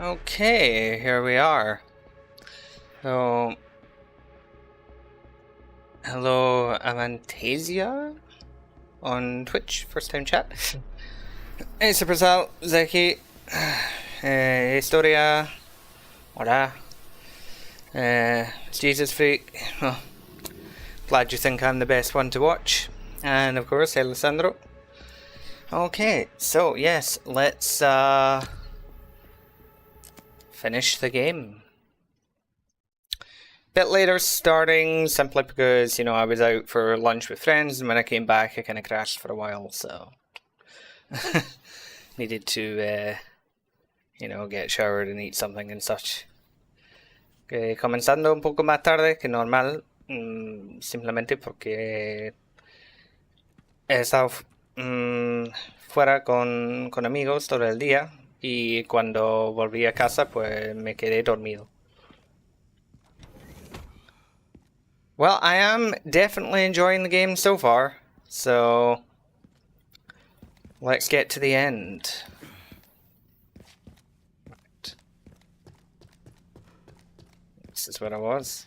Okay, here we are. So, hello Amantasia on Twitch, first time chat. Hey, Supersal, Zeki, Historia, hola, Jesus Freak. Oh, glad you think I'm the best one to watch. And of course, Alessandro. Okay, so yes, let's finish the game. Bit later starting, simply because, I was out for lunch with friends, and when I came back I kind of crashed for a while, so needed to, get showered and eat something and such. Comenzando un poco más tarde que normal, simplemente porque he estado fuera con amigos todo el día, y cuando volví a casa pues me quedé dormido. Well, I am definitely enjoying the game so far, so let's get to the end. Right. This is where I was.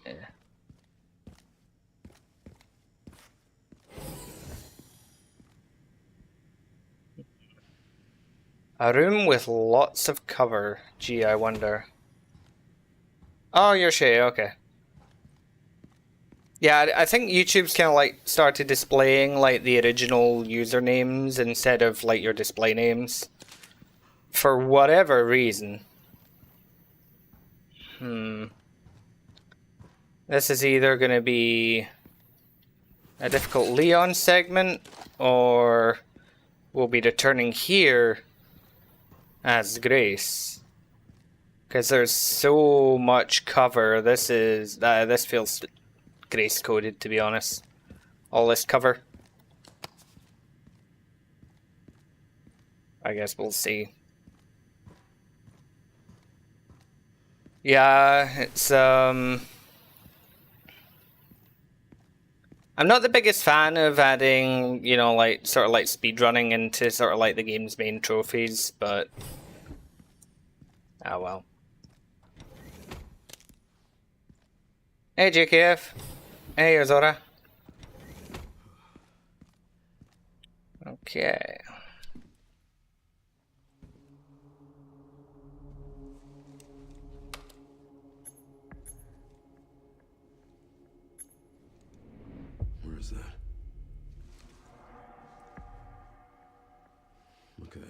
Yeah. A room with lots of cover. Gee, I wonder. Oh, you're Shay, okay. Yeah, I think YouTube's kind of like started displaying like the original usernames instead of like your display names. For whatever reason. This is either going to be a difficult Leon segment, or we'll be returning here as Grace. Because there's so much cover. This feels Grace coded, to be honest. All this cover. I guess we'll see. Yeah, it's I'm not the biggest fan of adding, like sort of like speedrunning into sort of like the game's main trophies, but oh well. Hey JKF. Hey Azora. Okay. Where is that? Okay.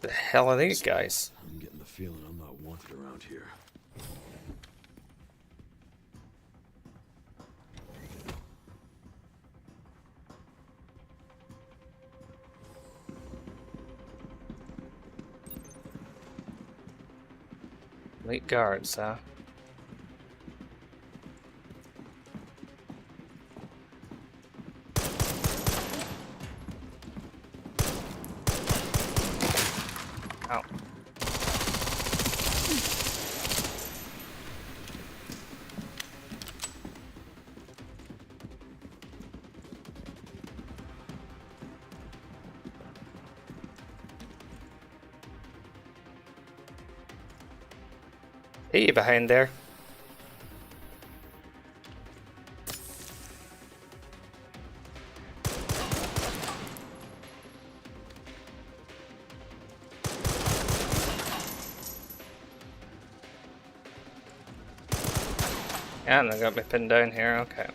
The hell are these guys? I'm getting the feeling I'm not wanted around here. Elite guards, huh? Ow. Hey, behind there. Yeah, and they got me pinned down here, okay.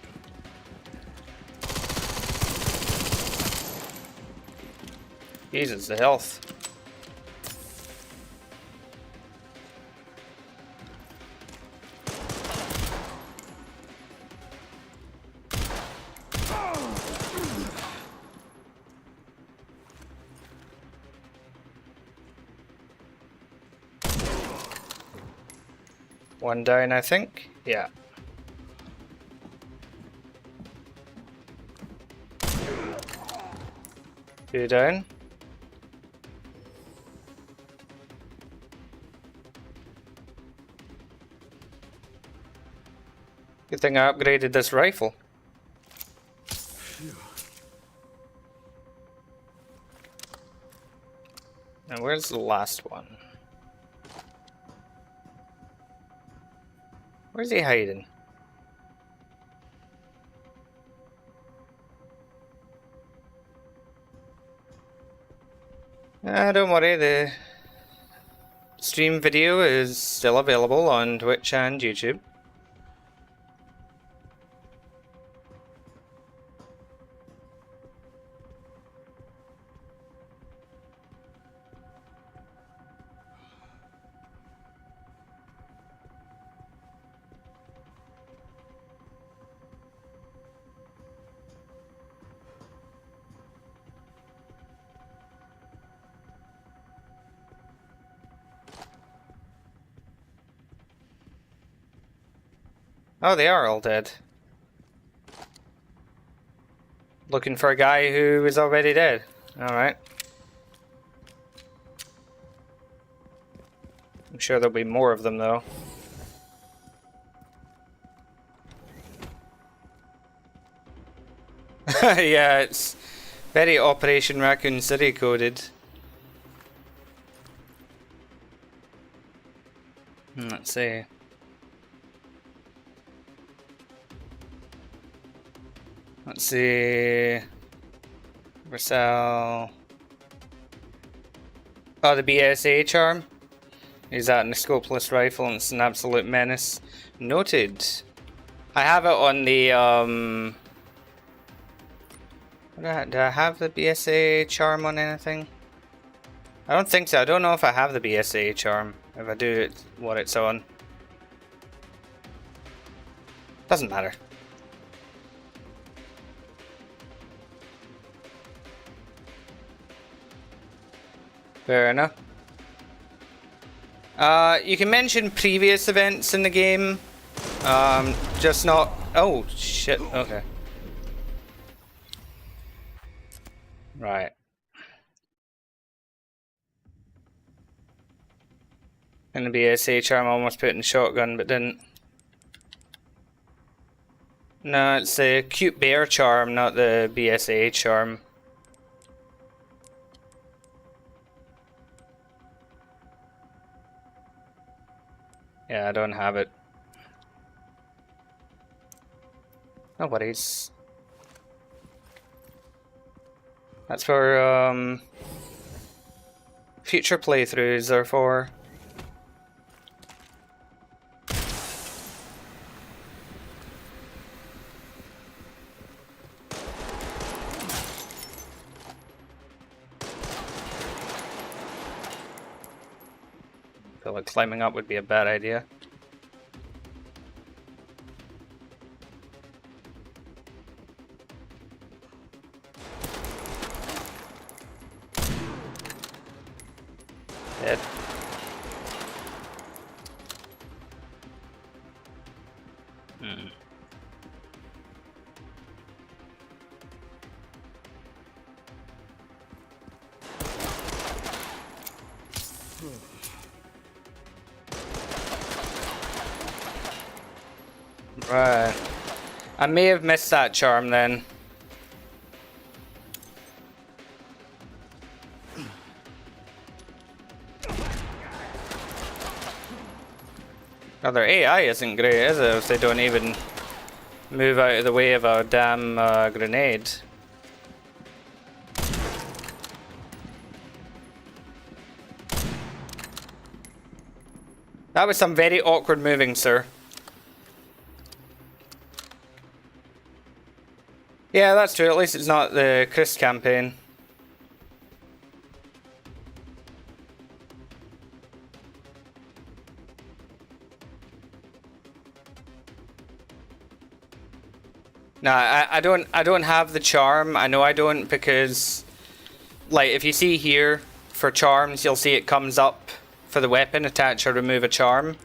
Jesus, the health. One down, I think. Yeah. Two down. thing I upgraded this rifle. Now where's the last one? Where's he hiding? Don't worry, the stream video is still available on Twitch and YouTube. Oh, they are all dead. Looking for a guy who is already dead. Alright. I'm sure there'll be more of them, though. Yeah, it's very Operation Raccoon City coded. Let's see. Let's see. Versal. Oh, the BSA charm. Is that in a scopeless rifle and it's an absolute menace. Noted. I have it on the do I have the BSA charm on anything? I don't think so. I don't know if I have the BSA charm. If I do, it's what it's on. Doesn't matter. Fair enough. You can mention previous events in the game. Just not... Oh, shit. Okay. Right. And the BSA charm, I almost put in shotgun, but didn't. No, it's the cute bear charm, not the BSA charm. Yeah, I don't have it. No worries. That's for, future playthroughs are for. I feel like climbing up would be a bad idea. Dead. Right. I may have missed that charm then. Oh, their AI isn't great, is it? If they don't even move out of the way of a damn grenade. That was some very awkward moving, sir. Yeah, that's true. At least it's not the Chris campaign. No, I don't have the charm. I know I don't because, like, if you see here for charms, you'll see it comes up for the weapon, attach or remove a charm.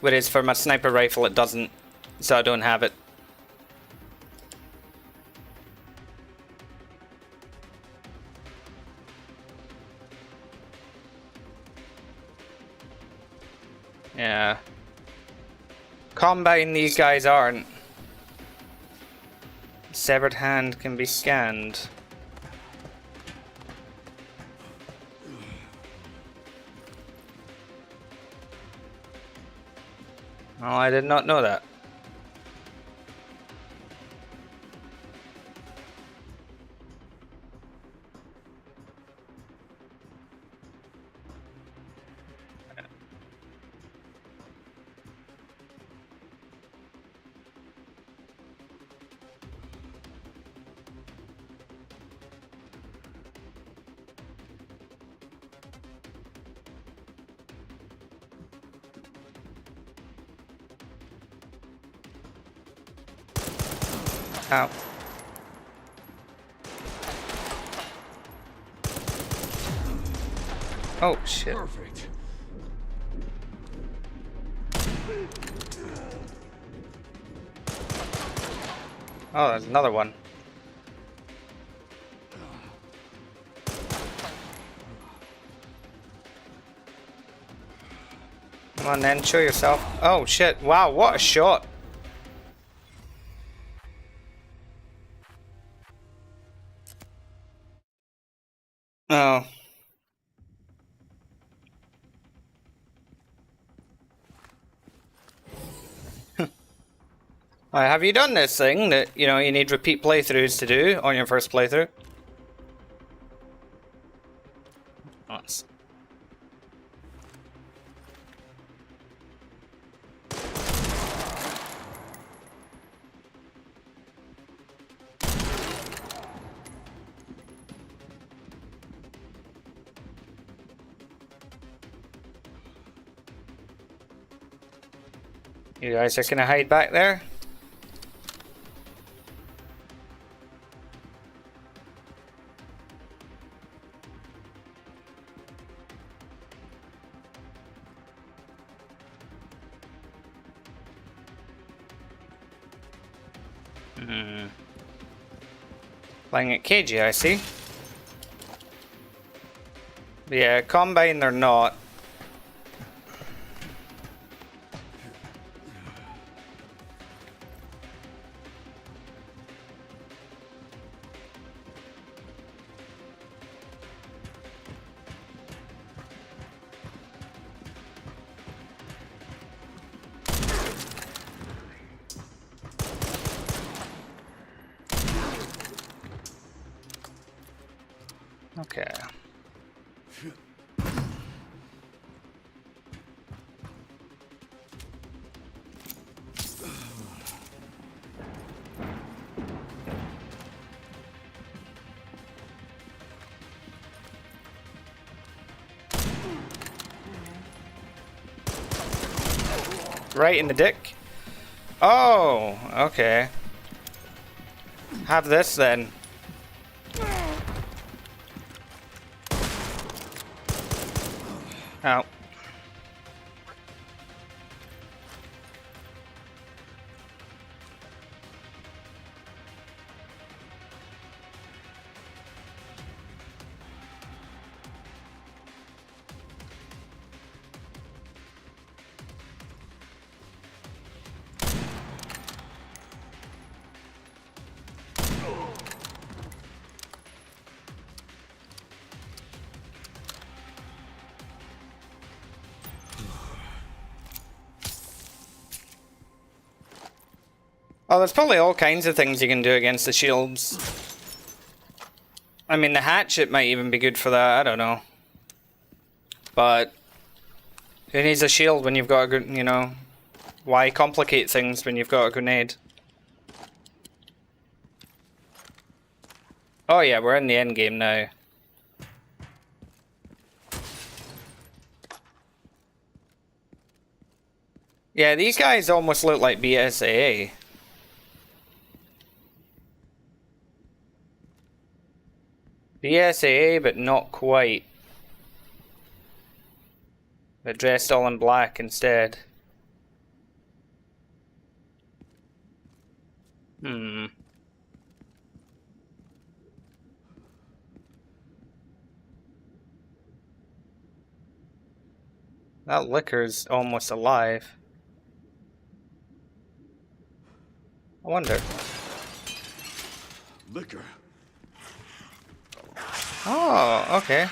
Whereas for my sniper rifle, it doesn't. So I don't have it. Yeah. Combine these guys aren't. Severed hand can be scanned. Oh, I did not know that. Ow. Oh, shit. Perfect. Oh, there's another one. Come on then, show yourself. Oh shit, wow, what a shot. Oh. Alright, have you done this thing that, you know, you need repeat playthroughs to do on your first playthrough? Nice. You guys are gonna hide back there? Playing it cagey, I see. Yeah, combine they're not. Okay. Right in the dick. Oh, okay. Have this then. Ow. Oh, there's probably all kinds of things you can do against the shields. I mean, the hatchet might even be good for that, I don't know. But who needs a shield when you've got a good, you know, why complicate things when you've got a grenade? Oh yeah, we're in the end game now. Yeah, these guys almost look like BSAA. BSAA, but not quite. They're dressed all in black instead. Hmm. That liquor's almost alive. I wonder. Liquor. Oh, okay.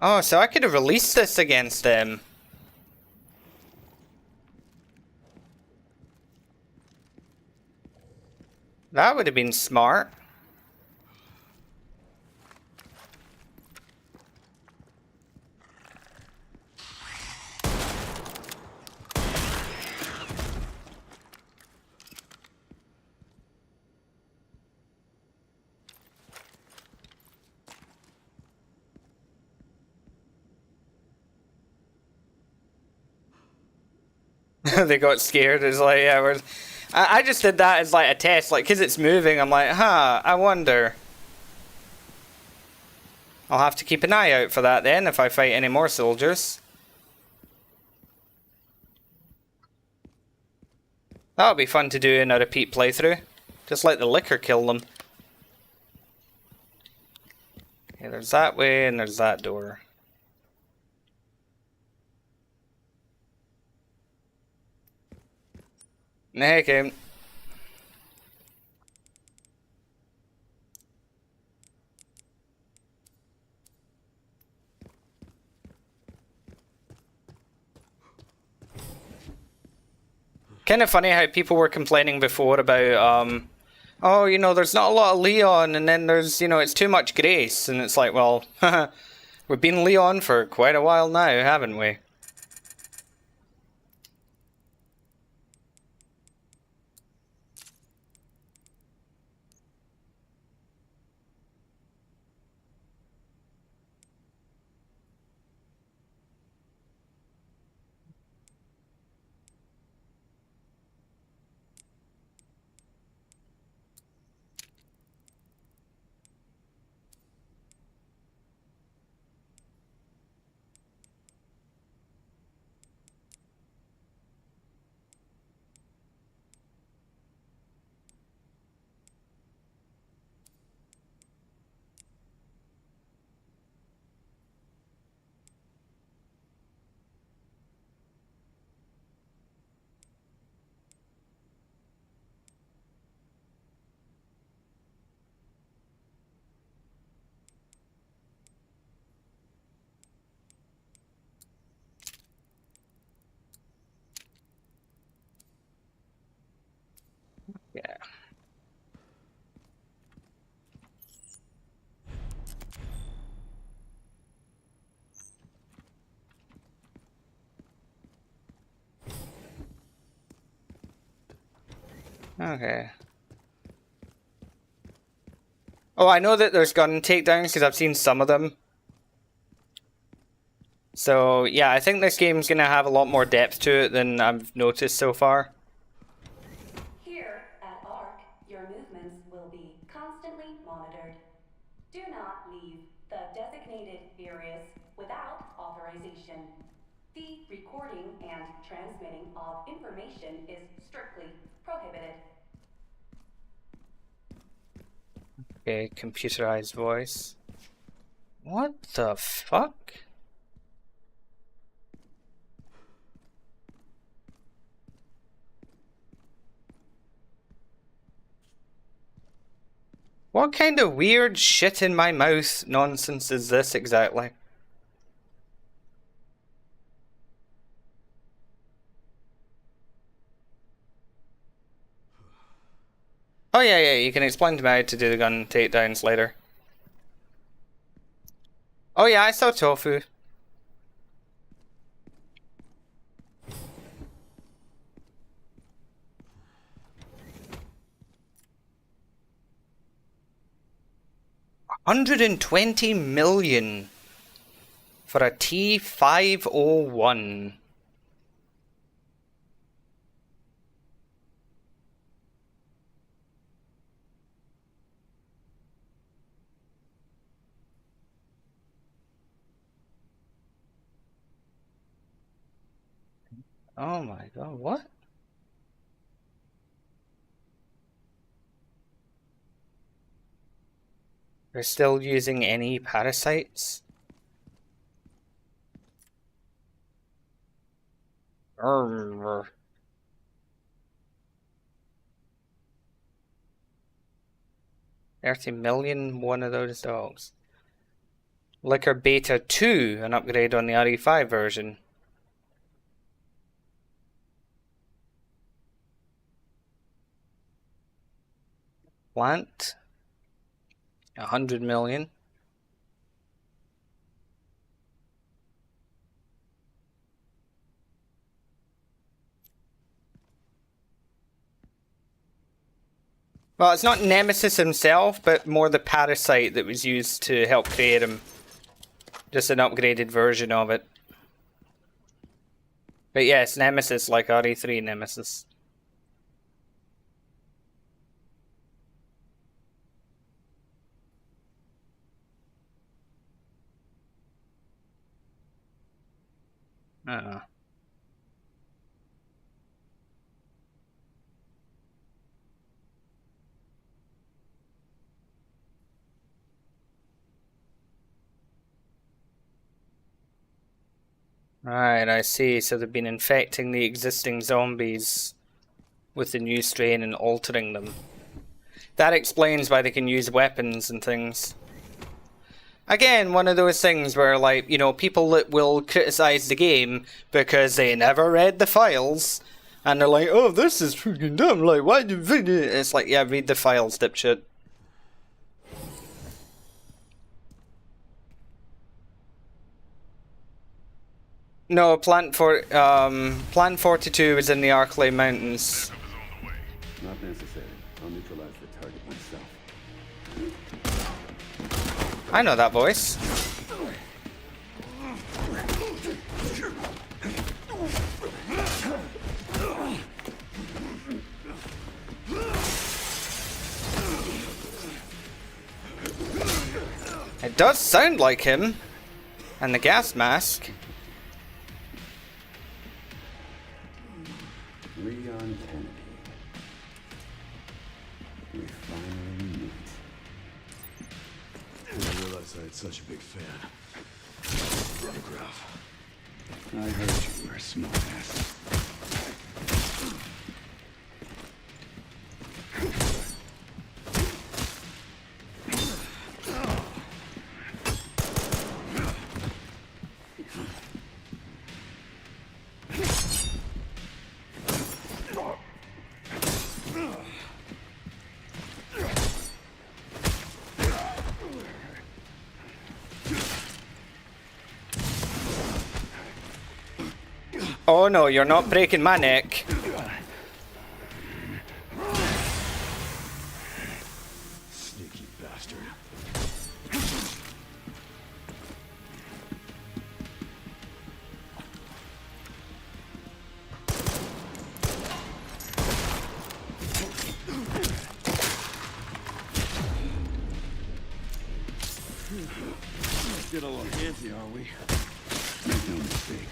Oh, so I could have released this against them. That would have been smart. They got scared. It's like, yeah, I just did that as like a test, like, because it's moving. I'm like, huh, I wonder. I'll have to keep an eye out for that then if I fight any more soldiers. That'll be fun to do in a repeat playthrough. Just let the liquor kill them. Okay, there's that way and there's that door. Okay. Kind of funny how people were complaining before about, oh, you know, there's not a lot of Leon, and then there's, you know, it's too much Grace, and it's like, well, we've been Leon for quite a while now, haven't we? Yeah. Okay. Oh, I know that there's gun takedowns because I've seen some of them. So, yeah, I think this game's going to have a lot more depth to it than I've noticed so far. Here at ARC, your movements will be constantly monitored. Do not leave the designated areas without authorization. The recording and transmitting of information is strictly prohibited. Okay, computerized voice. What the fuck? What kind of weird shit in my mouth nonsense is this exactly? Oh yeah, yeah, you can explain to me how to do the gun takedowns later. Oh yeah, I saw Tofu. $120 million for a T501. Oh my god, what? They're still using any parasites? Arrgh. 30 million one of those dogs. Liquor Beta 2, an upgrade on the RE5 version. Plant. 100 million. Well, it's not Nemesis himself, but more the parasite that was used to help create him. Just an upgraded version of it. But yes, Nemesis like RE3 Nemesis. Uh-oh. Right, I see. So they've been infecting the existing zombies with the new strain and altering them. That explains why they can use weapons and things. Again, one of those things where, like, you know, people that will criticize the game because they never read the files, and they're like, oh, this is freaking dumb, like, why did you read it? It's like, yeah, read the files, dipshit. No, Plant 42 is in the Arklay Mountains. Not necessary. I'll neutralize the target myself. I know that voice. It does sound like him. And the gas mask. Leon Kennedy. We finally meet. I didn't realize I had such a big fan. Autograph. I heard you were a smart ass. Oh no, you're not breaking my neck. Sneaky bastard. Get a little antsy, are we? Make no mistake.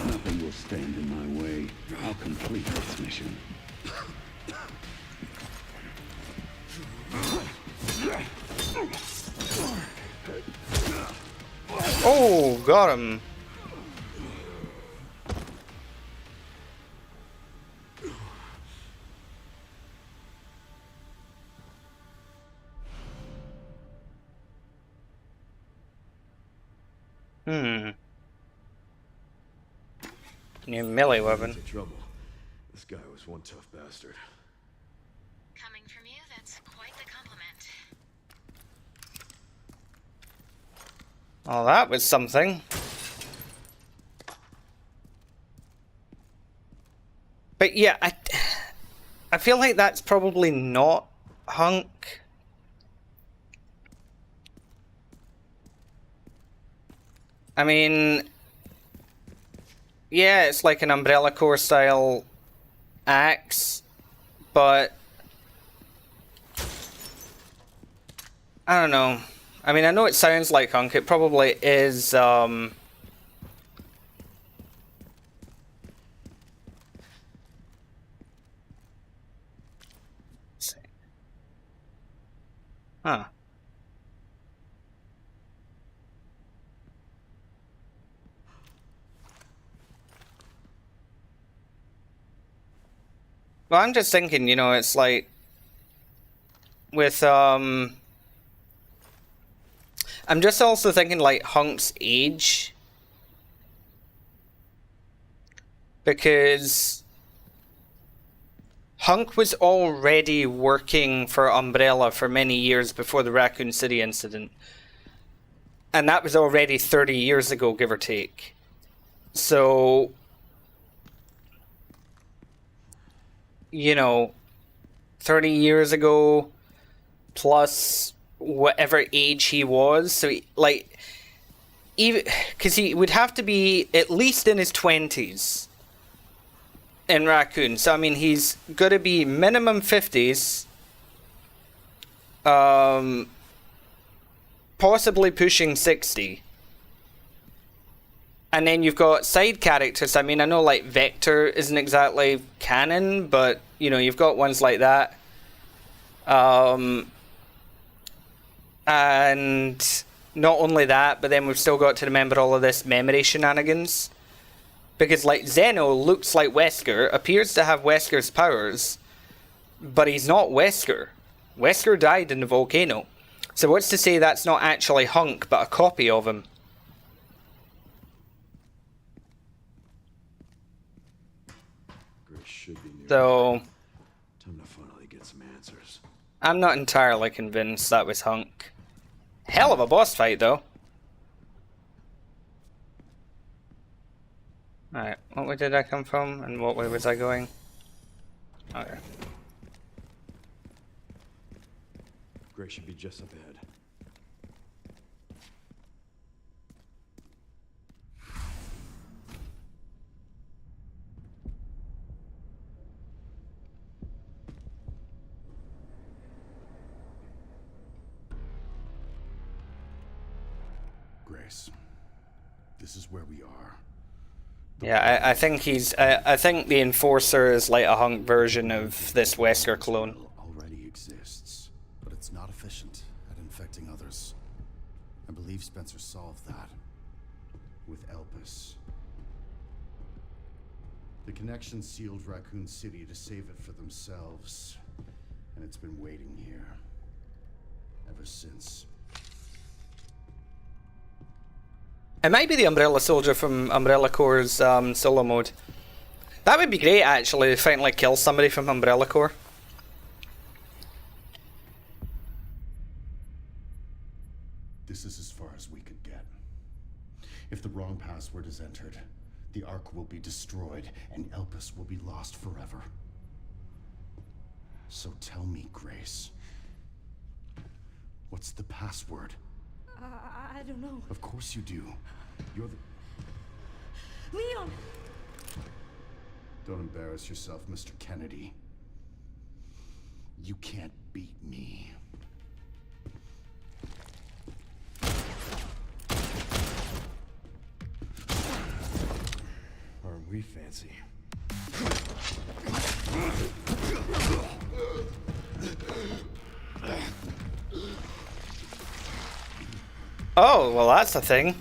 Nothing will stand in my way. I'll complete this mission. Oh, got him. New melee weapon. Into trouble. This guy was one tough bastard. Coming from you, that's quite the compliment. Oh, that was something. But yeah, I feel like that's probably not Hunk. I mean, yeah, it's like an Umbrella Corps style axe, but I don't know. I mean, I know it sounds like Hunk. It probably is. Huh. Well, I'm just thinking, you know, it's like with I'm just also thinking like Hunk's age, because Hunk was already working for Umbrella for many years before the Raccoon City incident, and that was already 30 years ago, give or take. So, you know, 30 years ago plus whatever age he was. So, like, even because he would have to be at least in his 20s in Raccoon. So, I mean, he's got to be minimum 50s, possibly pushing 60. And then you've got side characters. I mean, I know like Vector isn't exactly canon, but you know, you've got ones like that. And not only that, but then we've still got to remember all of this memory shenanigans. Because like Zeno looks like Wesker, appears to have Wesker's powers, but he's not Wesker. Wesker died in the volcano. So what's to say that's not actually Hunk, but a copy of him? Should be near. So Time to finally get some answers. I'm not entirely convinced that was Hunk. Hell of a boss fight, though. Alright, what way did I come from, and what way was I going? Okay. Gray should be just up ahead. Grace, this is where we are. Yeah, I think he's. I think the Enforcer is like a Hunk version of this Wesker clone. Already exists, but it's not efficient at infecting others. I believe Spencer solved that with Elpis. The connection sealed Raccoon City to save it for themselves, and it's been waiting here ever since. It might be the Umbrella Soldier from Umbrella Corps' solo mode. That would be great, actually, to finally kill somebody from Umbrella Corps. This is as far as we could get. If the wrong password is entered, the Ark will be destroyed, and Elpis will be lost forever. So tell me, Grace, what's the password? I don't know. Of course you do. You're the... Leon! Don't embarrass yourself, Mr. Kennedy. You can't beat me. Aren't we fancy? Oh, well, that's a thing.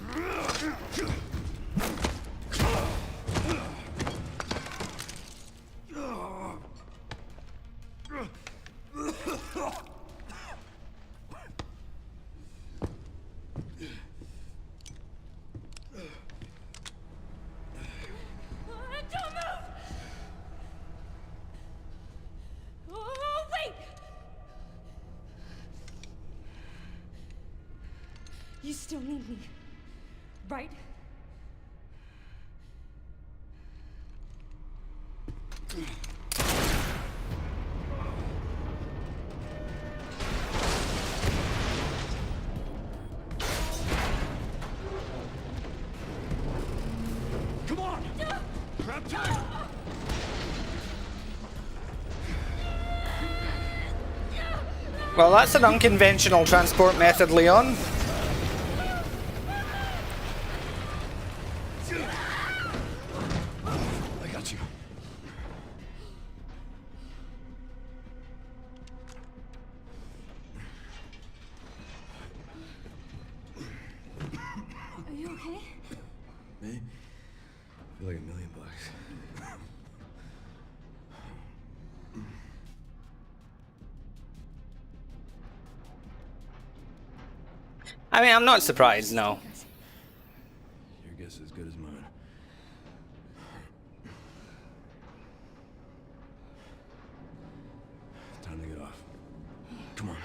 Don't move! Oh, wait! You still need me, right? Come on! Grab tight! Well, that's an unconventional transport method, Leon. I got you. Are you okay? Me? I feel like $1 million. I mean, I'm not surprised, no. Your guess is as good as mine. Time to get off. Come on.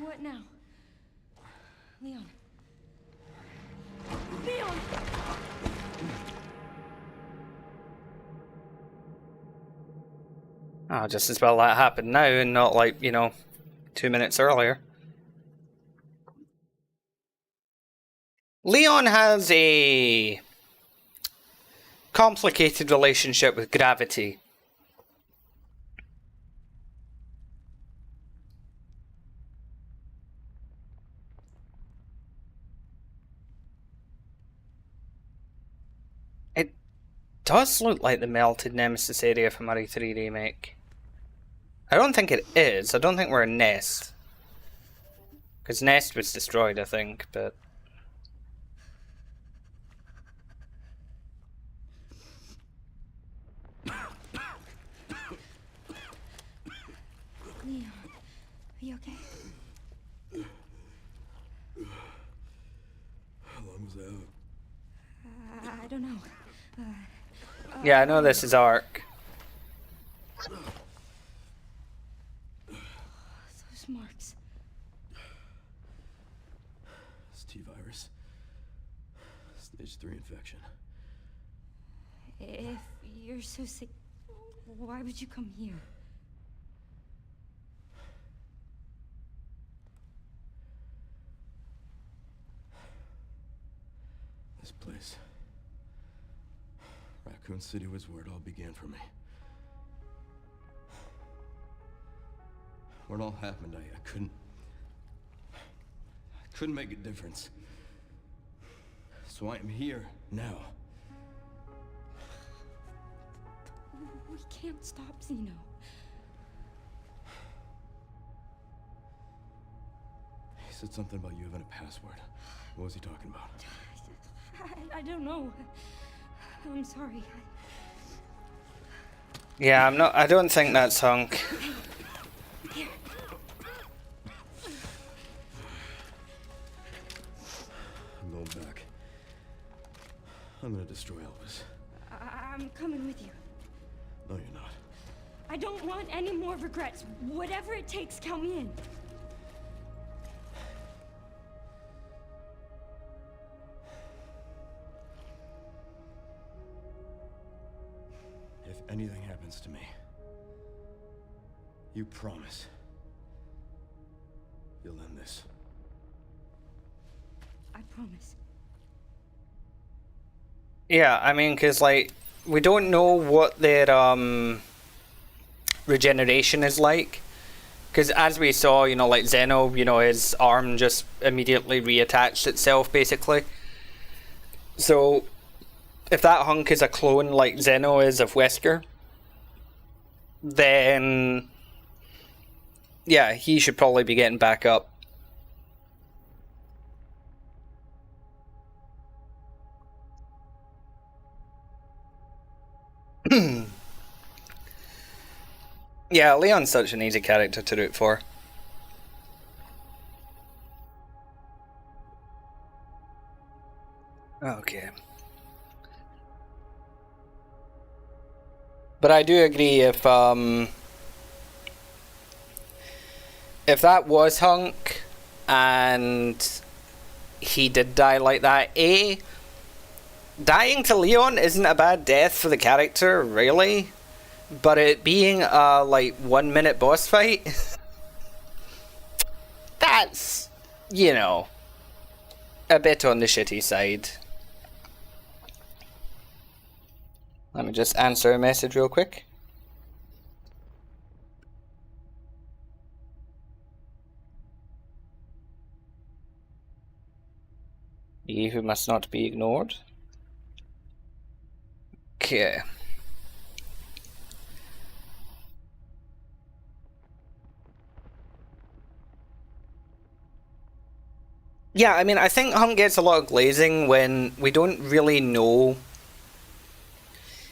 What now? Leon. Leon! Oh, just as well that happened now and not like, 2 minutes earlier. Leon has a complicated relationship with gravity. It does look like the melted Nemesis area from RE3 Remake. I don't think it is. I don't think we're in Nest. Because Nest was destroyed, I think, but... Leon, are you okay? How long was that? I don't know. Yeah, I know this is Ark. Those marks. It's T-virus. Stage 3 infection. If you're so sick, why would you come here? This place. Raccoon City was where it all began for me. When it all happened, I couldn't make a difference. So I am here now. We can't stop Zeno. He said something about you having a password. What was he talking about? I don't know. I'm sorry. Yeah, I don't think that's Hunk. Here. I'm going back. I'm gonna destroy Elvis. I'm coming with you. No, you're not. I don't want any more regrets. Whatever it takes, count me in. If anything happens to me, you promise you'll end this. I promise. Yeah, I mean, because, like, we don't know what their regeneration is like. Because as we saw, like Zeno, his arm just immediately reattached itself, basically. So, if that Hunk is a clone like Zeno is of Wesker, then, yeah, he should probably be getting back up. Yeah, Leon's such an easy character to root for. Okay. But I do agree if that was Hunk and he did die like that, dying to Leon isn't a bad death for the character, really. But it being a, 1 minute boss fight, that's, a bit on the shitty side. Let me just answer a message real quick. He who must not be ignored. Okay. Yeah, I mean, I think Hunk gets a lot of glazing when we don't really know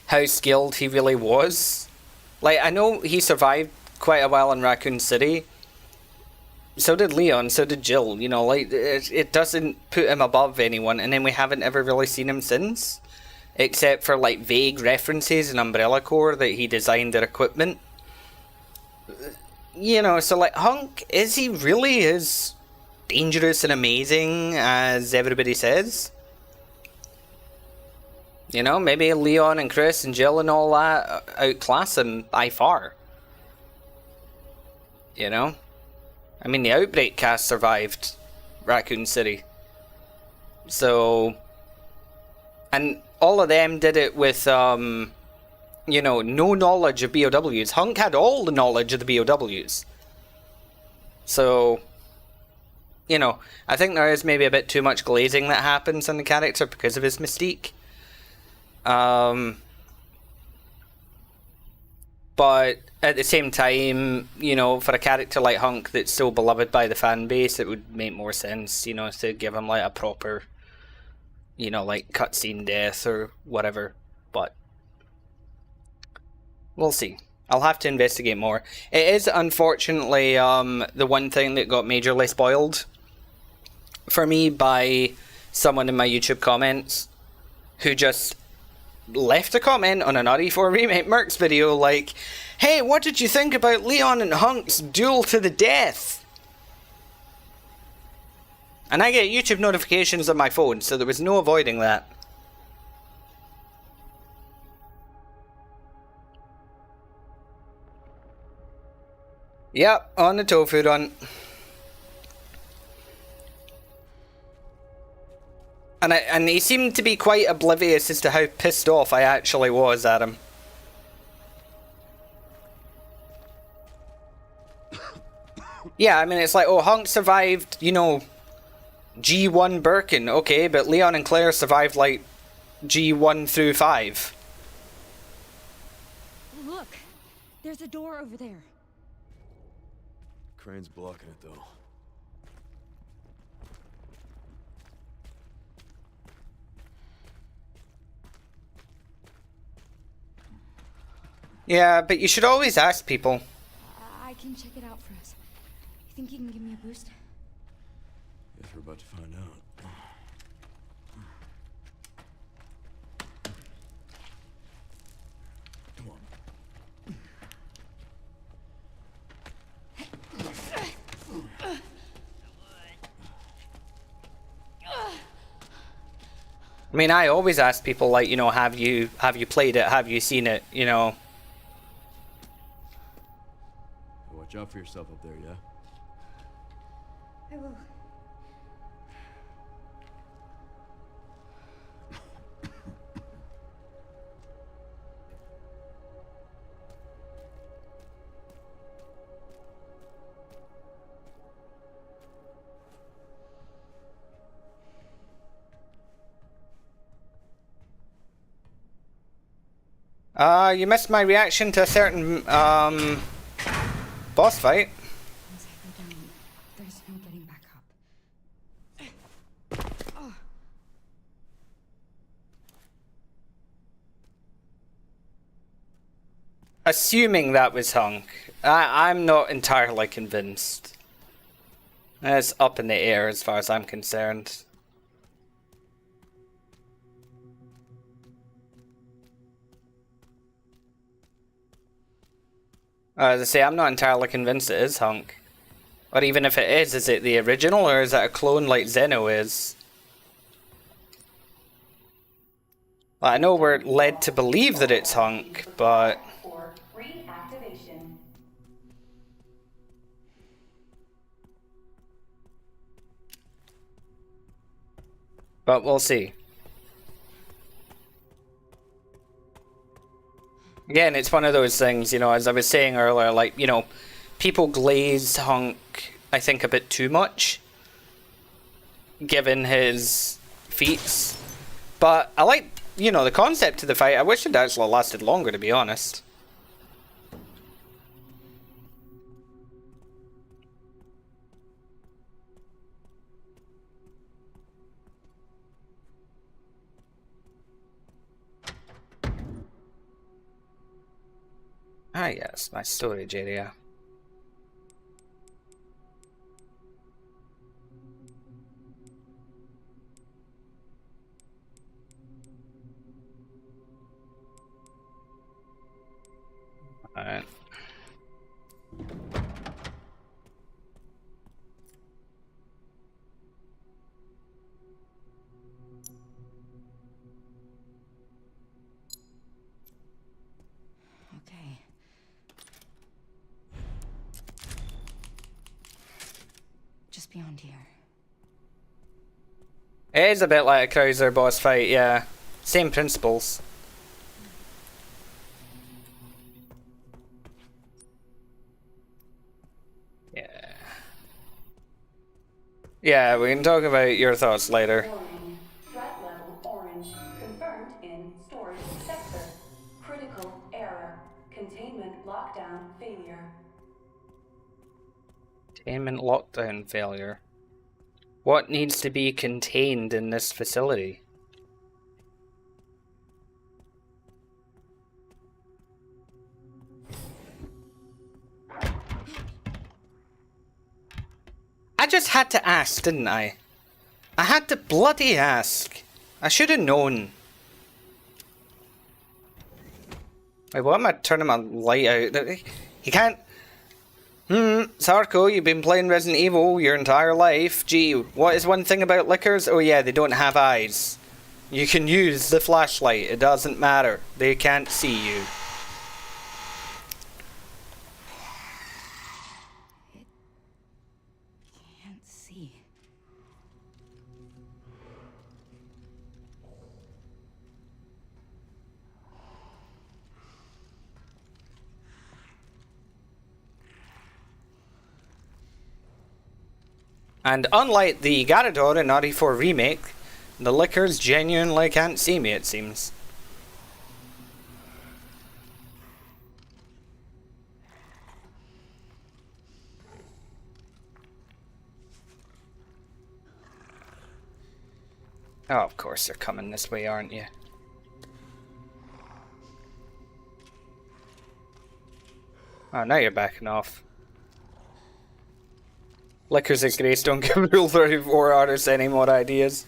how skilled he really was. Like, I know he survived quite a while in Raccoon City. So did Leon, so did Jill, you know, like, it doesn't put him above anyone, and then we haven't ever really seen him since. Except for, like, vague references in Umbrella Corps that he designed their equipment. You know, so, like, Hunk, is he really as dangerous and amazing as everybody says? You know, maybe Leon and Chris and Jill and all that outclass him by far. You know? I mean, the Outbreak cast survived Raccoon City. So... And all of them did it with, you know, no knowledge of BOWs. Hunk had all the knowledge of the BOWs. So... You know, I think there is maybe a bit too much glazing that happens on the character because of his mystique. But at the same time, you know, for a character like Hunk that's so beloved by the fan base, it would make more sense, you know, to give him like a proper, you know, like cutscene death or whatever. But we'll see. I'll have to investigate more. It is unfortunately the one thing that got majorly spoiled for me by someone in my YouTube comments who just left a comment on an RE4 Remake Mercs video like, hey, what did you think about Leon and Hunk's duel to the death? And I get YouTube notifications on my phone, so there was no avoiding that. Yep, on the tofu run. And he seemed to be quite oblivious as to how pissed off I actually was at him. Yeah, I mean, it's like, oh, Hunk survived, you know, G1 Birkin. Okay, but Leon and Claire survived, like, G1 through 5. Look, there's a door over there. Crane's blocking it, though. Yeah, but you should always ask people. I can check it out for us. You think you can give me a boost? Guess we're about to find out. Come on. I mean, I always ask people, like, you know, have you played it? Have you seen it? You know. Watch out for yourself up there, yeah? I will. You missed my reaction to a certain, boss fight. Once I go down, there's no getting back up. Assuming that was Hunk. I'm not entirely convinced. It's up in the air as far as I'm concerned. As I say, I'm not entirely convinced it is Hunk. Or even if it is it the original, or is it a clone like Zeno is? Well, I know we're led to believe that it's Hunk, but... For reactivation. But we'll see. Again, it's one of those things, you know, as I was saying earlier, like, you know, people glaze Hunk, I think, a bit too much, given his feats. But I like, you know, the concept of the fight. I wish it actually lasted longer, to be honest. Ah, yes, my storage area. Alright. Okay. Just beyond here. It is a bit like a Krauser boss fight, yeah. Same principles. Yeah. Yeah, we can talk about your thoughts later. Warning. Threat level orange. Confirmed in storage sector. Critical error. Containment lockdown failure. Containment lockdown failure. What needs to be contained in this facility? I just had to ask, didn't I? I had to bloody ask. I should have known. Wait, what am I turning my light out? He can't... Sarko, you've been playing Resident Evil your entire life. Gee, what is one thing about liquors? Oh yeah, they don't have eyes. You can use the flashlight, it doesn't matter. They can't see you. Can't see. And unlike the Garador in RE4 Remake, the liquors genuinely can't see me, it seems. Oh, of course they're coming this way, aren't you? Oh, now you're backing off. Liquors at Grace don't give Rule 34 artists any more ideas.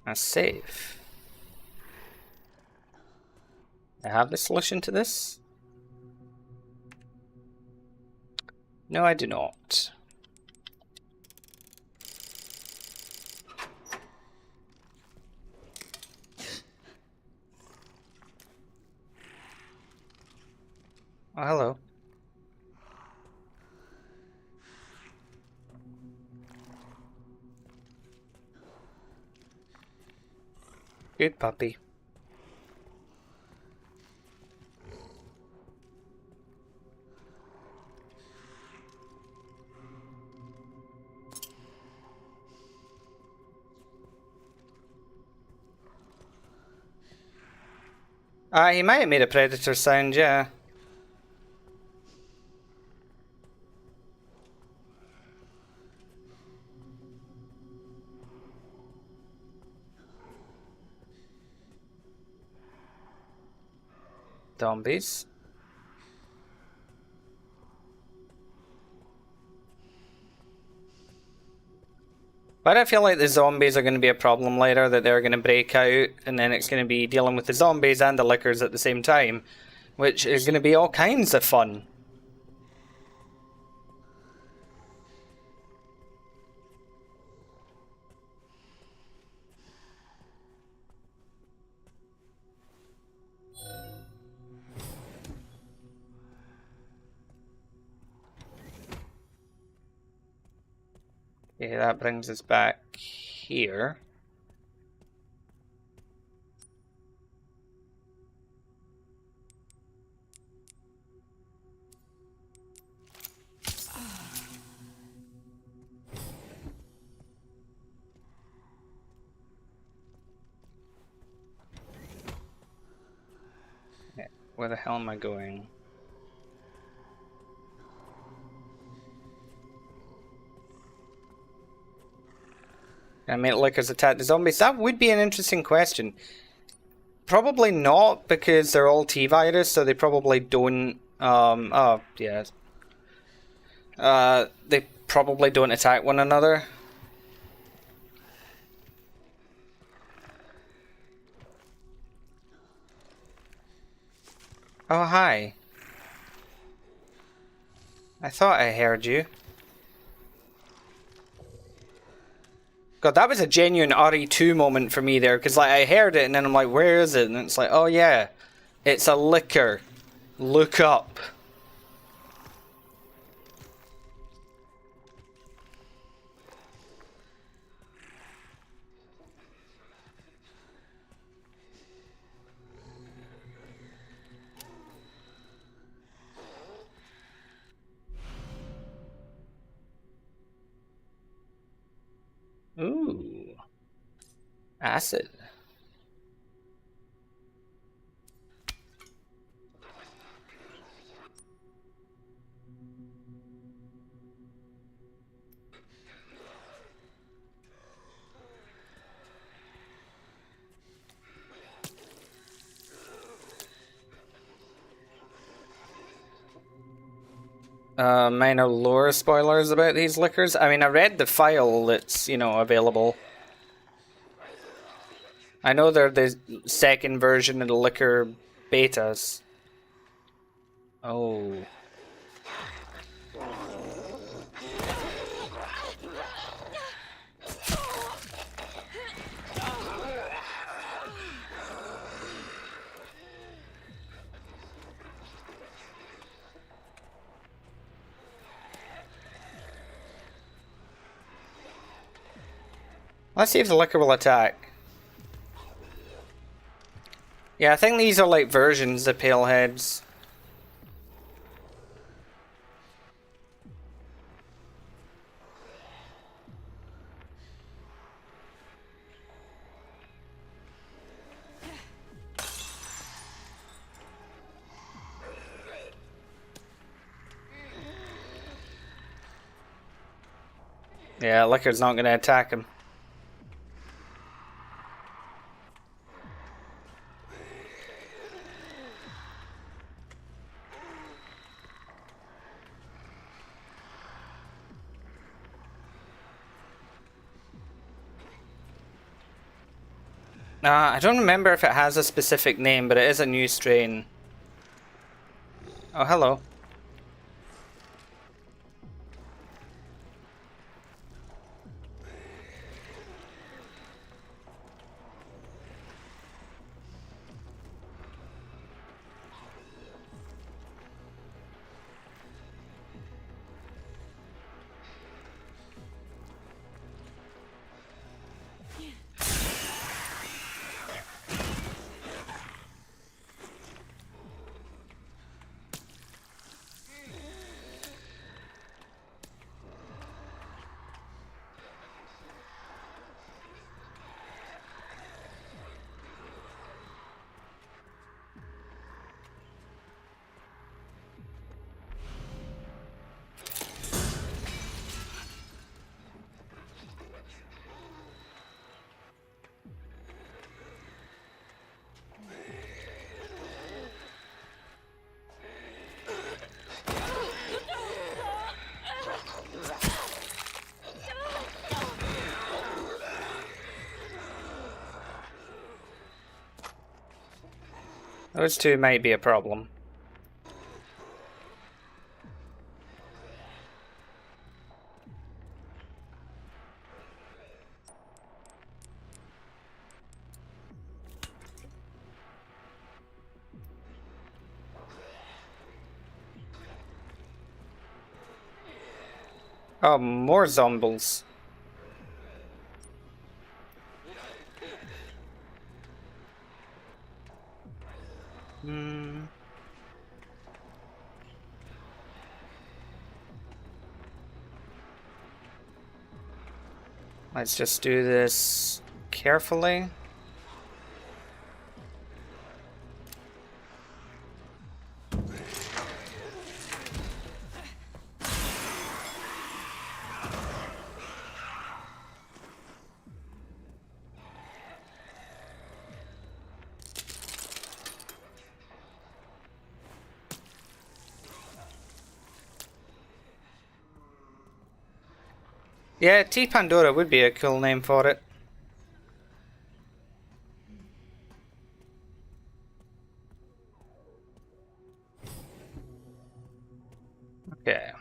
A save. I have the solution to this? No, I do not. Oh, hello. Good puppy. He might have made a predator sound, yeah. Zombies. But I feel like the zombies are going to be a problem later, that they're going to break out, and then it's going to be dealing with the zombies and the liquors at the same time, which is going to be all kinds of fun. Okay, that brings us back here. Where the hell am I going? Can I make lickers attack the zombies? That would be an interesting question. Probably not, because they're all T-virus, so they probably don't, oh, yeah. They probably don't attack one another. Oh, hi. I thought I heard you. God, that was a genuine RE2 moment for me there, because like I heard it and then I'm like, where is it? And it's like, oh yeah, it's a licker. Look up. Ooh. Acid. Minor lore spoilers about these liquors. I mean, I read the file that's, you know, available. I know they're the second version of the liquor betas. Oh. Let's see if the liquor will attack. Yeah, I think these are like versions of Pale Heads. Yeah, liquor's not going to attack him. I don't remember if it has a specific name, but it is a new strain. Oh, hello. Those two might be a problem. Oh, more zombies. Let's just do this carefully. Yeah, T Pandora would be a cool name for it. Okay.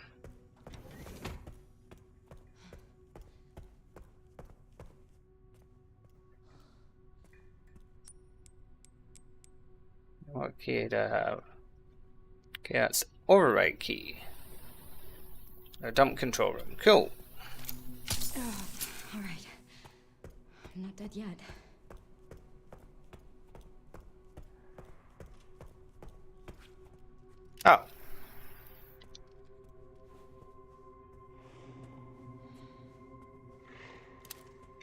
What key do I have? Okay, that's override key. A dump control room. Cool. Oh, all right. I'm not dead yet. Oh.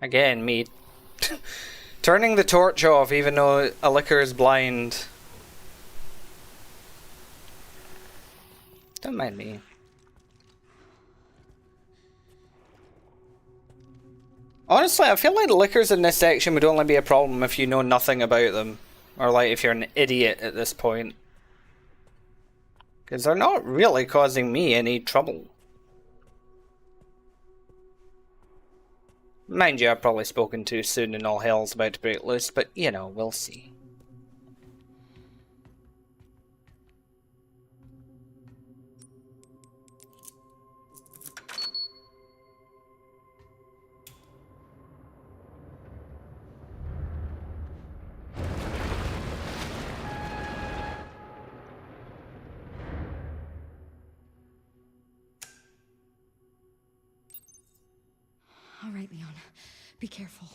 Again, me turning the torch off even though a liquor is blind. Don't mind me. Honestly, I feel like the liquors in this section would only be a problem if you know nothing about them. Or like if you're an idiot at this point. Because they're not really causing me any trouble. Mind you, I've probably spoken too soon and all hell's about to break loose, but you know, we'll see. All right, Leon. Be careful.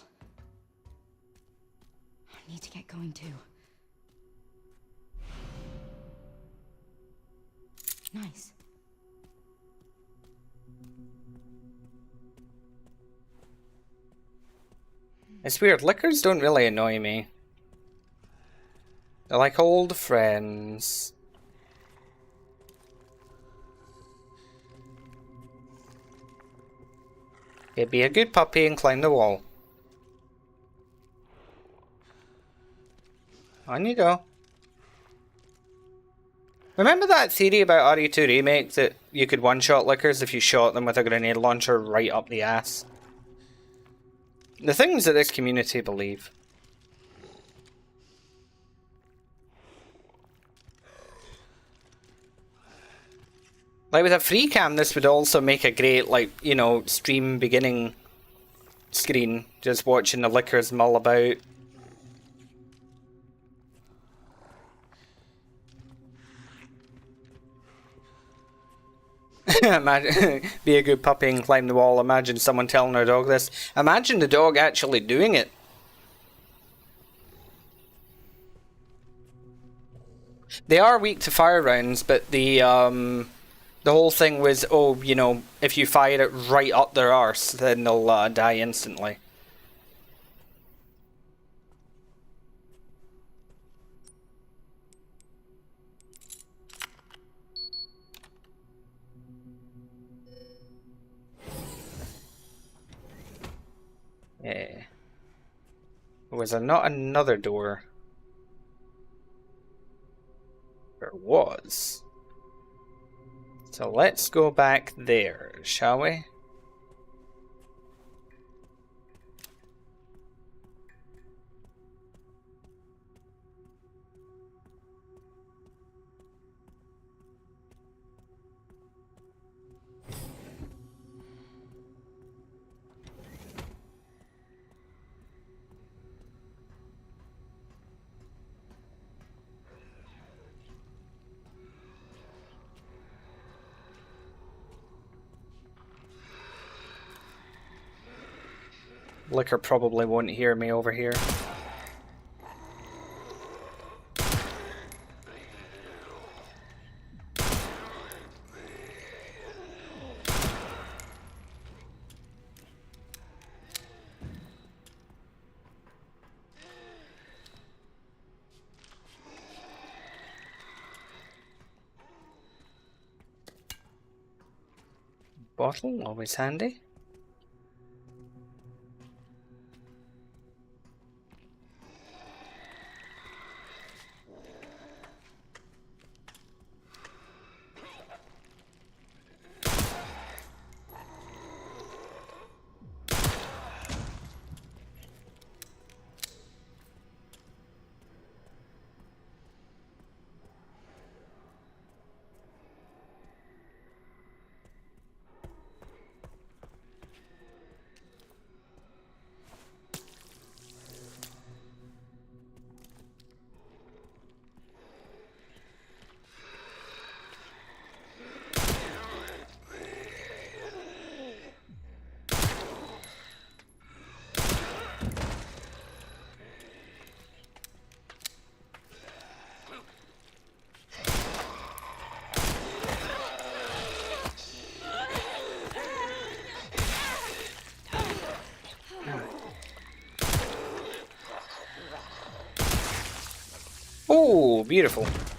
I need to get going too. Nice. It's weird, liquors don't really annoy me. They're like old friends. Okay, be a good puppy and climb the wall. On you go. Remember that theory about RE2 Remake that you could one-shot lickers if you shot them with a grenade launcher right up the ass? The things that this community believe. Like with a free cam, this would also make a great, like, you know, stream beginning screen. Just watching the lickers mull about. Imagine, be a good puppy and climb the wall. Imagine someone telling their dog this. Imagine the dog actually doing it. They are weak to fire rounds, but the whole thing was, oh, you know, if you fire it right up their arse, then they'll die instantly. Yeah. Was there not another door? There was. So let's go back there, shall we? Liquor probably won't hear me over here. Bottle, always handy. Beautiful, beautiful.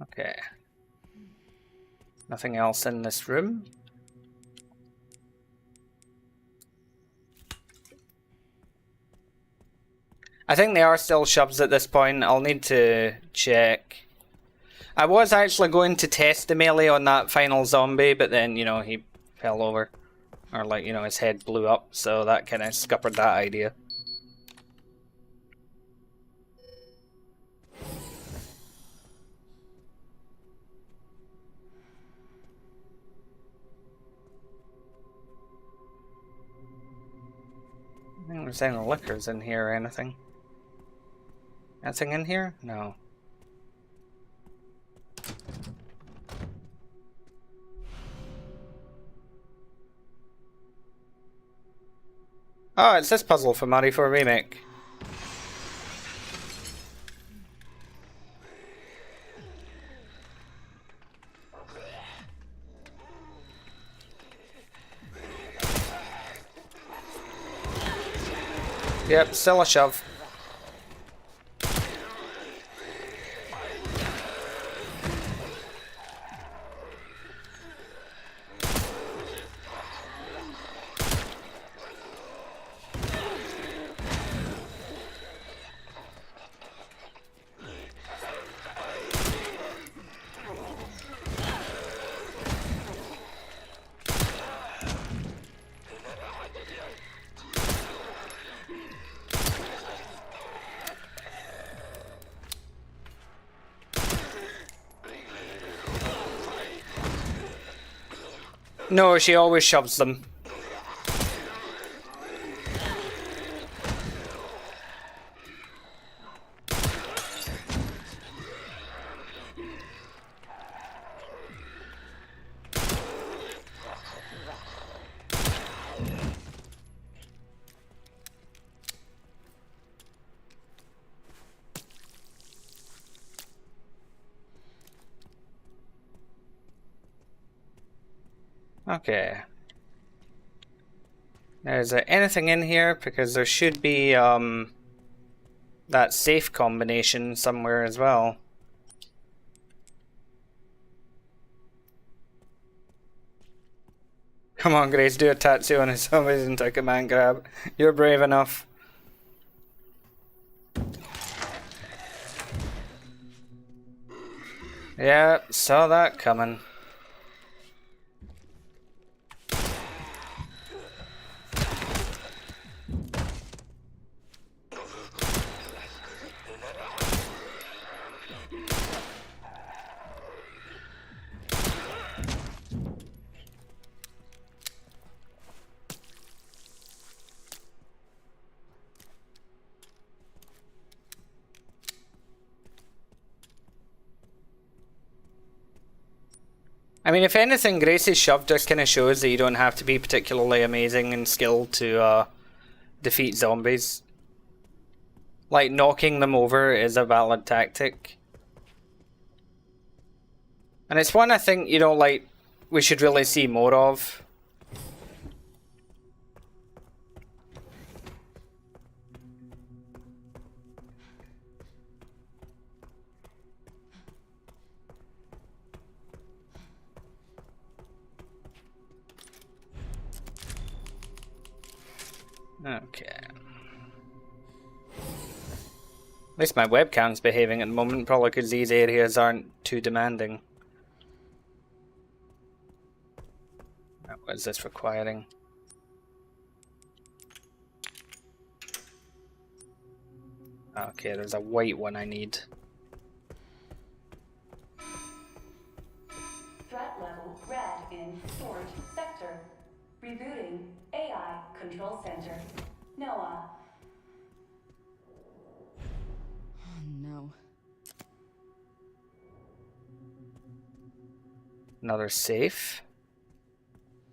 Okay. Nothing else in this room. I think they are still shoves at this point. I'll need to check. I was actually going to test the melee on that final zombie, but then, you know, he fell over. Or, like, you know, his head blew up, so that kind of scuppered that idea. I don't think there's any liquors in here or anything. Anything in here? No. Oh, it's this puzzle for Mario 4 Remake. Yep, still a shove. No, she always shoves them. Okay. Now, is there anything in here? Because there should be, that safe combination somewhere as well. Come on, Grace, do a tattoo on his zombies and take a man grab. You're brave enough. Yeah, saw that coming. I mean, if anything, Grace's shove just kind of shows that you don't have to be particularly amazing and skilled to defeat zombies. Like, knocking them over is a valid tactic. And it's one I think, you know, like, we should really see more of. Okay. At least my webcam's behaving at the moment, probably because these areas aren't too demanding. What is this requiring? Okay, there's a white one I need. Threat level red in storage sector. Rebooting AI control center. Noah. Oh no. Another safe?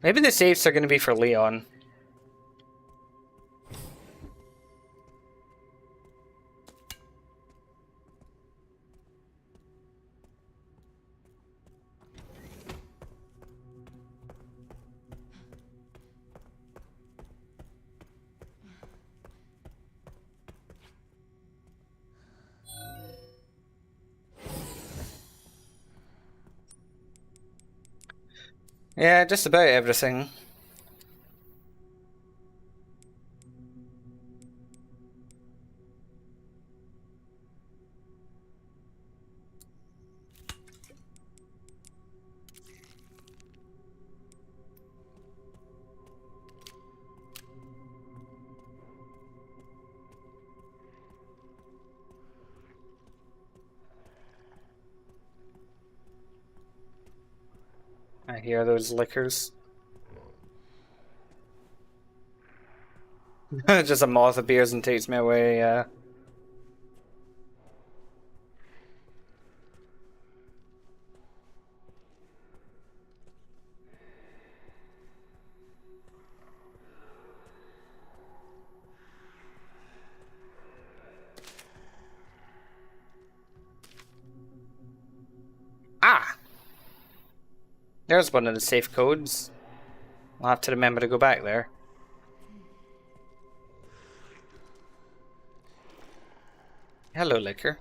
Maybe the safes are going to be for Leon. Yeah, just about everything. I hear those lickers. Just a moth appears and takes me away, yeah. Ah! There's one of the safe codes. I'll have to remember to go back there. Hello, Licker.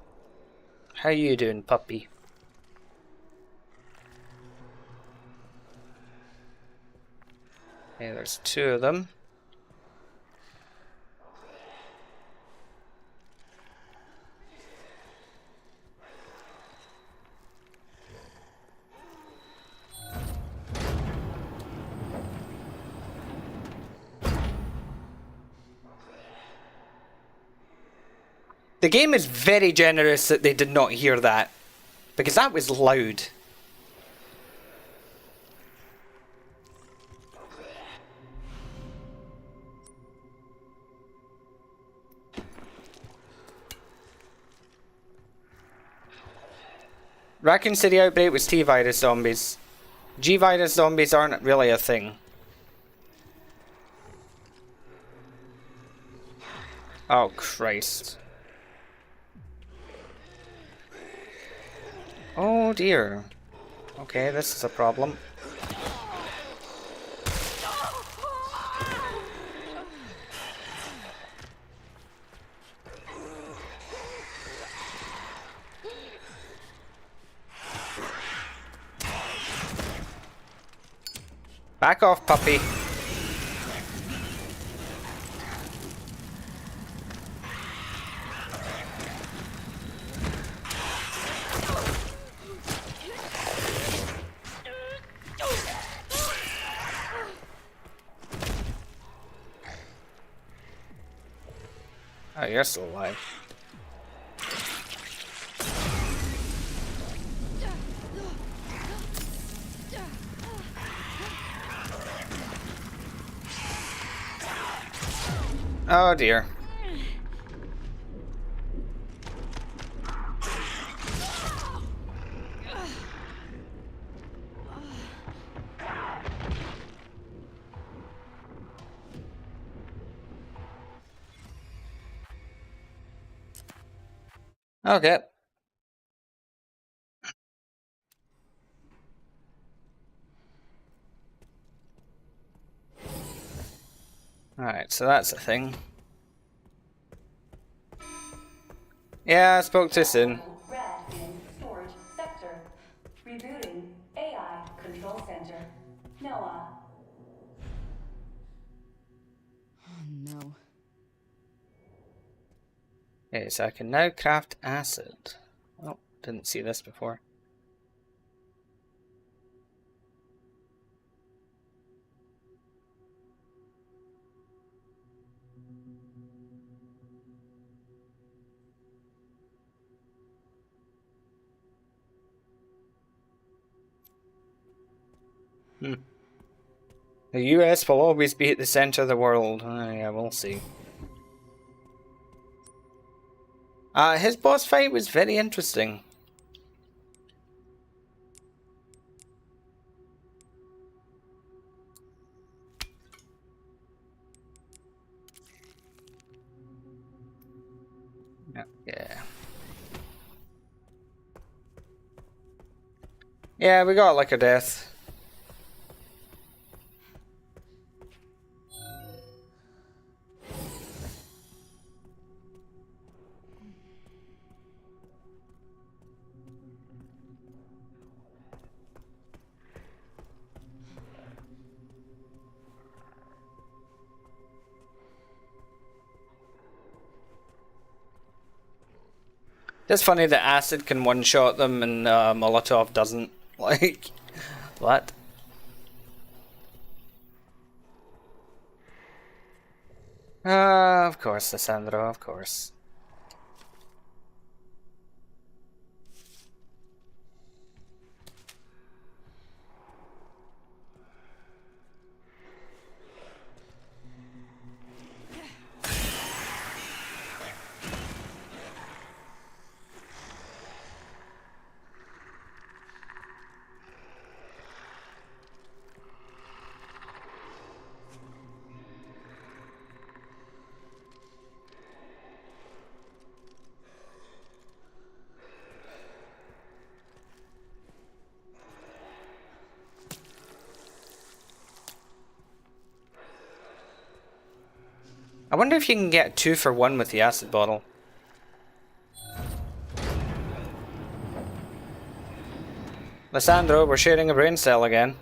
How you doing, puppy? Okay, there's two of them. The game is very generous that they did not hear that, because that was loud. Raccoon City Outbreak was T-Virus zombies. G-Virus zombies aren't really a thing. Oh, Christ. Oh dear. Okay, this is a problem. Back off, puppy. Oh, you're still alive. Oh dear. Okay. Alright, so that's a thing. Yeah, I spoke too soon. Rat in storage sector. Rebooting AI control center. Noah. No. Okay, so I can now craft acid. Oh, didn't see this before. The US will always be at the center of the world. Yeah, we'll see. His boss fight was very interesting. Yeah. Yeah, we got like a death. It's funny that acid can one-shot them and Molotov doesn't. Like, what? Of course, Lissandro, of course. I wonder if you can get 2 for 1 with the acid bottle. Lissandro, we're sharing a brain cell again.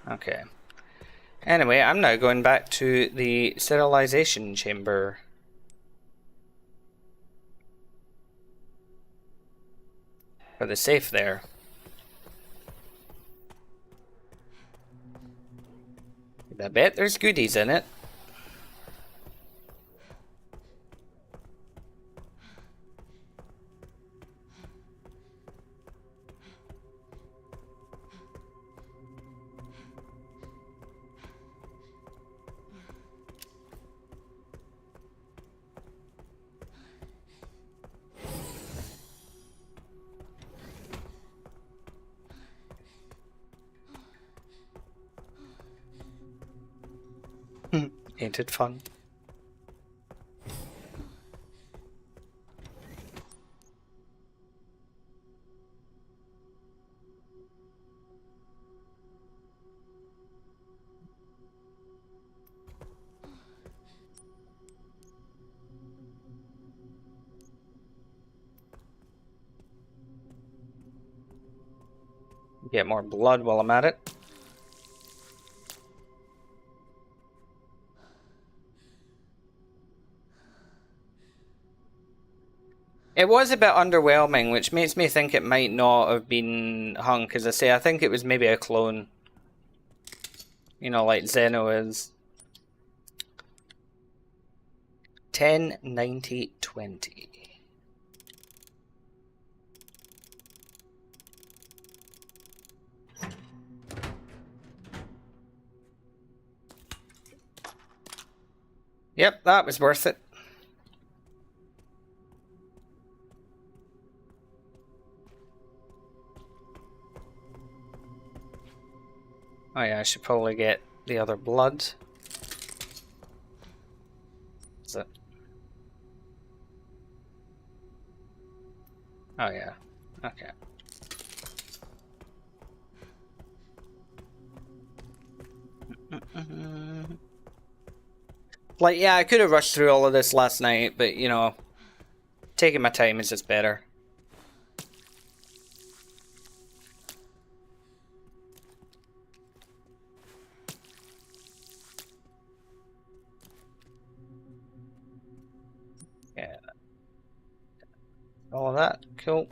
Okay. Anyway, I'm now going back to the sterilization chamber. For the safe there. I bet there's goodies in it. Ain't it fun? Get more blood while I'm at it. It was a bit underwhelming, which makes me think it might not have been hung, because I say I think it was maybe a clone. You know, like Zeno is. 10, 90, 20. Yep, that was worth it. Oh yeah, I should probably get the other blood. Is it? Oh yeah, okay. Like, yeah, I could have rushed through all of this last night, but, you know, taking my time is just better. Yeah. All of that, cool.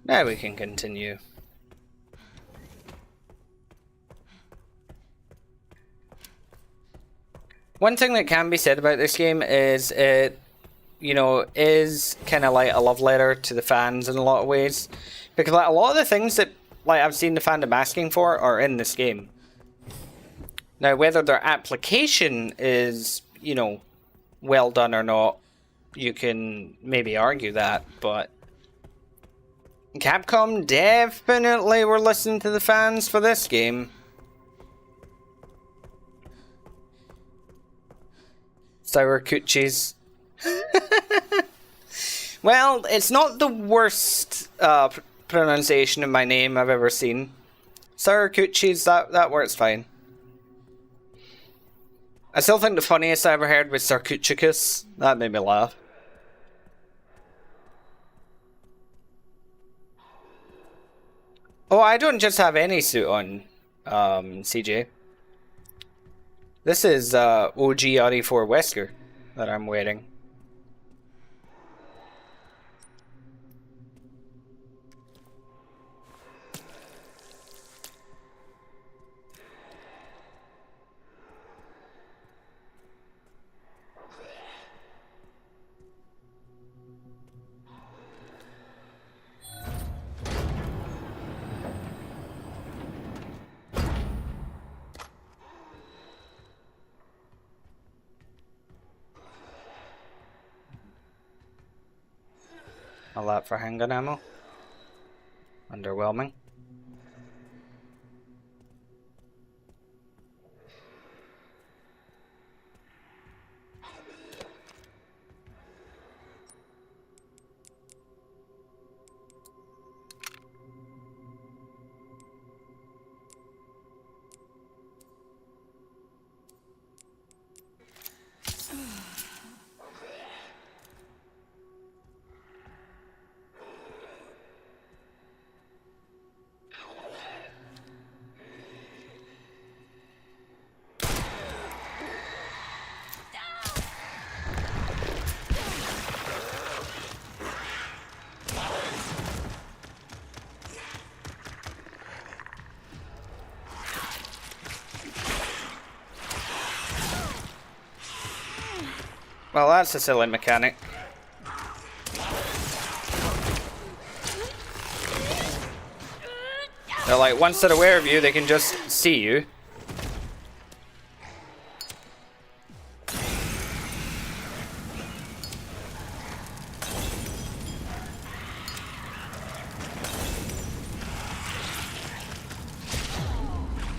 Now we can continue. One thing that can be said about this game is it, you know, is kind of like a love letter to the fans in a lot of ways. Because like a lot of the things that like I've seen the fandom asking for are in this game. Now, whether their application is, you know, well done or not, you can maybe argue that, but Capcom definitely were listening to the fans for this game. Sour coochies. Well, it's not the worst pronunciation of my name I've ever seen. Sour coochies, that works fine. I still think the funniest I ever heard was Sarcuchicus. That made me laugh. Oh, I don't just have any suit on, CJ. This is OG RE4 Wesker that I'm wearing. A lot for handgun ammo. Underwhelming. Well, that's a silly mechanic. They're like, once they're aware of you, they can just see you.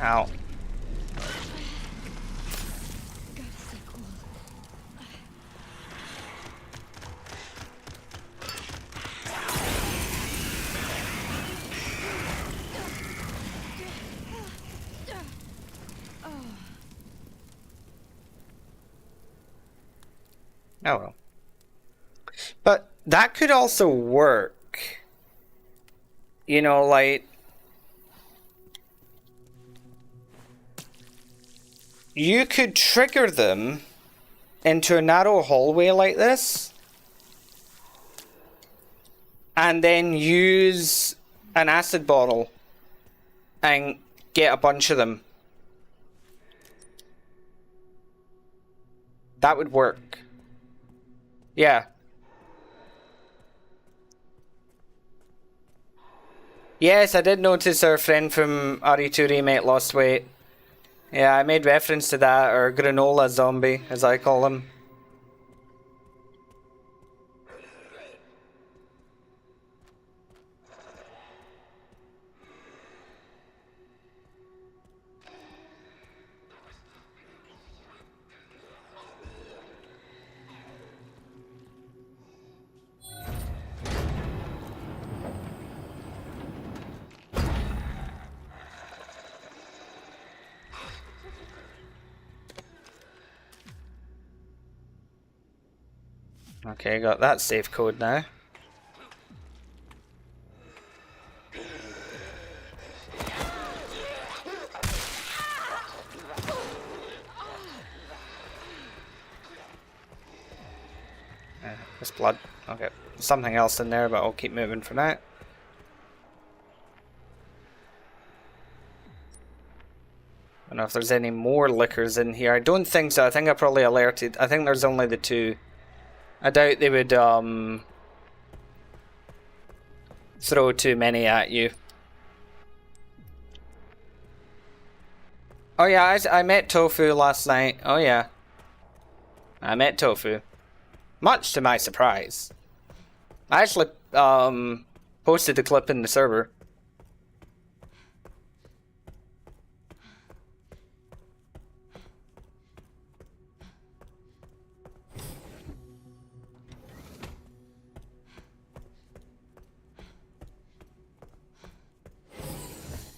Ow. Oh well. But that could also work. You know, like... You could trigger them into a narrow hallway like this. And then use an acid bottle. And get a bunch of them. That would work. Yeah. Yes, I did notice our friend from RE2 Remake lost weight. Yeah, I made reference to that, or granola zombie, as I call him. Okay, got that safe code now. There's blood. Okay, something else in there, but I'll keep moving for now. I don't know if there's any more liquors in here. I don't think so. I think I probably alerted. I think there's only the two. I doubt they would throw too many at you. Oh yeah, I met Tofu last night. Oh yeah. I met Tofu. Much to my surprise. I actually posted the clip in the server.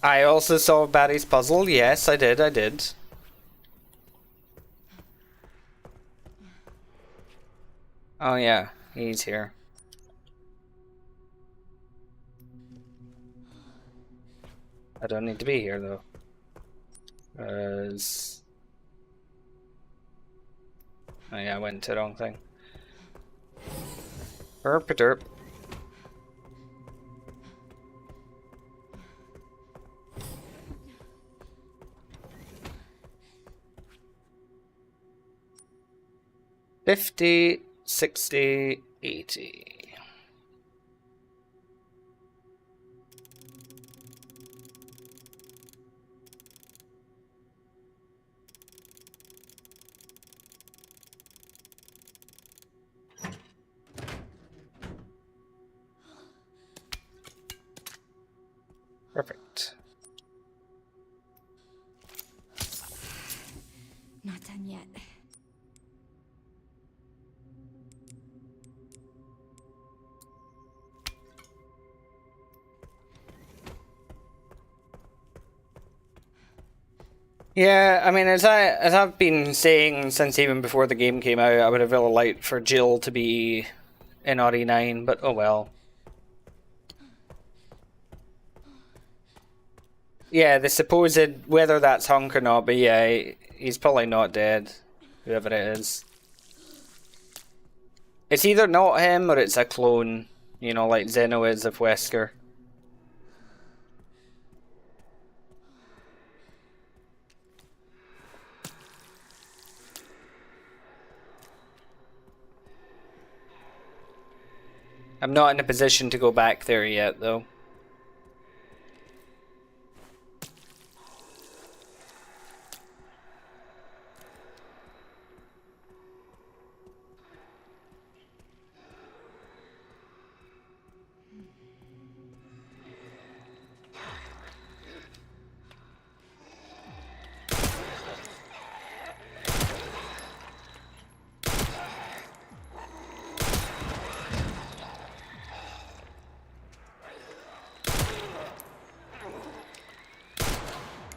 I also saw Barry's puzzle. Yes, I did. Oh yeah, he's here. I don't need to be here though. Oh yeah, I went to the wrong thing. Derp. 50, 60, 80. Perfect. Not done yet. Yeah, I mean, as I've been saying since even before the game came out, I would have really liked for Jill to be in RE9, but oh well. Yeah, the supposed, whether that's Hunk or not, but yeah, he's probably not dead, whoever it is. It's either not him or it's a clone, you know, like Zeno is of Wesker. I'm not in a position to go back there yet, though.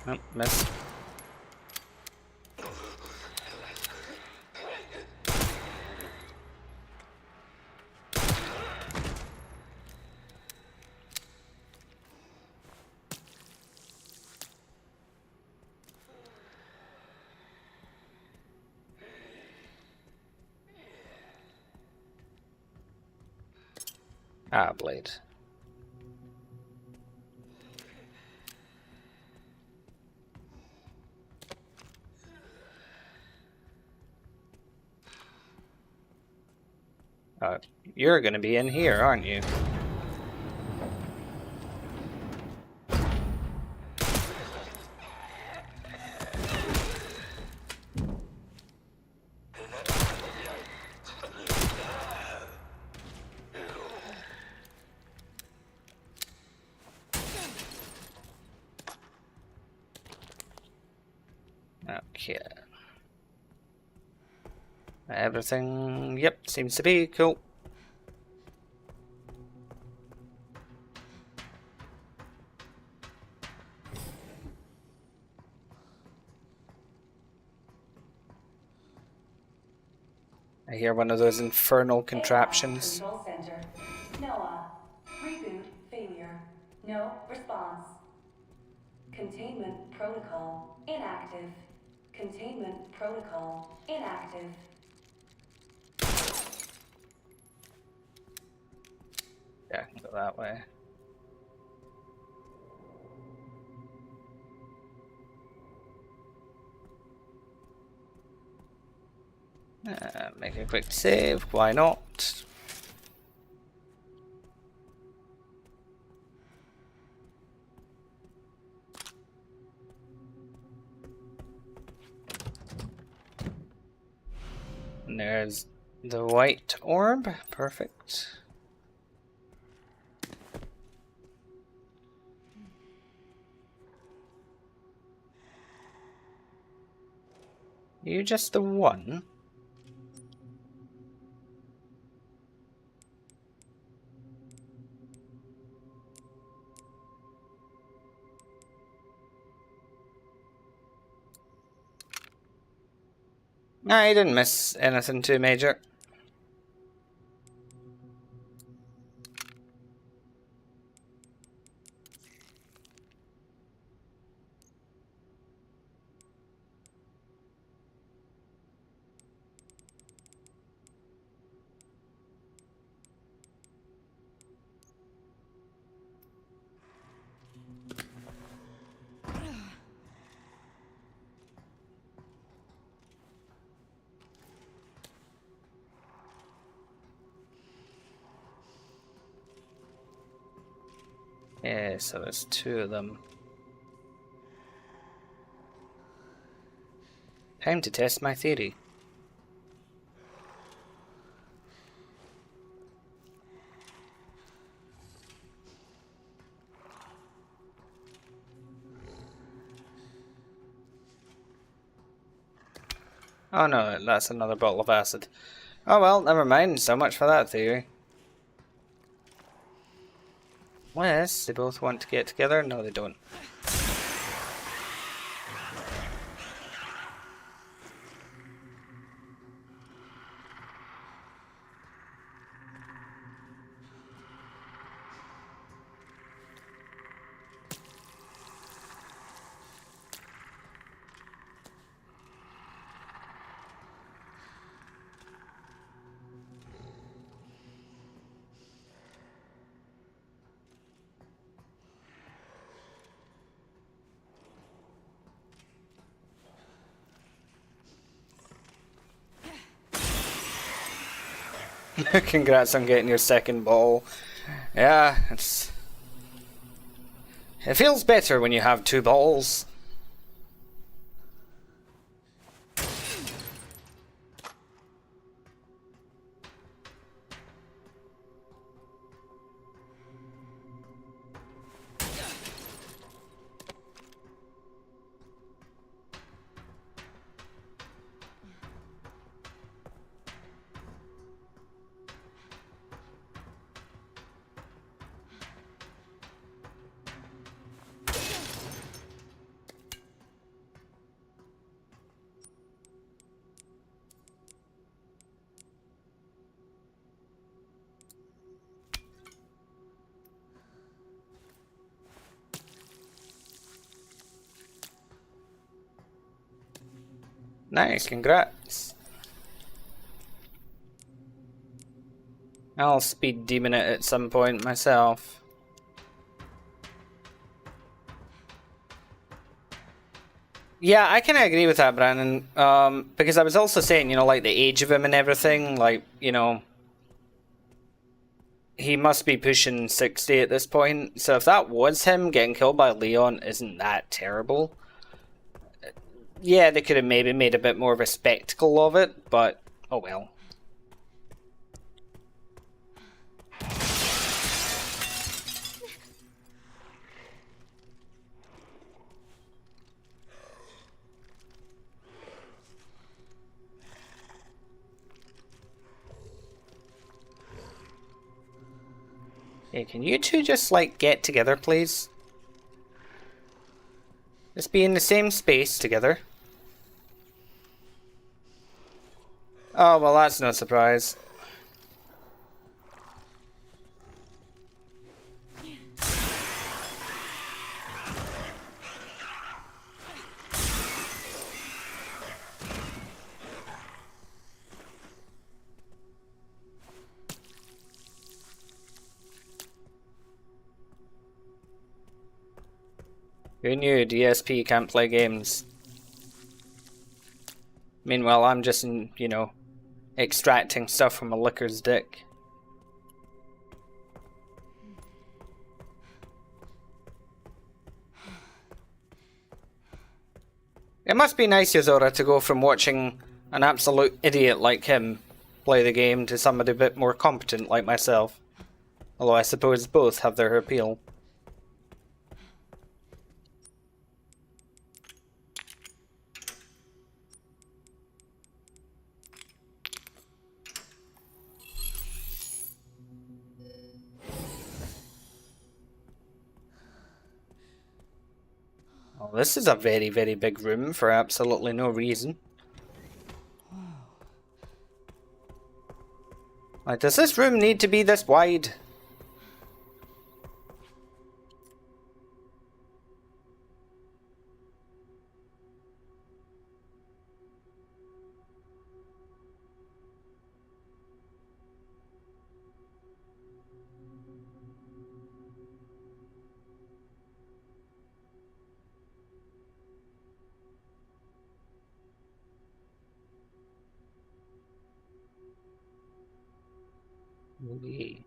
Oh, missed. Ah, blade. You're gonna be in here, aren't you? Okay. Everything, yep, seems to be cool. I hear one of those infernal contraptions. Control center. Noah. Reboot failure. No response. Containment protocol inactive. Containment protocol inactive. Yeah, I can go that way. Make a quick save, why not? And there's the white orb, perfect. You just the one? Nah, you didn't miss anything too major. Yeah, so there's two of them. Time to test my theory. Oh no, that's another bottle of acid. Oh well, never mind, so much for that theory. Unless they both want to get together? No, they don't. Congrats on getting your second ball. Yeah, it feels better when you have two balls. Nice, congrats. I'll speed demon it at some point myself. Yeah, I kind of agree with that, Brandon. Because I was also saying, you know, like the age of him and everything, like, you know, he must be pushing 60 at this point. So if that was him, getting killed by Leon isn't that terrible. Yeah, they could have maybe made a bit more of a spectacle of it, but oh well. Hey, can you two just, like, get together, please? Just be in the same space together. Oh, well, that's no surprise. Who knew DSP can't play games? Meanwhile, I'm just, you know, extracting stuff from a licker's dick. It must be nice, Yozora, to go from watching an absolute idiot like him play the game to somebody a bit more competent like myself. Although I suppose both have their appeal. This is a very, very big room for absolutely no reason. Like, does this room need to be this wide? Maybe.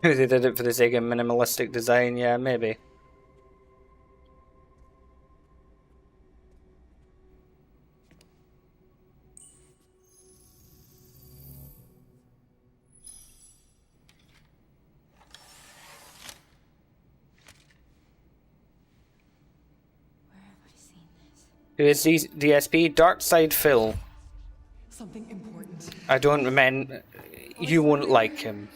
Maybe they did it for the sake of minimalistic design, yeah, maybe. Where have I seen this? Who is DSP? Darkside Phil. Something important. I don't remember. You won't like him.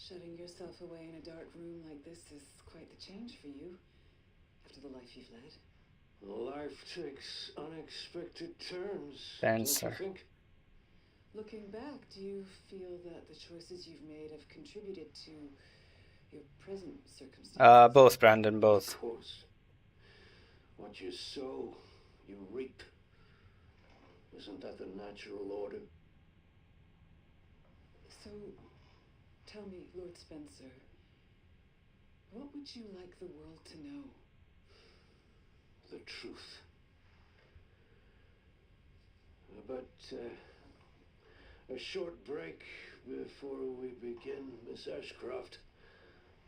Shutting yourself away in a dark room like this is quite the change for you, after the life you've led. Life takes unexpected turns, Dancer. don't you think? Looking back, do you feel that the choices you've made have contributed to your present circumstances? Both, Brandon, both. Of course. What you sow, you reap. Isn't that the natural order? So, tell me, Lord Spencer, what would you like the world to know? The truth. But a short break before we begin, Miss Ashcroft.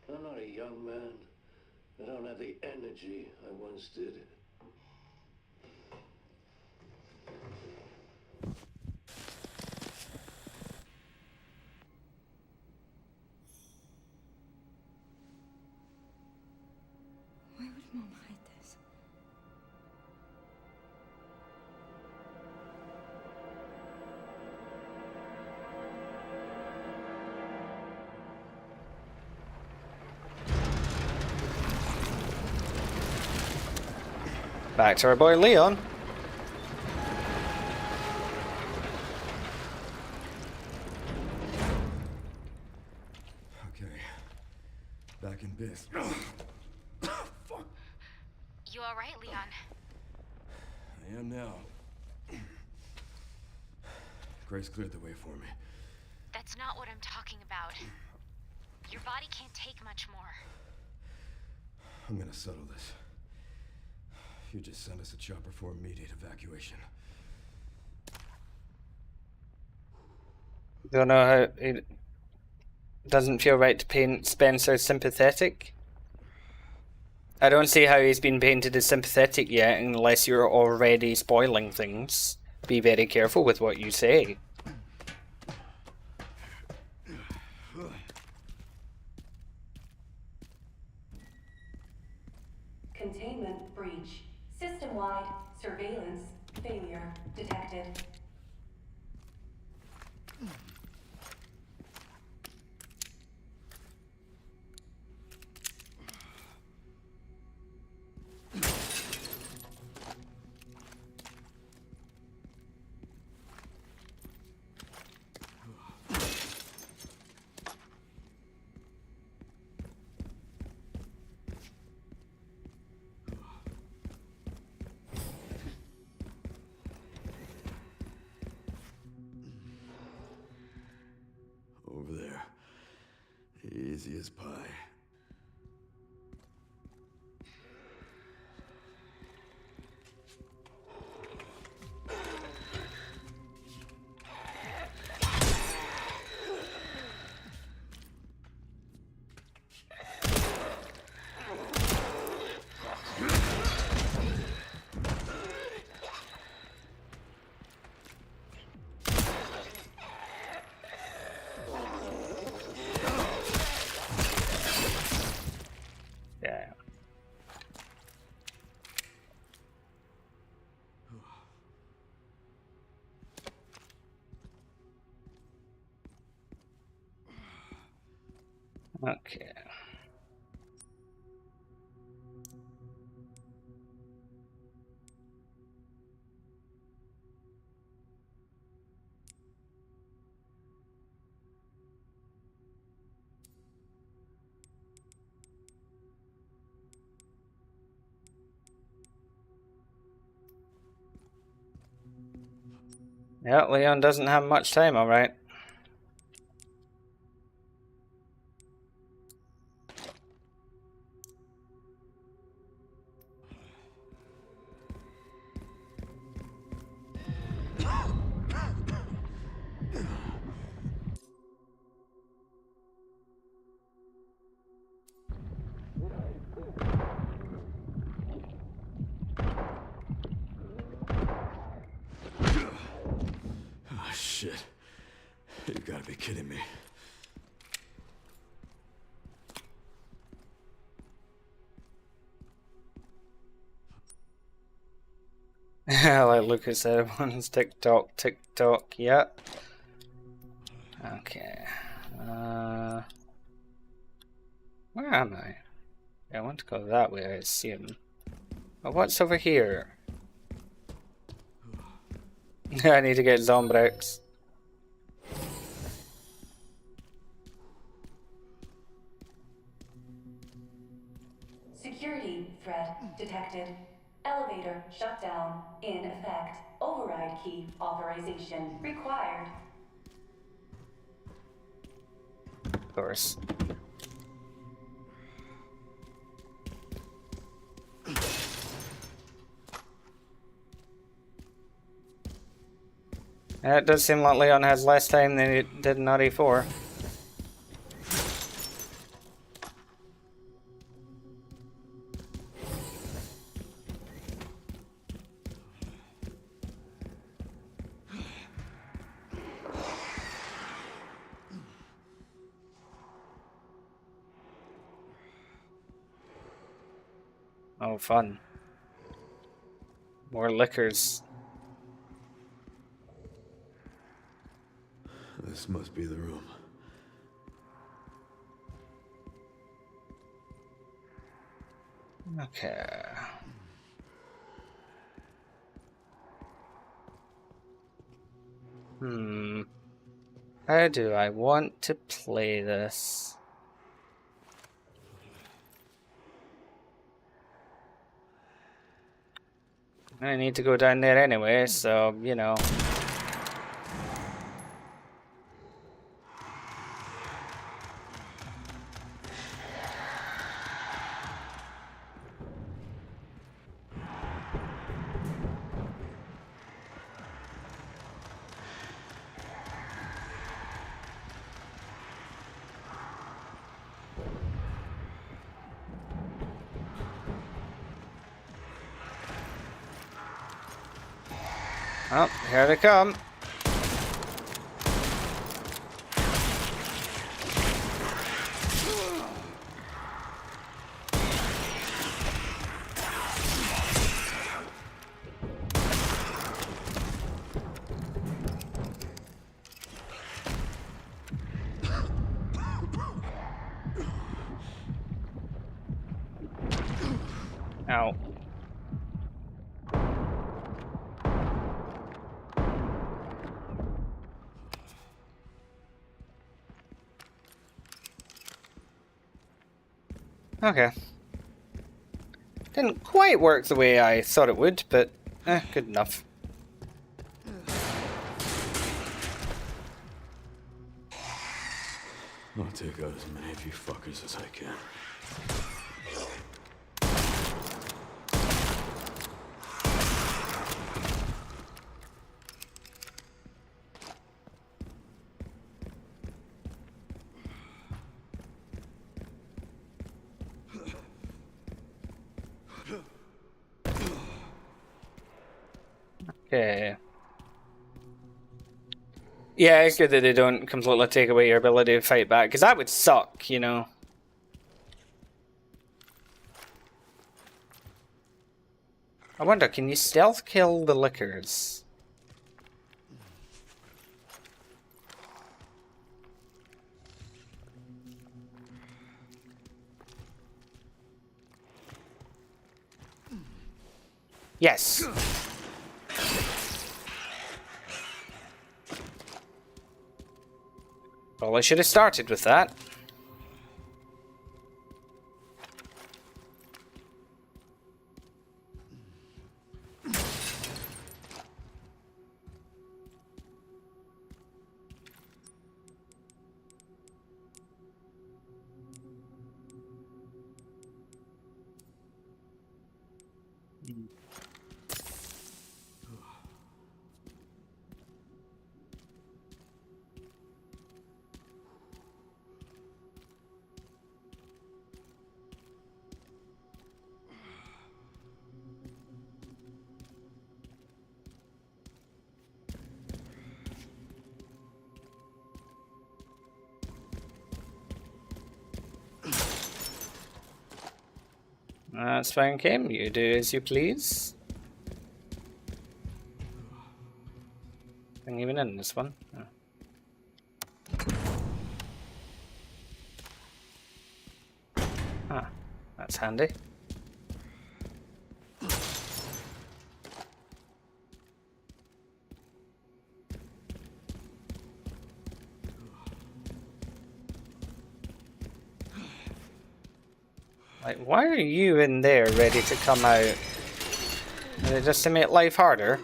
I'm not a young man. I don't have the energy I once did. Why would Mom hide this? Back to our boy Leon. Okay. Back in biz. Fuck. You alright, Leon? I am now. Grace cleared the way for me. That's not what I'm talking about. Your body can't take much more. I'm gonna settle this. You just send us a chopper for immediate evacuation. Don't know how it doesn't feel right to paint Spencer sympathetic. I don't see how he's been painted as sympathetic yet unless you're already spoiling things. Be very careful with what you say. Containment breach. System-wide surveillance failure detected. Over there. Easy as pie. Okay. Yeah, Leon doesn't have much time, alright. Oh, shit. You gotta be kidding me. Like Lucas said, everyone's TikTok, TikTok, yep. Okay. Where am I? I want to go that way, I assume. But what's over here? I need to get Zombrex. Security threat detected. Elevator shutdown in effect. Override key authorization required. Of course. It does seem like Leon has less time than it did in RE4. Oh, fun. More liquors. This must be the room. Okay. How do I want to play this? I need to go down there anyway, so, you know. Oh, here they come. Ow. Okay. Didn't quite work the way I thought it would, but good enough. I'll take out as many of you fuckers as I can. Okay. Yeah, it's good that they don't completely take away your ability to fight back, because that would suck, you know. I wonder, can you stealth kill the liquors? Yes. Well, I should have started with that. That's fine, Kim. You do as you please. Ain't even in this one. Oh. Ah, that's handy. Like, why are you in there ready to come out? Is it just to make life harder?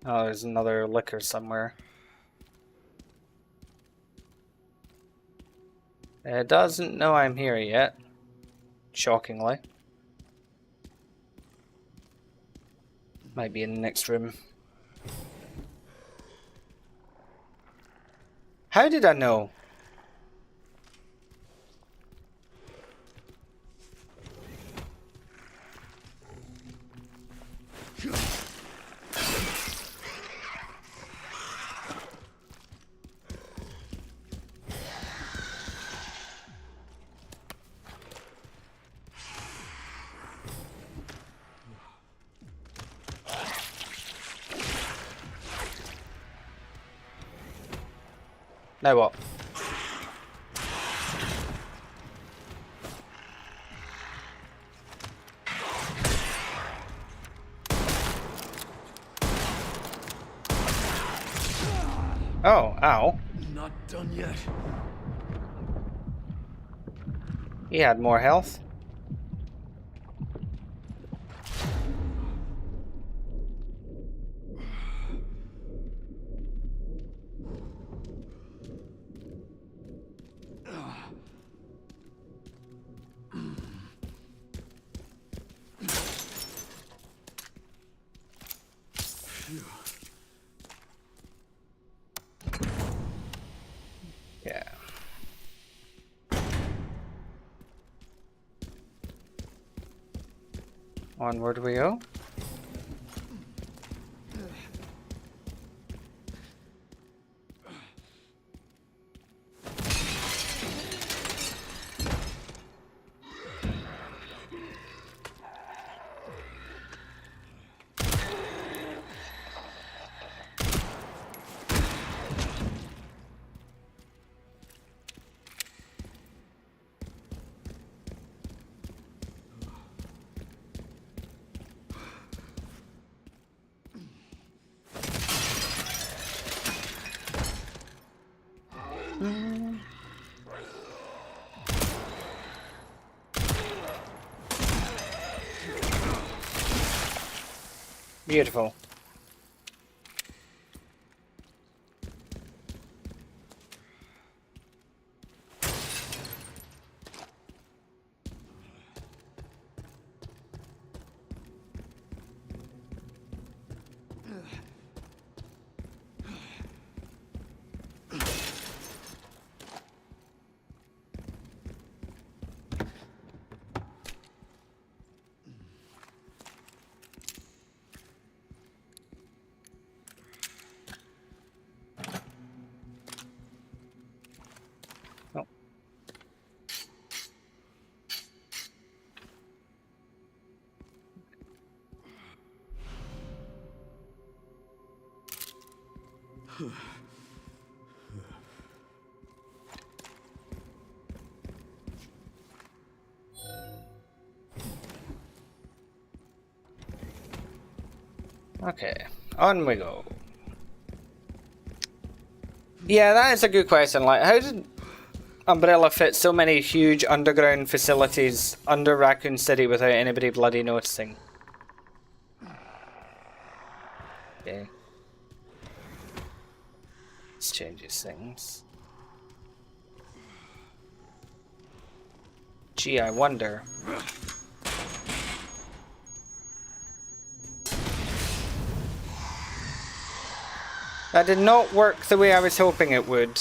Oh, there's another liquor somewhere. It doesn't know I'm here yet. Shockingly. Might be in the next room. How did I know? Now what? Oh, ow. Not done yet. He had more health. Yeah. Onward we go. Beautiful. Okay, on we go. Yeah, that is a good question. Like, how did Umbrella fit so many huge underground facilities under Raccoon City without anybody bloody noticing? Okay. This changes things. Gee, I wonder. That did not work the way I was hoping it would.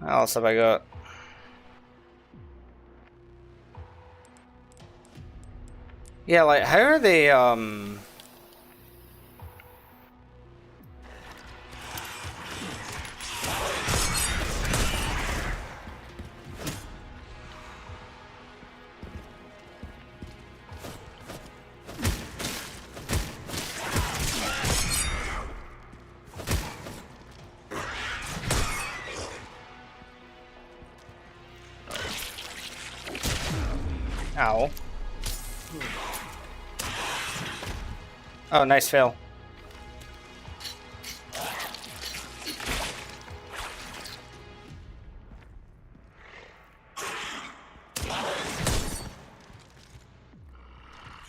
What else have I got? Yeah, like, how are they, Ow. Oh, nice fail.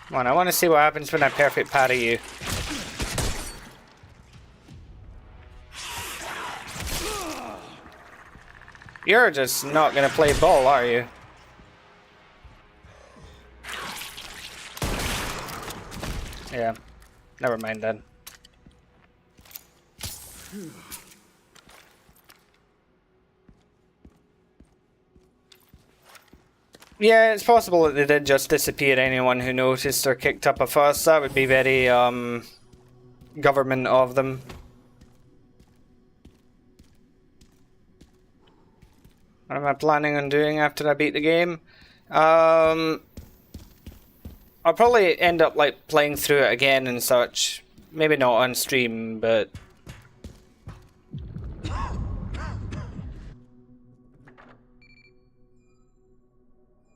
Come on, I want to see what happens when I perfect parry you. You're just not gonna play ball, are you? Yeah. Never mind then. Yeah, it's possible that they did just disappear anyone who noticed or kicked up a fuss. That would be very, government of them. What am I planning on doing after I beat the game? I'll probably end up, like, playing through it again and such. Maybe not on stream, but...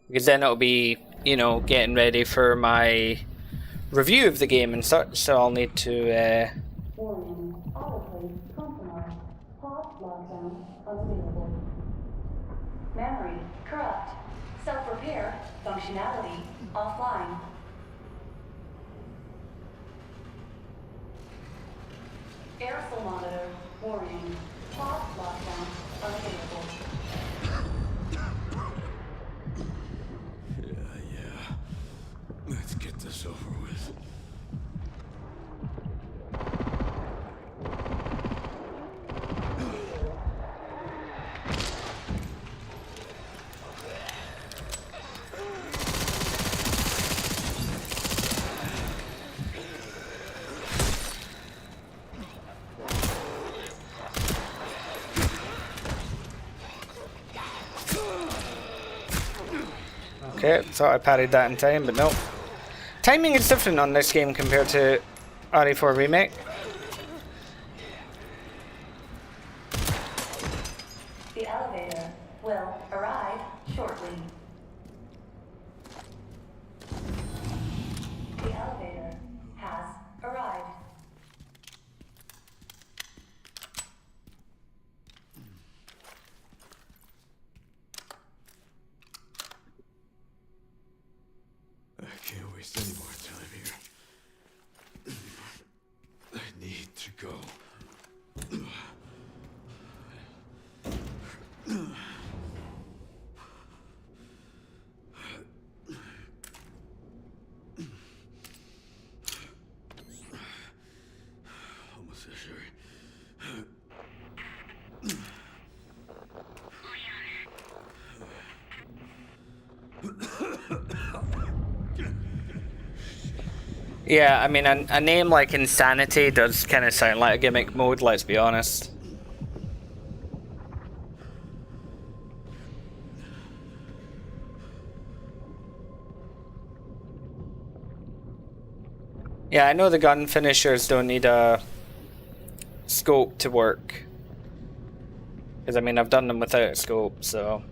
because then it'll be, you know, getting ready for my review of the game and such, so I'll need to, Warning, autoplay compromised. Pod lockdown unavailable. Memory corrupt. Self-repair functionality offline. Aerosol monitor warning. Pod lockdown unavailable. Yeah. Let's get this over with. okay, thought I parried that in time, but no. Timing is different on this game compared to RE4 Remake. The elevator will arrive shortly. The elevator has arrived. I can't waste any more time here. I need to go. Yeah, I mean, a name like Insanity does kind of sound like a gimmick mode, let's be honest. Yeah, I know the gun finishers don't need a scope to work. Because, I mean, I've done them without a scope, so...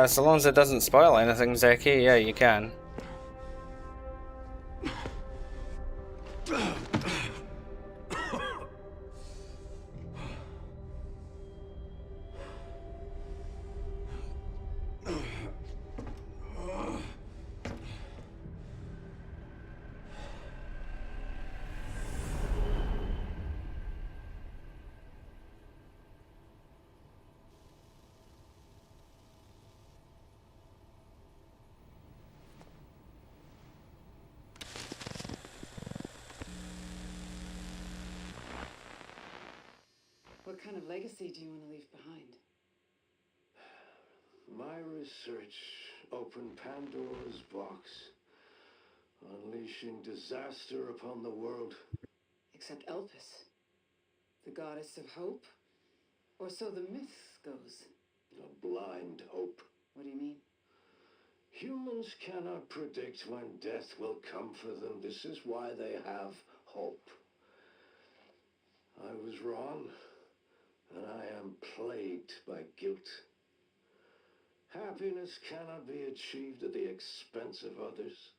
so long as it doesn't spoil anything, Zeki, yeah, you can. What kind of legacy do you want to leave behind? My research opened Pandora's box, unleashing disaster upon the world. Except Elpis, the goddess of hope? Or so the myth goes. A blind hope. What do you mean? Humans cannot predict when death will come for them. This is why they have hope. I was wrong, and I am plagued by guilt. Happiness cannot be achieved at the expense of others.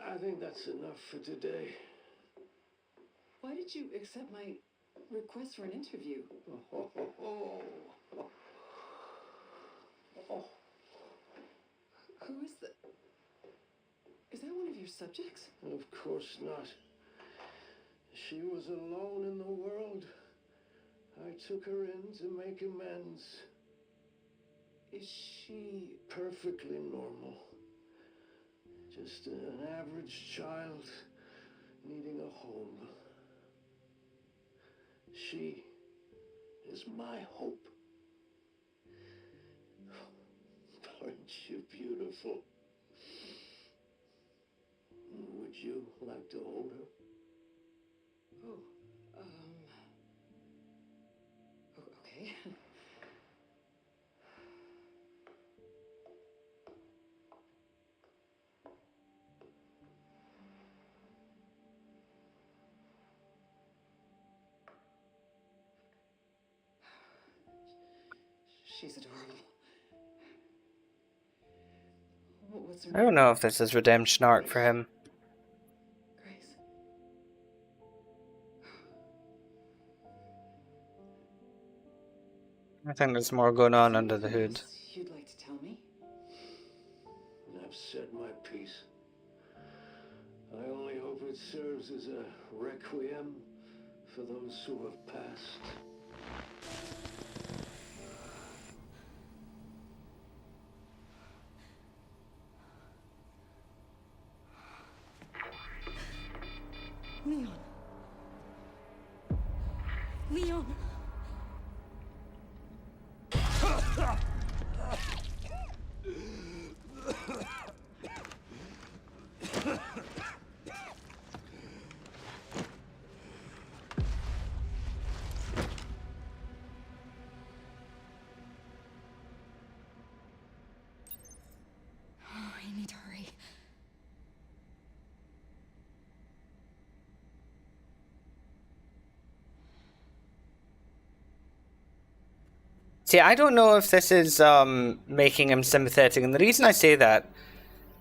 I think that's enough for today. Why did you accept my request for an interview? Who is the... Is that one of your subjects? Of course not. She was alone in the world. I took her in to make amends. Is she... Perfectly normal. Just an average child needing a home. She is my hope. Aren't you beautiful? Would you like to hold her? Okay. She's adorable. What's her I don't name? know if this is redemption arc for him. Grace. I think there's more going on under the hood. Else you'd like to tell me? I've said my piece. I only hope it serves as a requiem for those who have passed. Leon. Leon. I need to hurry. See, I don't know if this is making him sympathetic, and the reason I say that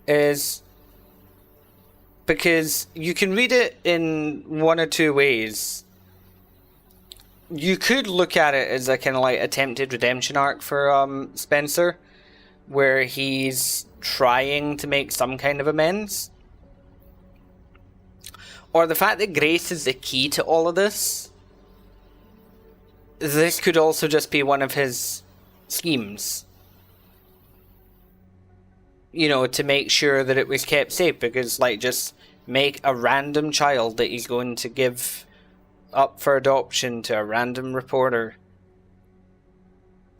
is because you can read it in one or two ways. You could look at it as a kind of like attempted redemption arc for Spencer, where he's trying to make some kind of amends. Or the fact that Grace is the key to all of this. This could also just be one of his schemes. You know, to make sure that it was kept safe, because, like, just make a random child that he's going to give up for adoption to a random reporter.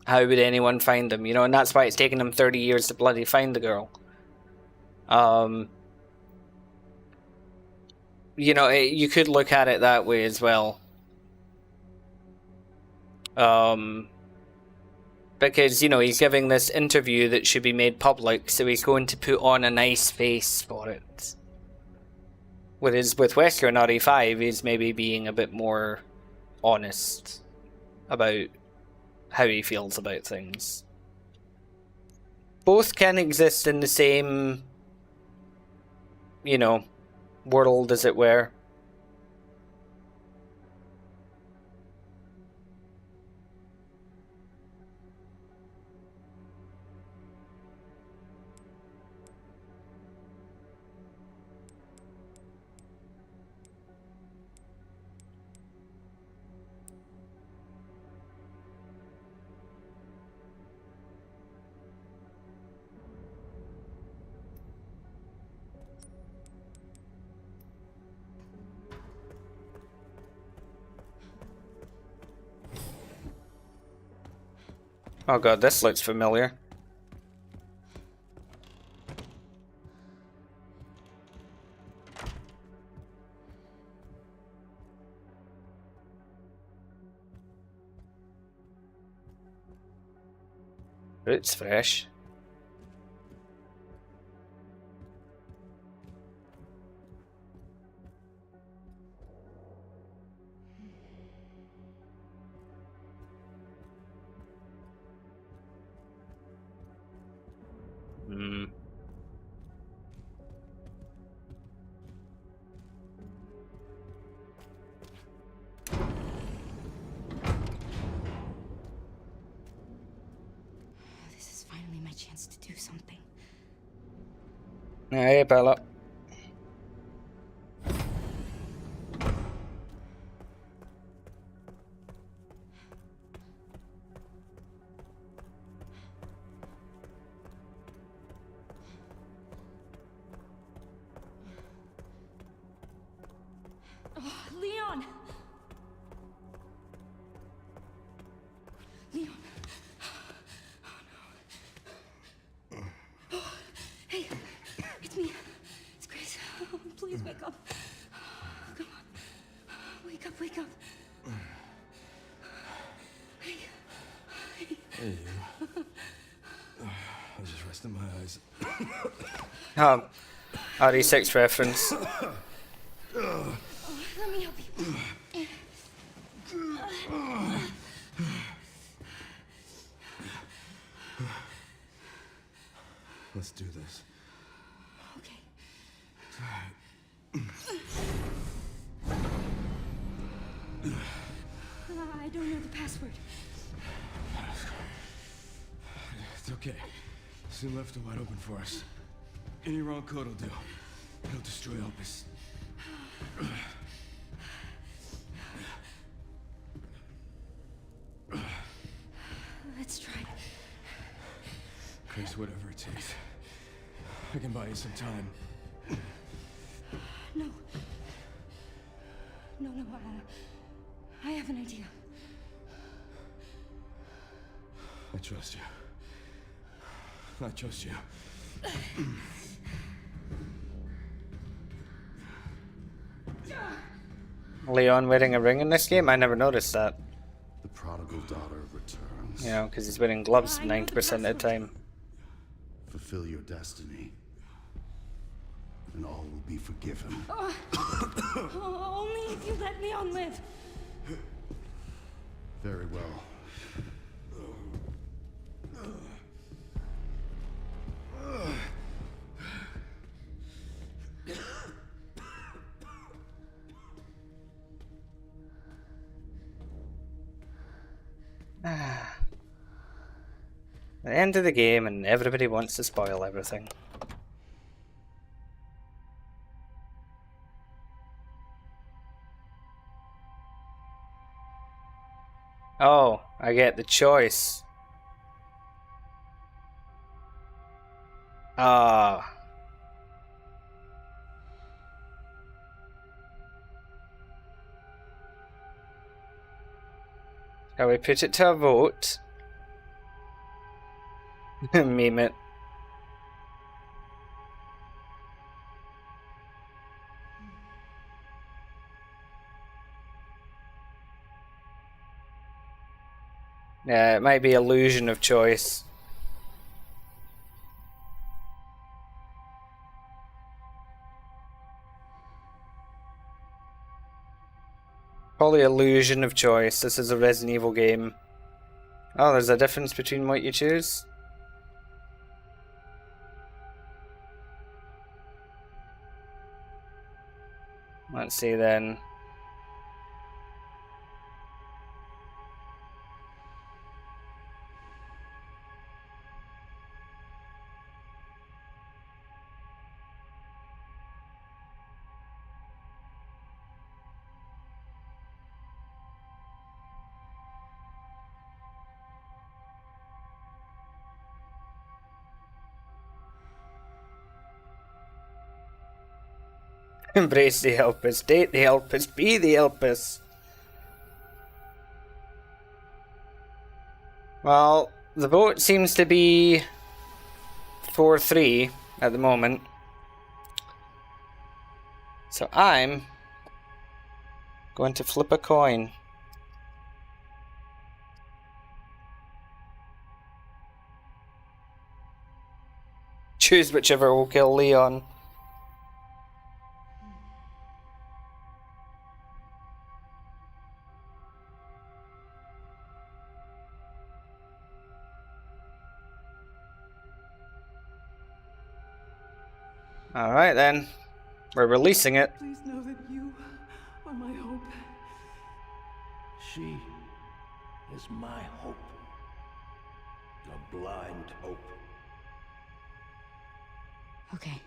How would anyone find them? You know, and that's why it's taken him 30 years to bloody find the girl. You know, you could look at it that way as well. Because, you know, he's giving this interview that should be made public, so he's going to put on a nice face for it. Whereas with Wesker and RE5, he's maybe being a bit more honest about how he feels about things. Both can exist in the same, you know, world, as it were. Oh god, this looks familiar. It's fresh. This is finally my chance to do something. Hey, Bella. Oh, Leon! Leon. Oh, no. Oh, hey, it's me. It's Grace. Oh, please wake up. Come on. Wake up, wake up. Hey. Hey. Hey, you. I was just resting my eyes. RE6 reference. Let me help you. Let's do this. Okay. I don't know the password. It's okay. Soon left it wide open for us. Any wrong code will do. It'll destroy Opus. Let's try. Grace, whatever it takes. I can buy you some time. No. No, I have an idea. I trust you. I trust you. Leon wearing a ring in this game? I never noticed that. The prodigal daughter returns. You know, because he's wearing gloves 90% of the time. Fulfill your destiny, and all will be forgiven. Only if you let Leon live. Very well. The end of the game, and everybody wants to spoil everything. Oh, I get the choice. Ah. Shall we put it to a vote? Meme it. Yeah, it might be illusion of choice. Probably illusion of choice. This is a Resident Evil game. Oh, there's a difference between what you choose? Let's see then. Embrace the helpers, date the helpers, be the helpers. Well, the vote seems to be 4-3 at the moment. So I'm going to flip a coin. Choose whichever will kill Leon. Alright then. We're releasing it. Please know that you are my hope. She is my hope. A blind hope. Okay.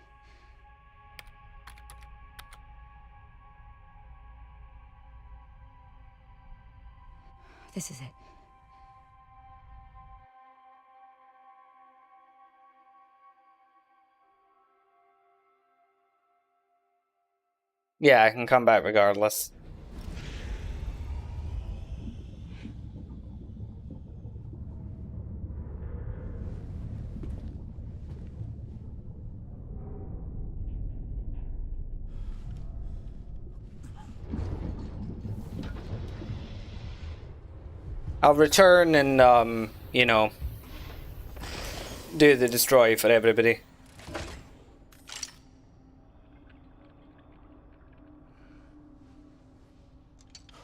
This is it. Yeah, I can come back regardless. I'll return and, you know, do the destroy for everybody.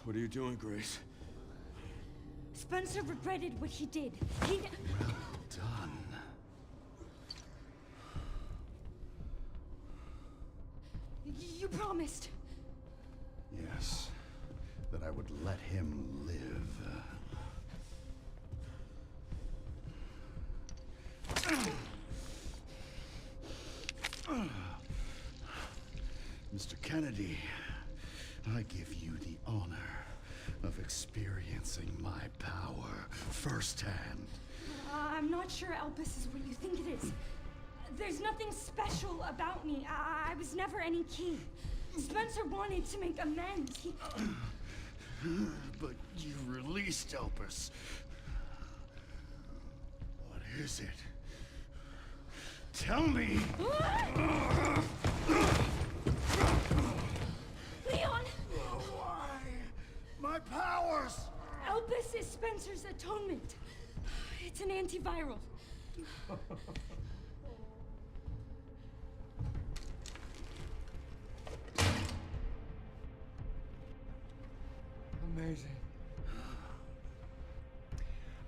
What are you doing, Grace? Spencer regretted what he did. He... Well done. You promised. Yes, that I would let him live. Mr. Kennedy, I give you the honor of experiencing my power firsthand. I'm not sure Elpis is what you think it is. There's nothing special about me. I was never any key. Spencer wanted to make amends. He... But you released Elpis. What is it? Tell me! Leon! Why? My powers! Elpis is Spencer's atonement. It's an antiviral. Amazing.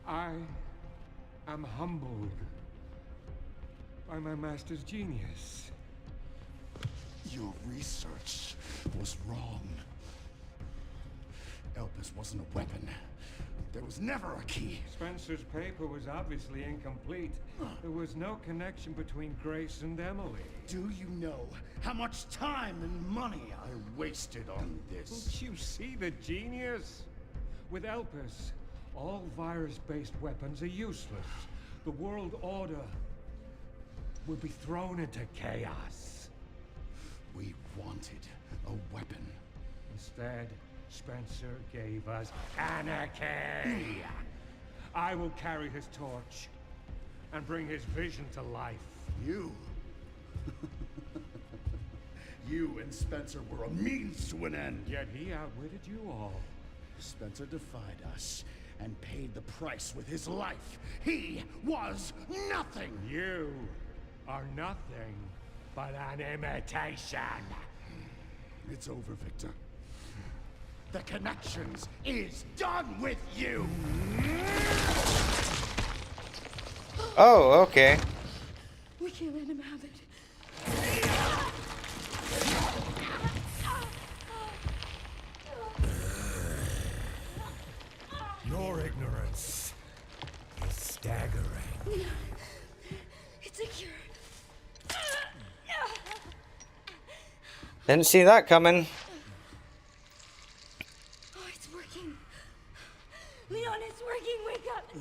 I am humbled by my master's genius. Your research was wrong. Elpis wasn't a weapon. There was never a key. Spencer's paper was obviously incomplete. There was no connection between Grace and Emily. Do you know how much time and money I wasted on this? Don't you see the genius? With Elpis, all virus-based weapons are useless. The world order will be thrown into chaos. We wanted a weapon. Instead, Spencer gave us anarchy. I will carry his torch and bring his vision to life. You? You and Spencer were a means to an end. Yet he outwitted you all. Spencer defied us and paid the price with his life. He was nothing. You are nothing but an imitation. It's over, Victor. The Connections is done with you. Oh, okay. We can't let him have it. Your ignorance is staggering. It's a cure. Didn't see that coming. Oh, it's working. Leon, it's working. Wake up.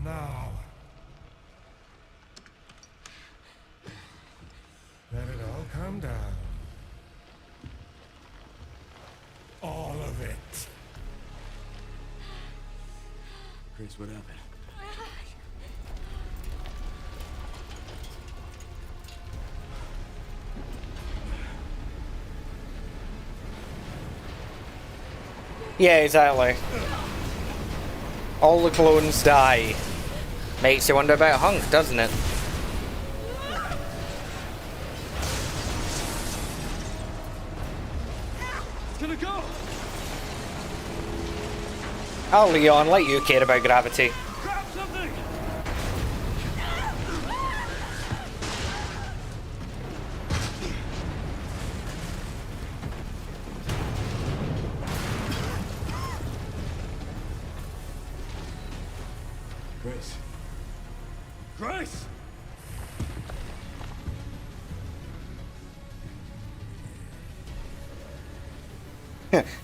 Now, let it all come down. All of it. Grace, what happened? Yeah, exactly. All the clones die. Makes you wonder about Hunk, doesn't it? It's gonna go! Oh, Leon, let you care about gravity. Grab something! Grace. Grace!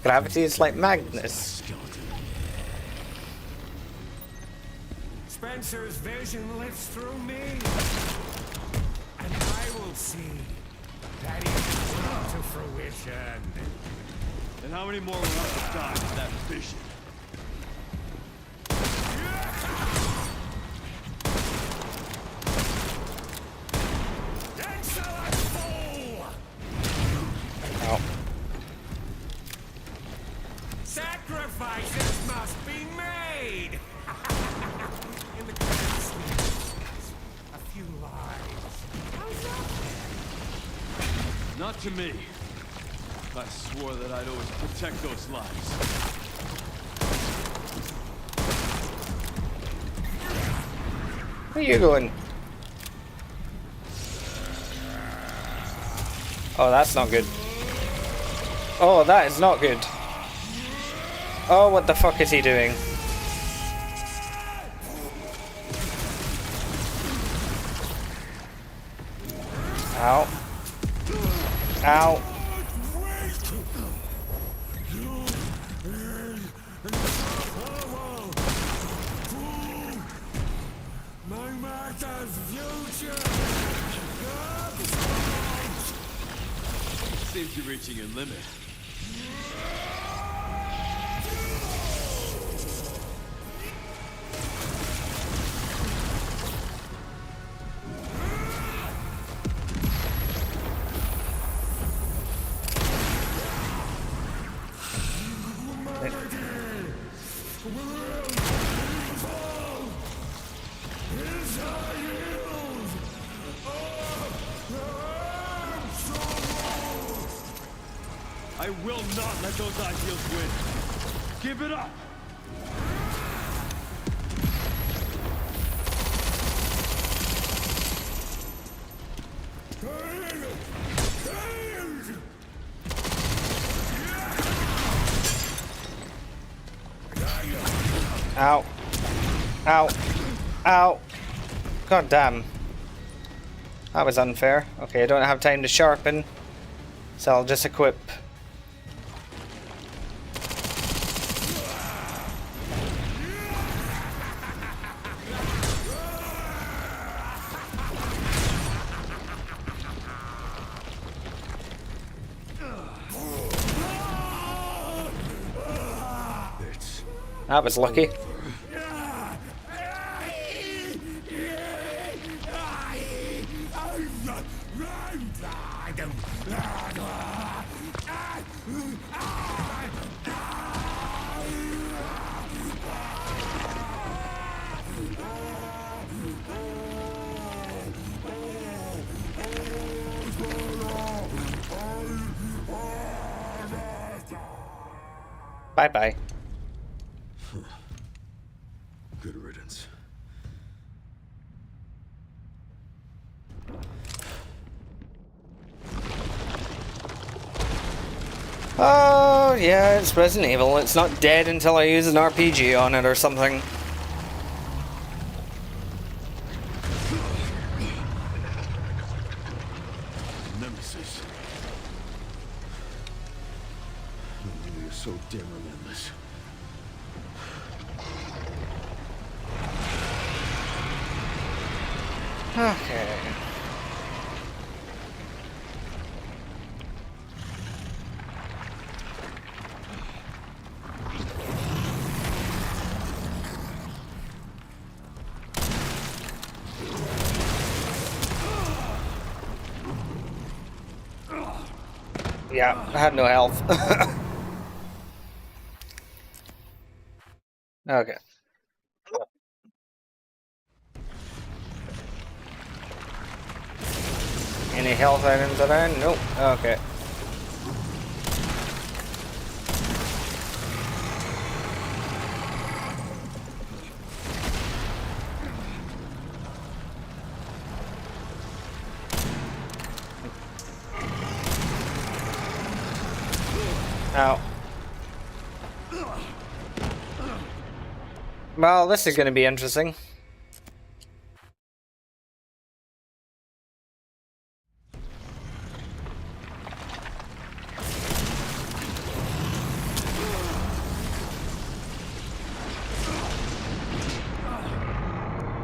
Gravity is like Magnus. Spencer's vision lives through me. And I will see that it comes to fruition. And how many more will have to die for that vision? Oh. Sacrifices must be made! In the grand scheme, a few lives. Not to me. I swore that I'd always protect those lives. Where are you going? Oh, that's not good. Oh, that is not good. Oh, what the fuck is he doing? Ow. Ow. Seems you're reaching your limit. I will not let those ideals win. Give it up! Ow. Ow. Ow. God damn. That was unfair. Okay, I don't have time to sharpen, so I'll just equip. That was lucky. Bye-bye. Good riddance. Oh, yeah, it's Resident Evil. It's not dead until I use an RPG on it or something. Nemesis. You're so damn relentless. Okay. Yeah, I had no health. Okay. Any health items around? Nope. Okay. Ow. Well, this is going to be interesting.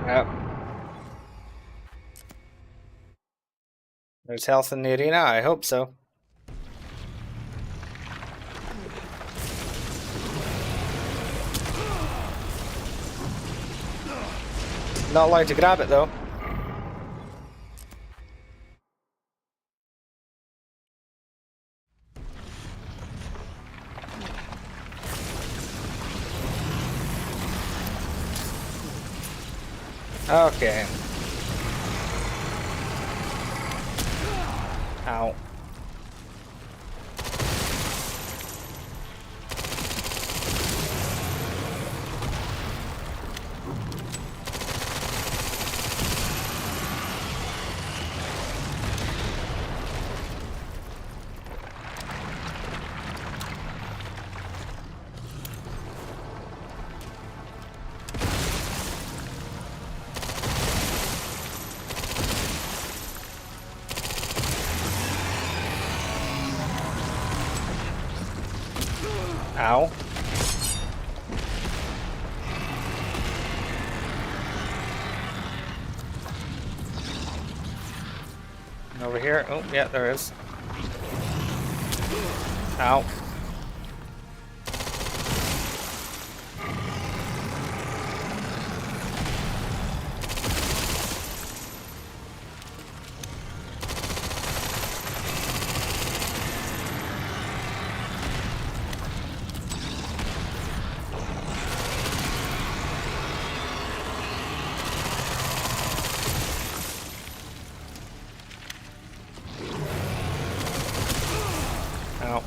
Yep. There's health in the arena? I hope so. Not allowed to grab it though. Okay. Ow. Ow. Over here. Oh, yeah, there is. Ow. Ow.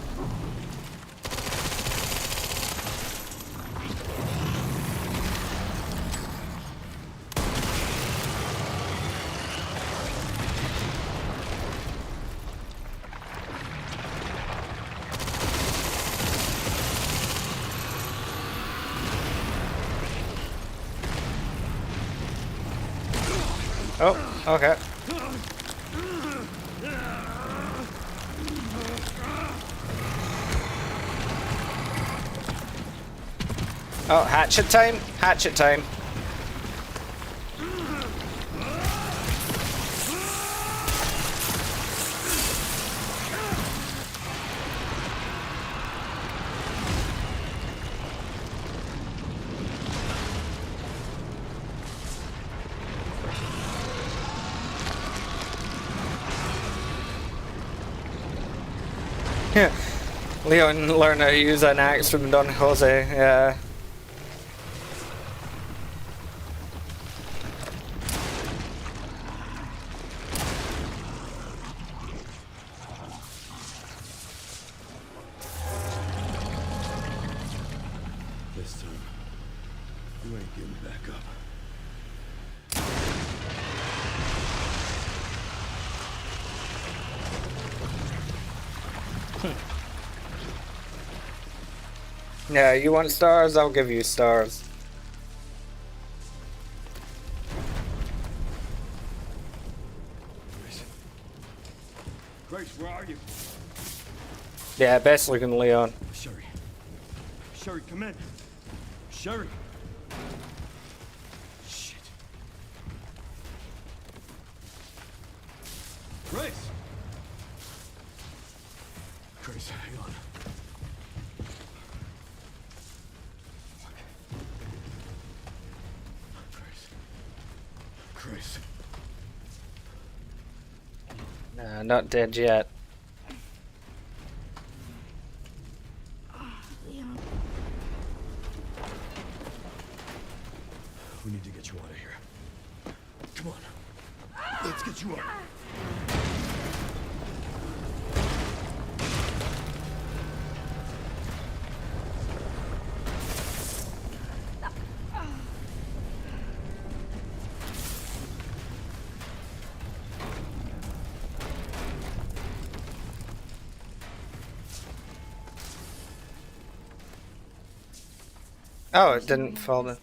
Oh, okay. Oh, hatchet time! Hatchet time! Leon learned how to use an axe from Don Jose, yeah. This time, you ain't getting back up. Yeah, you want stars? I'll give you stars. Grace, where are you? Yeah, best looking Leon. Sherry. Sherry, come in. Sherry. Shit. Grace. Grace, hang on. Fuck. Grace. Grace. Nah, not dead yet. Leon. We need to get you out of here. Come on. Let's get you out. Oh, it didn't fall in.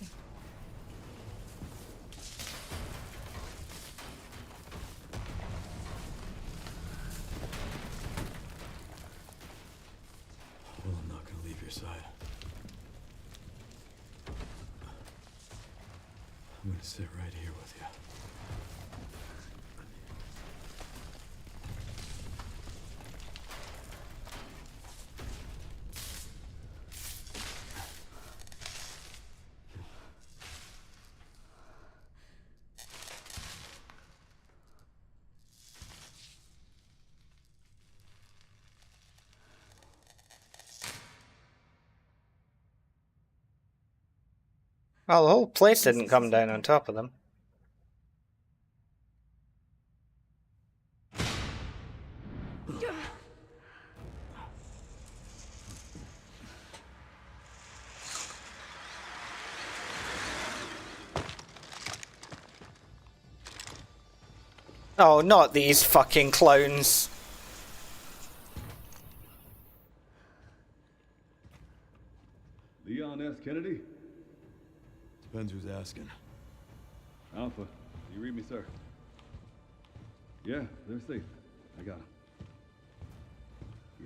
Well, I'm not gonna leave your side. I'm gonna sit right here with you. Well, the whole place didn't come down on top of them. Oh, not these fucking clowns. Leon S. Kennedy? Depends who's asking. Alpha, you read me, sir? Yeah, they're safe. I got them.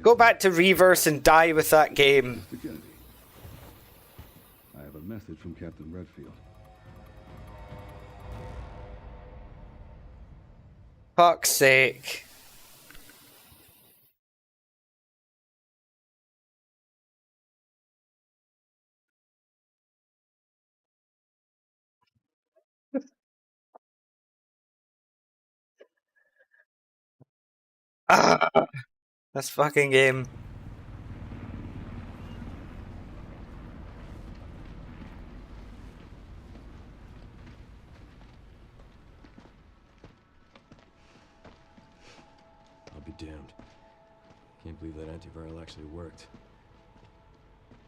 Go back to Reverse and die with that game. Mr. Kennedy, I have a message from Captain Redfield. Fuck's sake. Ah, this fucking game. I'll be damned. Can't believe that antiviral actually worked.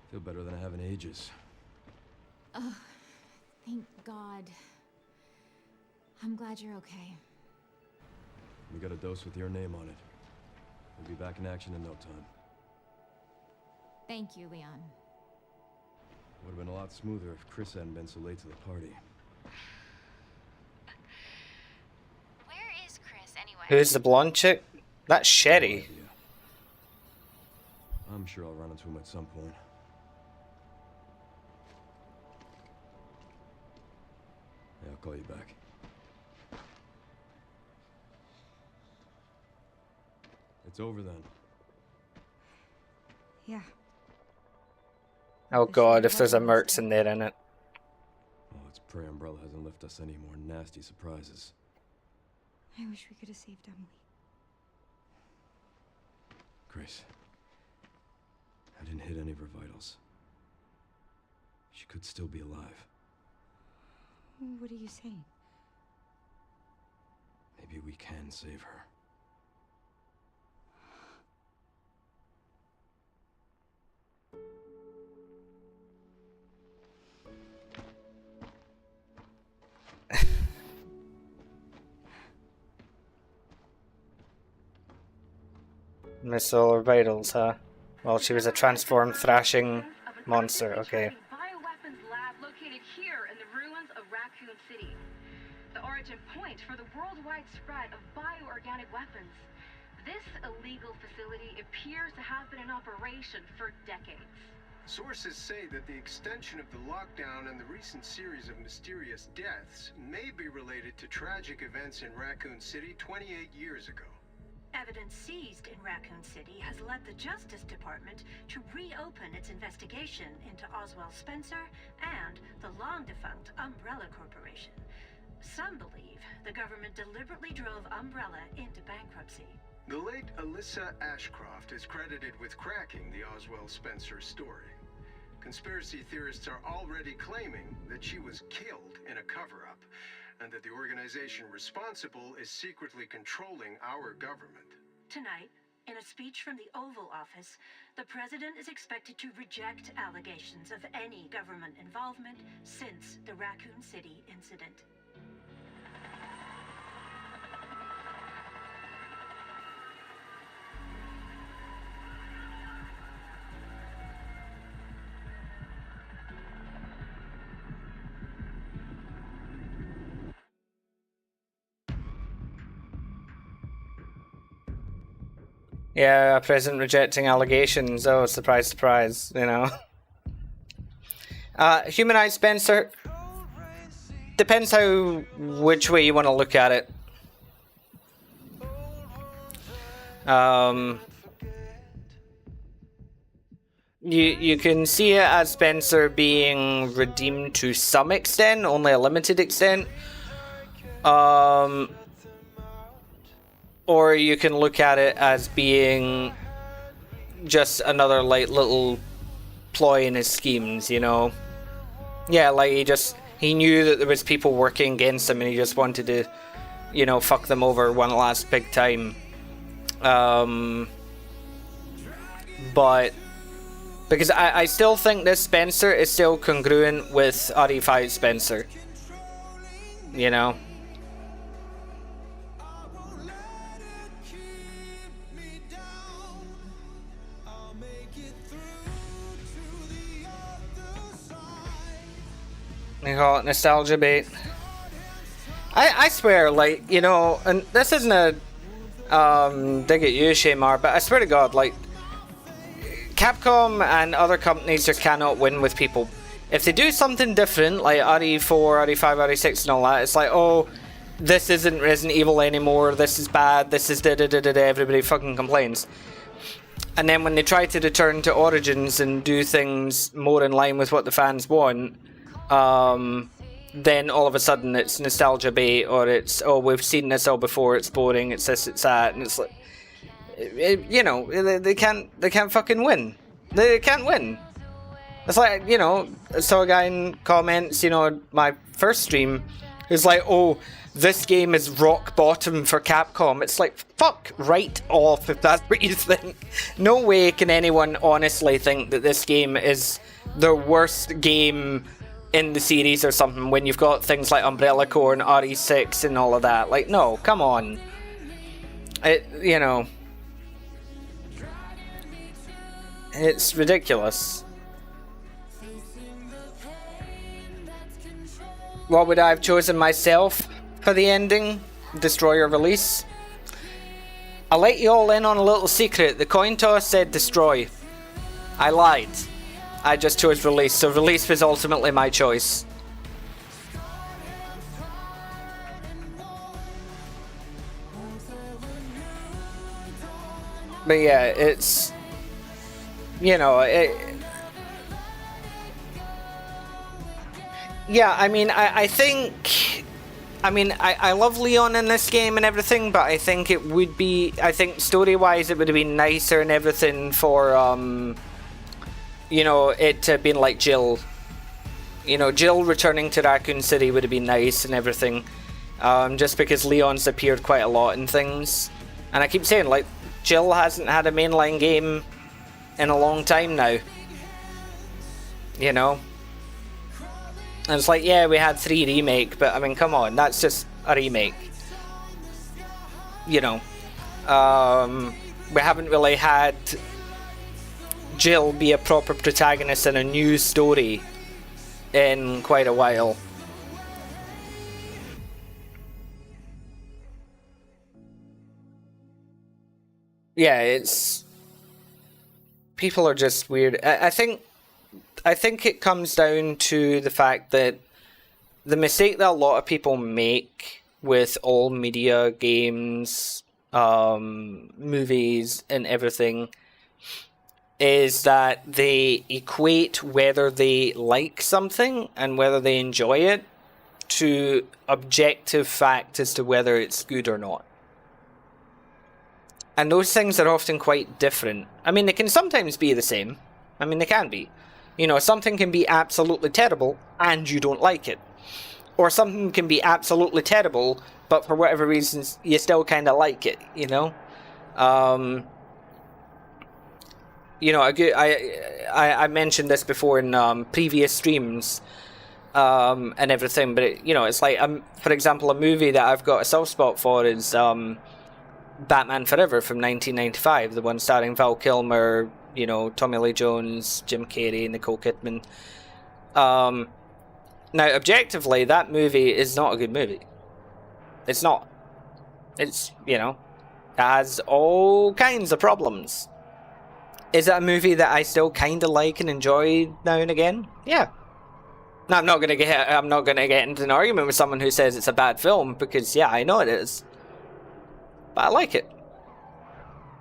Feel better than I have in ages. Oh, thank God. I'm glad you're okay. We got a dose with your name on it. We'll be back in action in no time. Thank you, Leon. Would have been a lot smoother if Chris hadn't been so late to the party. Who's the blonde chick? That's Sherry. I'm sure I'll run into him at some point. Yeah, I'll call you back. It's over then. Yeah. Oh god, if there's a Mertz there in it. Oh, let's pray Umbrella hasn't left us any more nasty surprises. I wish we could have saved Emily. Grace, I didn't hit any of her vitals. She could still be alive. What are you saying? Maybe we can save her. Missile or vitals, huh? Well, she was a transformed thrashing monster, okay. Bioweapons lab located here in the ruins of Raccoon City. The origin point for the worldwide spread of bioorganic weapons. This illegal facility appears to have been in operation for decades. Sources say that the extension of the lockdown and the recent series of mysterious deaths may be related to tragic events in Raccoon City 28 years ago. Evidence seized in Raccoon City has led the Justice Department to reopen its investigation into Oswald Spencer and the long-defunct Umbrella Corporation. Some believe the government deliberately drove Umbrella into bankruptcy. The late Alyssa Ashcroft is credited with cracking the Oswald Spencer story. Conspiracy theorists are already claiming that she was killed in a cover-up, and that the organization responsible is secretly controlling our government. Tonight, in a speech from the Oval Office, the president is expected to reject allegations of any government involvement since the Raccoon City incident. Yeah, president rejecting allegations. Oh, surprise, surprise, you know. Humanized Spencer. Depends which way you want to look at it. You can see it as Spencer being redeemed to some extent, only a limited extent. Or you can look at it as being just another like little ploy in his schemes, you know. Yeah, like he knew that there was people working against him and he just wanted to, you know, fuck them over one last big time. But because I still think this Spencer is still congruent with RE5 Spencer. You know? They call it nostalgia bait. I swear, like, you know, and this isn't a dig at you, Shamar, but I swear to God, like, Capcom and other companies just cannot win with people. If they do something different, like RE4, RE5, RE6 and all that, it's like, oh, this isn't Resident Evil anymore, this is bad, this is da-da-da-da-da, everybody fucking complains. And then when they try to return to Origins and do things more in line with what the fans want, then all of a sudden it's nostalgia bait, or it's, oh, we've seen this all before, it's boring, it's this, it's that, and it's like, you know, they can't fucking win. They can't win. It's like, you know, I saw a guy in comments, you know, my first stream, who's like, oh, this game is rock bottom for Capcom. It's like, fuck right off if that's what you think. No way can anyone honestly think that this game is the worst game in the series or something when you've got things like Umbrella Corps and RE6 and all of that. Like, no, come on. You know, it's ridiculous. What would I have chosen myself for the ending? Destroyer release? I'll let you all in on a little secret. The coin toss said destroy. I lied. I just chose release, so release was ultimately my choice. But yeah, it's, you know, yeah, I mean, I think, I mean, I love Leon in this game and everything, but I think it would be, I think story-wise it would have been nicer and everything for, you know, it to have been like Jill. You know, Jill returning to Raccoon City would have been nice and everything. Just because Leon's appeared quite a lot in things. And I keep saying, like, Jill hasn't had a mainline game in a long time now. You know? And it's like, yeah, we had 3 remake, but I mean, come on, that's just a remake. You know? We haven't really had Jill be a proper protagonist in a new story in quite a while. Yeah, it's, people are just weird. I think it comes down to the fact that the mistake that a lot of people make with all media, games, movies and everything is that they equate whether they like something and whether they enjoy it to objective fact as to whether it's good or not. And those things are often quite different. I mean, they can sometimes be the same. I mean, they can be. You know, something can be absolutely terrible and you don't like it. Or something can be absolutely terrible, but for whatever reasons, you still kind of like it, you know? You know, I mentioned this before in previous streams and everything, but, you know, it's like, for example, a movie that I've got a soft spot for is Batman Forever from 1995, the one starring Val Kilmer, you know, Tommy Lee Jones, Jim Carrey, Nicole Kidman. Now, objectively, that movie is not a good movie. It's not. It's, you know, it has all kinds of problems. Is it a movie that I still kind of like and enjoy now and again? Yeah. Now, I'm not gonna get into an argument with someone who says it's a bad film, because yeah, I know it is. But I like it.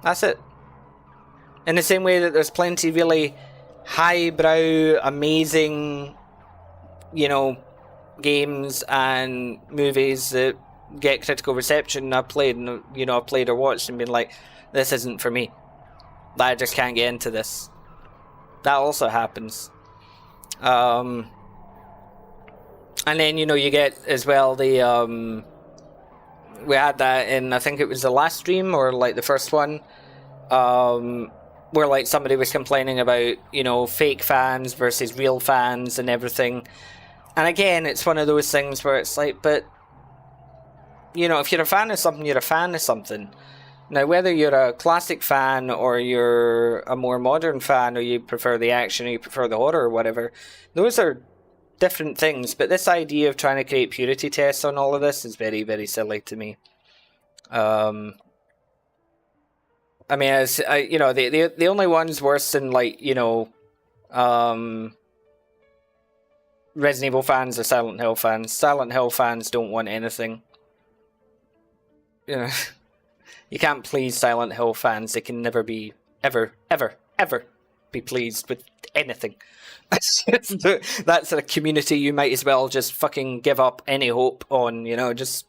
That's it. In the same way that there's plenty really highbrow, amazing, you know, games and movies that get critical reception I've played or watched and been like, this isn't for me. I just can't get into this. That also happens. And then, you know, you get as well the we had that in, I think it was the last stream or like the first one, where like somebody was complaining about, you know, fake fans versus real fans and everything. And again, it's one of those things where it's like, but, you know, if you're a fan of something, you're a fan of something. Now, whether you're a classic fan or you're a more modern fan or you prefer the action or you prefer the horror or whatever, those are different things. But this idea of trying to create purity tests on all of this is very, very silly to me. I mean, you know, the only ones worse than, like, you know, Resident Evil fans are Silent Hill fans. Silent Hill fans don't want anything. You know, you can't please Silent Hill fans. They can never be, ever be pleased with anything. That's a community you might as well just fucking give up any hope on, you know, just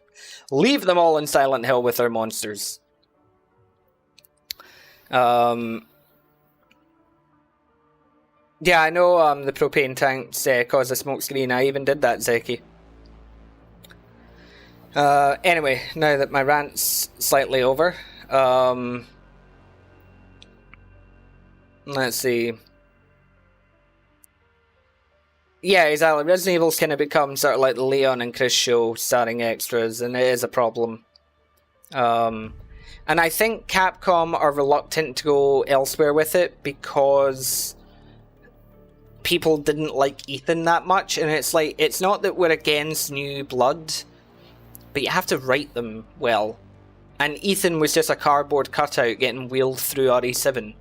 leave them all in Silent Hill with their monsters. Yeah, I know the propane tanks cause a smoke screen. I even did that, Zeki. Anyway, now that my rant's slightly over, let's see. Yeah, exactly. Resident Evil's kind of become sort of like the Leon and Chris show starring extras, and it is a problem. And I think Capcom are reluctant to go elsewhere with it because people didn't like Ethan that much, and it's like, it's not that we're against new blood, but you have to write them well. and Ethan was just a cardboard cutout getting wheeled through RE7.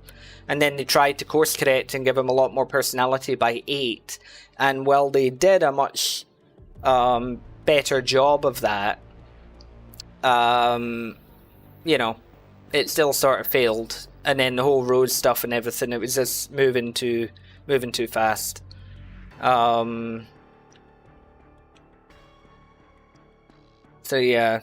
And then they tried to course correct and give him a lot more personality by 8. And while they did a much better job of that, you know, it still sort of failed. And then the whole road stuff and everything, it was just moving too fast. So yeah.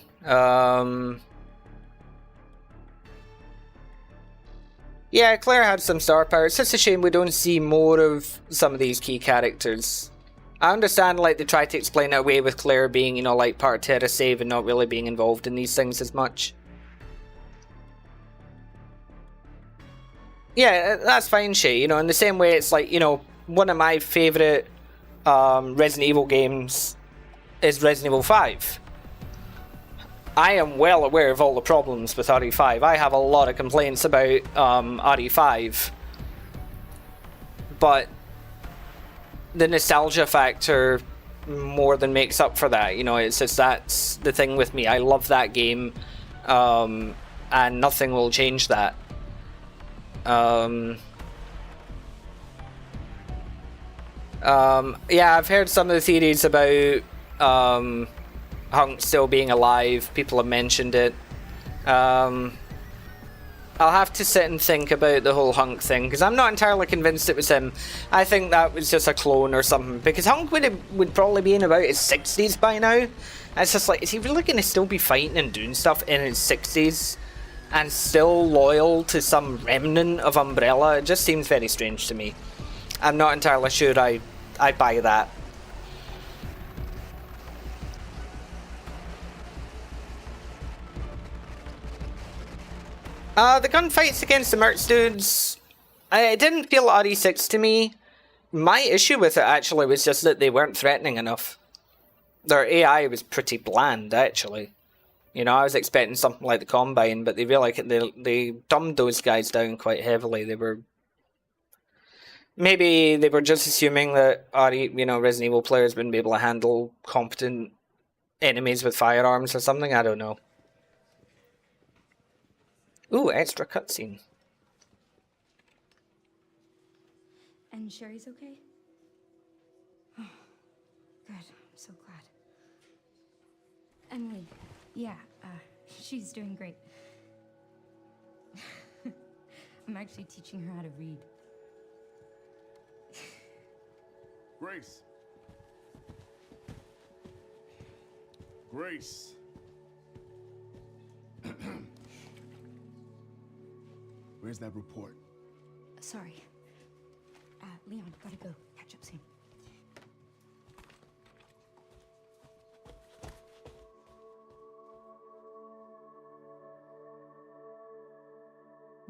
Yeah, Claire had some star power. It's just a shame we don't see more of some of these key characters. I understand, like, they try to explain it away with Claire being, you know, like, part of Terra Save and not really being involved in these things as much. Yeah, that's fine, Shay. You know, in the same way, it's like, you know, one of my favourite Resident Evil games is Resident Evil 5. I am well aware of all the problems with RE5. I have a lot of complaints about RE5. But the nostalgia factor more than makes up for that. You know, it's just, that's the thing with me. I love that game, and nothing will change that. Yeah, I've heard some of the theories about Hunk still being alive. People have mentioned it. I'll have to sit and think about the whole Hunk thing, because I'm not entirely convinced it was him. I think that was just a clone or something, because Hunk would probably be in about his 60s by now. And it's just like, is he really going to still be fighting and doing stuff in his 60s and still loyal to some remnant of Umbrella? It just seems very strange to me. I'm not entirely sure I buy that. The gunfights against the mercs dudes, it didn't feel RE6 to me. My issue with it actually was just that they weren't threatening enough. Their AI was pretty bland, actually. You know, I was expecting something like the Combine, but they they dumbed those guys down quite heavily. Maybe they were just assuming that Resident Evil players wouldn't be able to handle competent enemies with firearms or something. I don't know. Ooh, extra cutscene. And Sherry's okay? Oh, good. I'm so glad. Emily, yeah, she's doing great. I'm actually teaching her how to read. Grace. Grace. Where's that report? Sorry. Leon, gotta go. Catch up soon.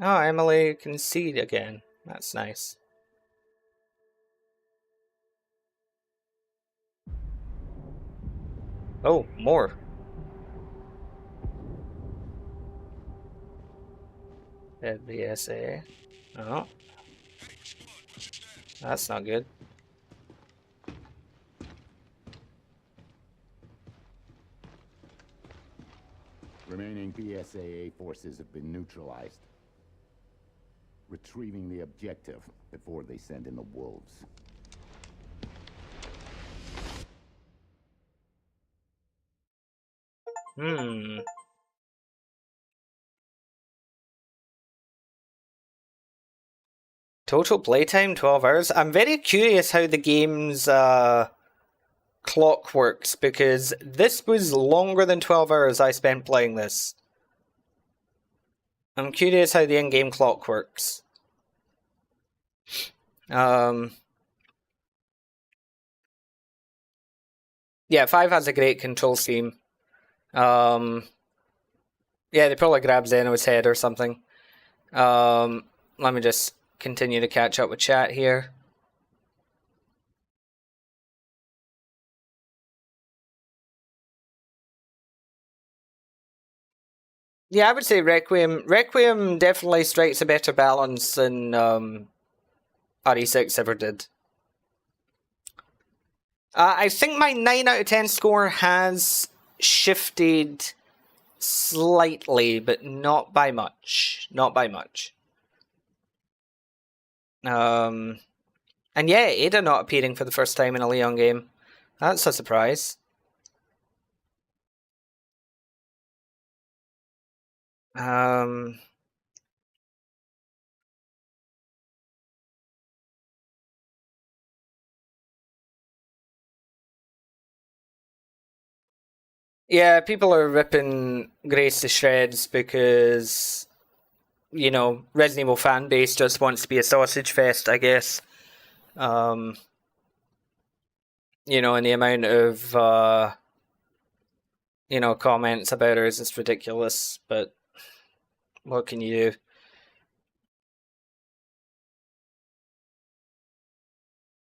Oh, Emily can see again. That's nice. Oh, more. BSA. Oh. That's not good. Remaining BSAA forces have been neutralized. Retrieving the objective before they send in the wolves. Total playtime 12 hours. I'm very curious how the game's clock works, because this was longer than 12 hours I spent playing this. I'm curious how the in-game clock works. Yeah, 5 has a great control scheme. Yeah, they probably grabbed Zeno's head or something. Let me just continue to catch up with chat here. Yeah, I would say Requiem. Requiem definitely strikes a better balance than RE6 ever did. I think my 9 out of 10 score has shifted slightly, but not by much. Not by much. And yeah, Ada not appearing for the first time in a Leon game. That's a surprise. Yeah, people are ripping Grace to shreds because, you know, Resident Evil fan base just wants to be a sausage fest, I guess. You know, and the amount of, you know, comments about her is just ridiculous, but what can you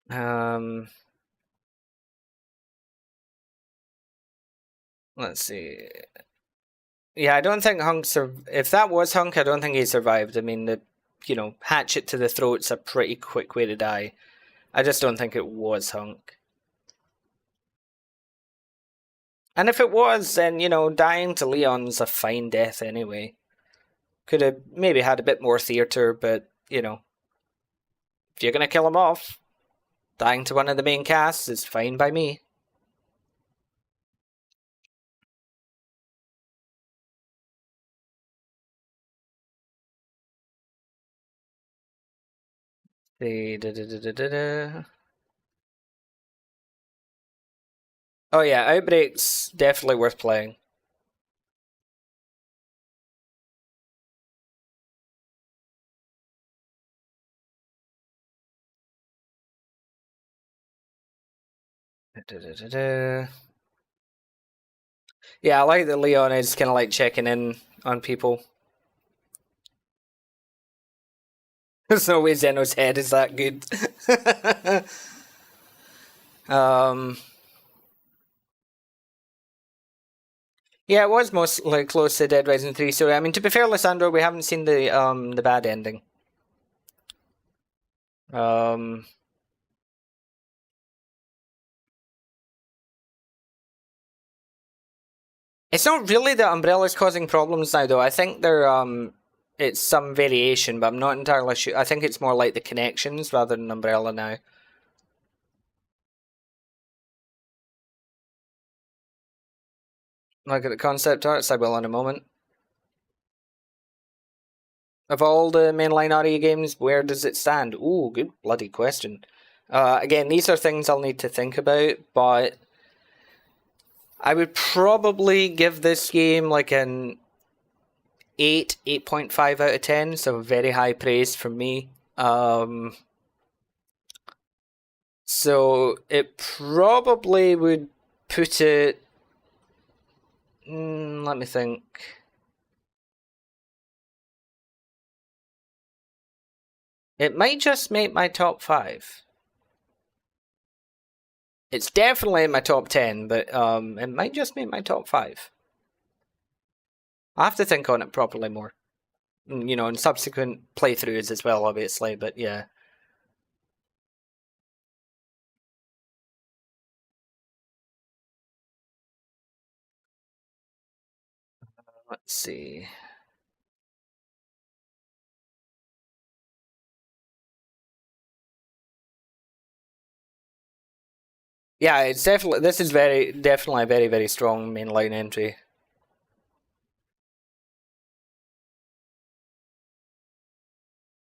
do? Let's see. Yeah, I don't think Hunk if that was Hunk, I don't think he survived. I mean, you know, hatchet to the throat's a pretty quick way to die. I just don't think it was Hunk. And if it was, then, you know, dying to Leon's a fine death anyway. Could have maybe had a bit more theatre, but, you know, if you're going to kill him off, dying to one of the main casts is fine by me. Oh yeah, Outbreak's definitely worth playing. Yeah, I like that Leon is kind of like checking in on people. There's no way Zeno's head is that good. Yeah, it was mostly close to Dead Rising 3. So I mean, to be fair, Lissandro, we haven't seen the bad ending. It's not really that Umbrella's causing problems now, though. I think it's some variation, but I'm not entirely sure. I think it's more like the connections rather than Umbrella now. Look at the concept arts, I will in a moment. Of all the mainline RE games, where does it stand? Ooh, good bloody question. Again, these are things I'll need to think about, but I would probably give this game like an 8.5 out of 10, so very high praise from me. So it probably would put it... let me think. It might just make my top 5. It's definitely in my top 10, but it might just make my top 5. I have to think on it properly more. You know, in subsequent playthroughs as well, obviously, but yeah. Let's see. Yeah, it's definitely... This is definitely a very, very strong mainline entry.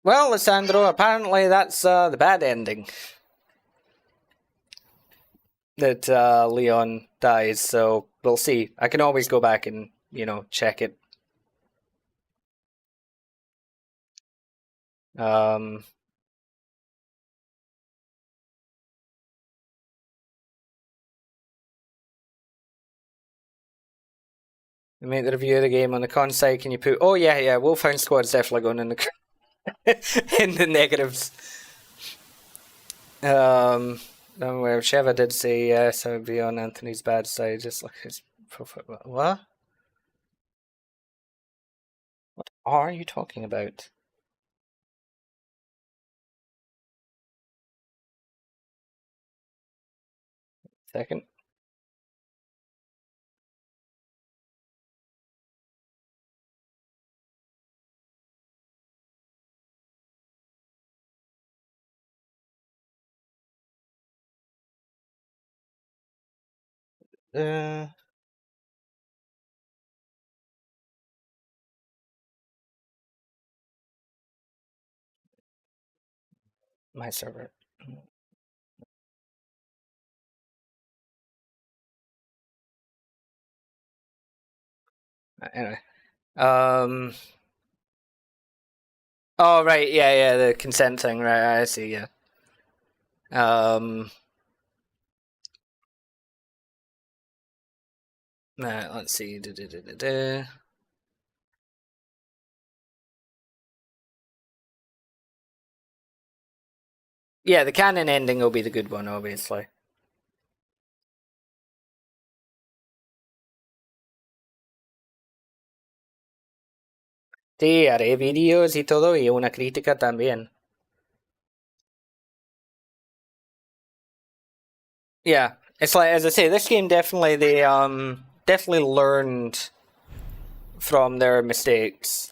Well, Lissandro, apparently that's the bad ending. That Leon dies, so we'll see. I can always go back and, you know, check it. We make the review of the game on the con side. Can you put... Oh, yeah, Wolfhound Squad's definitely going in the... in the negatives. Where Sheva did say yes, I would be on Anthony's bad side, just like his profile. What? What are you talking about? Second. My server. Anyway. Oh, right, yeah, the consent thing, right, I see, yeah. Let's see. Yeah, the canon ending will be the good one, obviously. Sí, haré vídeos y todo, y una crítica también. Yeah, it's like, as I say, this game definitely, they definitely learned from their mistakes.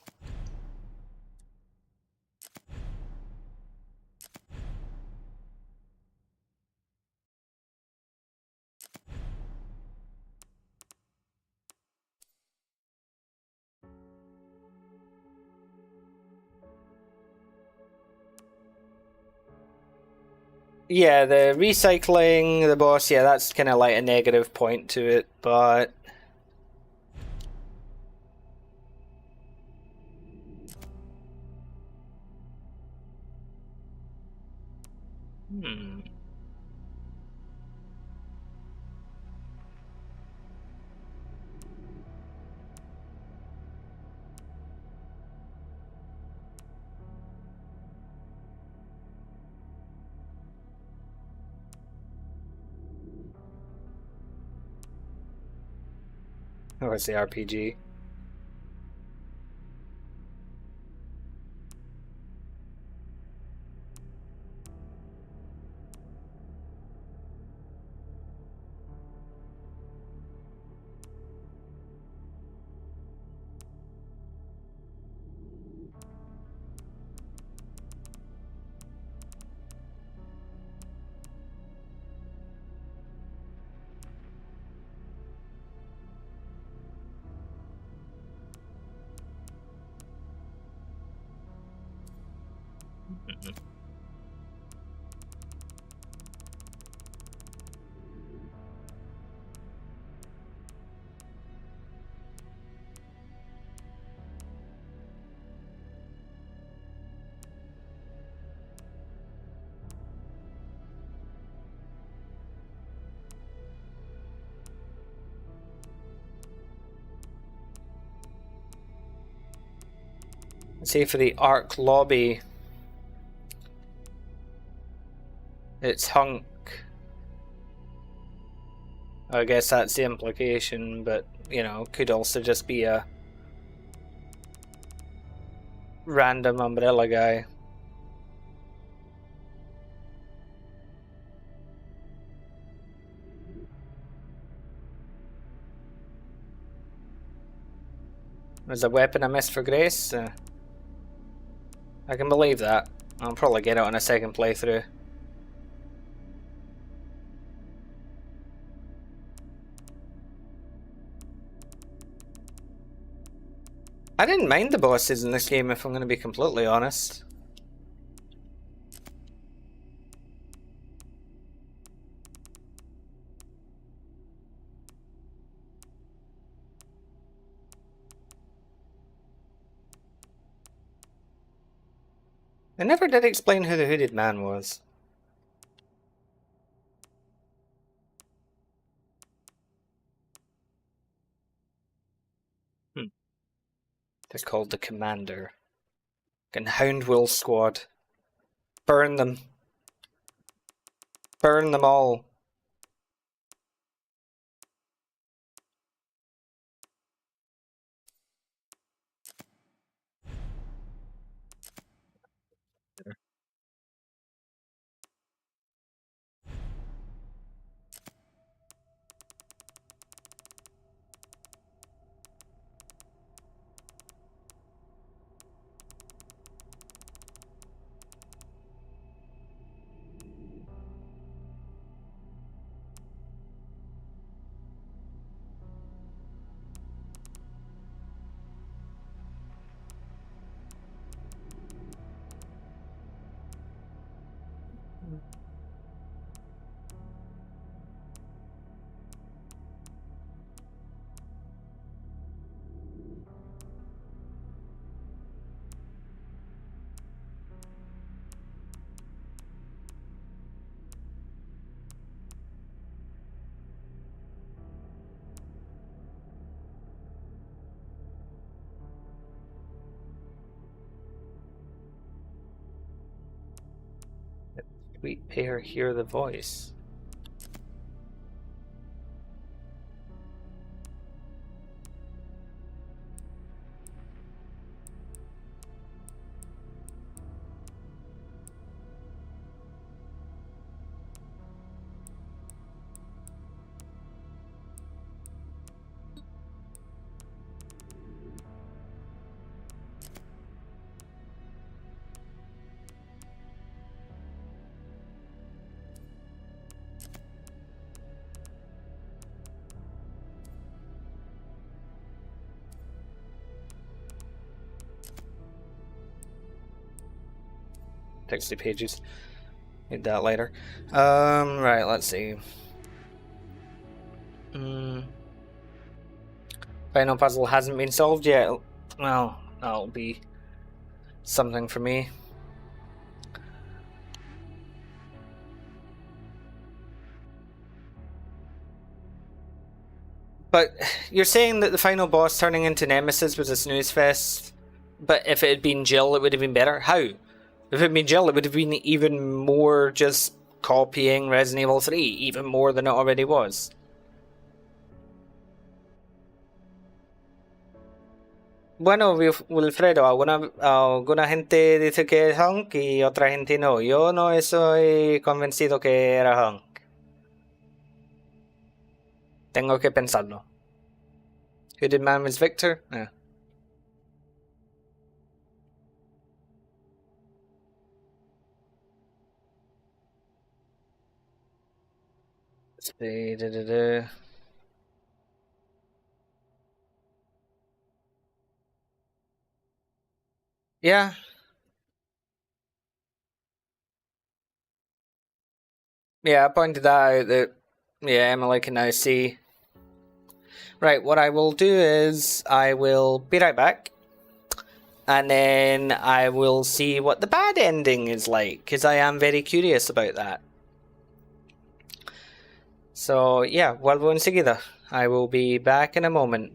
Yeah, the recycling, the boss, yeah, that's kind of like a negative point to it, but... What's the RPG? Let's see, for the Ark lobby, it's Hunk. I guess that's the implication, but, you know, could also just be a random umbrella guy. Was a weapon a miss for Grace? I can believe that. I'll probably get it on a second playthrough. I didn't mind the bosses in this game, if I'm going to be completely honest. They never did explain who the hooded man was. They're called the Commander. And Hound Will Squad. Burn them. Burn them all. Sweet pair, hear the voice. Texty pages. Need that later. Right, let's see. Final puzzle hasn't been solved yet. Well, that'll be something for me. But you're saying that the final boss turning into Nemesis was a snooze fest, but if it had been Jill, it would have been better? How? If it had been Jill, it would have been even more just copying Resident Evil 3, even more than it already was. Bueno, Wilfredo, alguna gente dice que es Hunk y otra gente no. Yo no estoy convencido que era Hunk. Tengo que pensarlo. Hooded man was Victor? Yeah. See, Yeah. Yeah, I pointed that out that, yeah, Emily can now see. Right, what I will do is I will be right back. And then I will see what the bad ending is like, because I am very curious about that. So, yeah, vuelvo enseguida. I will be back in a moment.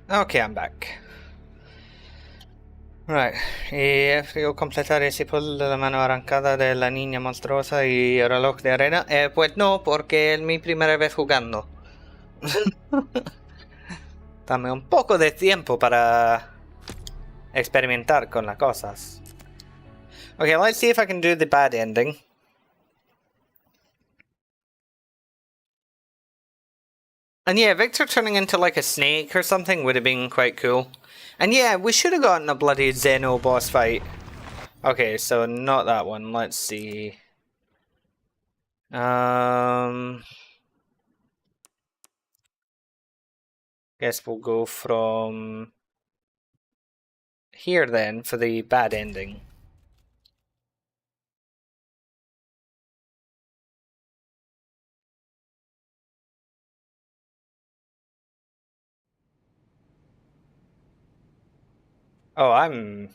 Ok, I'm back. Right, y fui completar ese puzzle de la mano arrancada de la niña monstruosa y el reloj de arena. Pues no, porque es mi primera vez jugando. Dame un poco de tiempo para experimentar con las cosas. Okay, let's see if I can do the bad ending. And yeah, Victor turning into like a snake or something would have been quite cool. And yeah, we should have gotten a bloody Zeno boss fight. Okay, so not that one. Let's see. Guess we'll go from here then for the bad ending. Oh,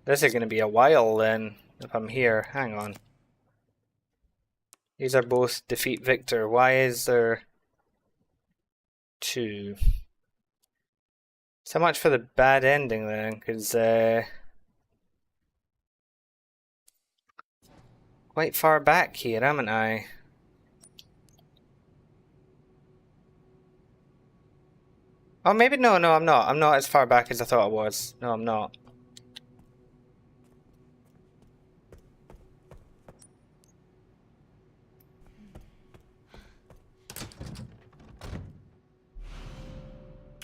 this is gonna be a while then, if I'm here. Hang on. These are both defeat Victor. Why is there two? So much for the bad ending then, because, quite far back here, haven't I? Oh, maybe no, I'm not. I'm not as far back as I thought I was. No, I'm not.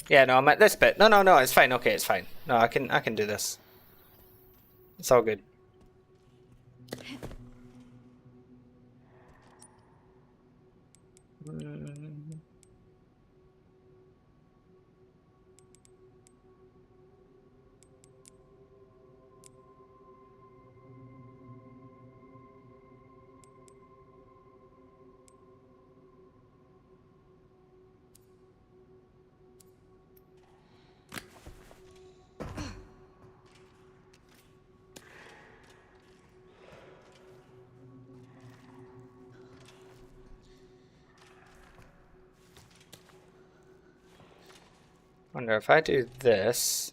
Yeah, no, I'm at this bit. No, it's fine. Okay, it's fine. No, I can do this. It's all good. Wonder if I do this.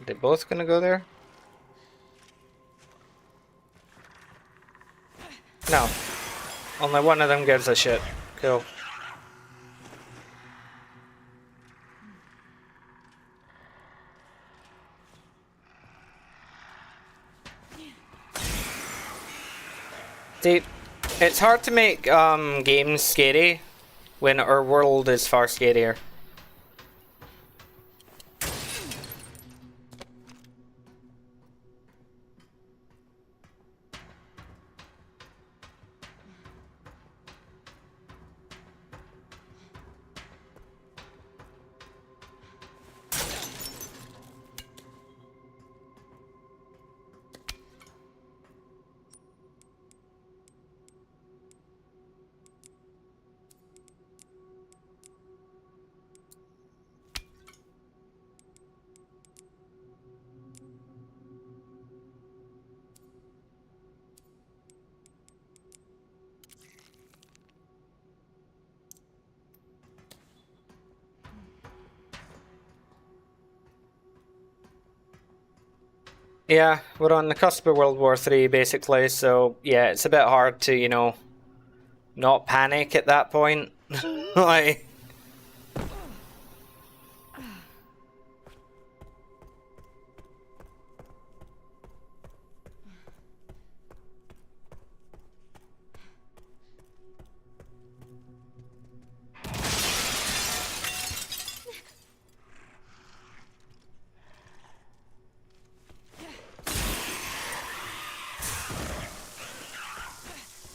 They both gonna go there? No. Only one of them gives a shit. Cool. See, it's hard to make games scary when our world is far scarier. Yeah, we're on the cusp of World War III basically, so yeah, it's a bit hard to, you know, not panic at that point. Like,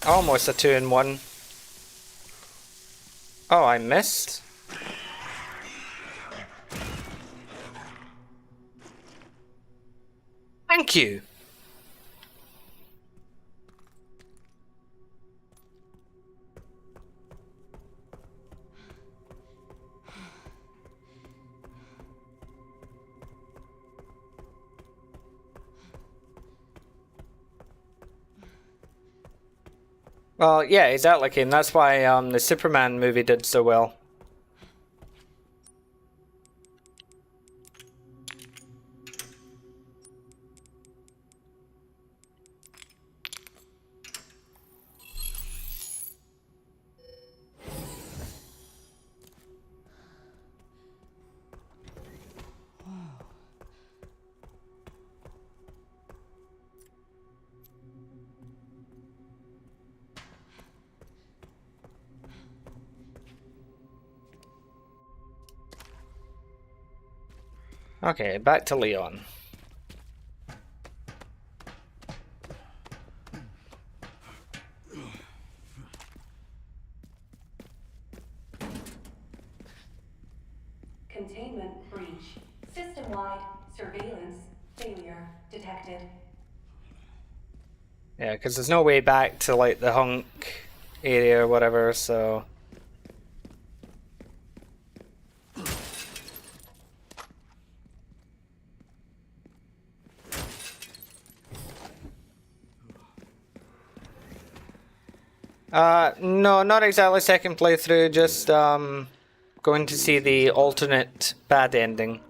almost a 2-in-1. Oh, I missed? Thank you! Well, yeah, exactly, Kane. That's why the Superman movie did so well. Okay, back to Leon. Containment breach. System-wide surveillance failure detected. Yeah, because there's no way back to, like, the hunk area or whatever, so... No, not exactly second playthrough, just, going to see the alternate bad ending.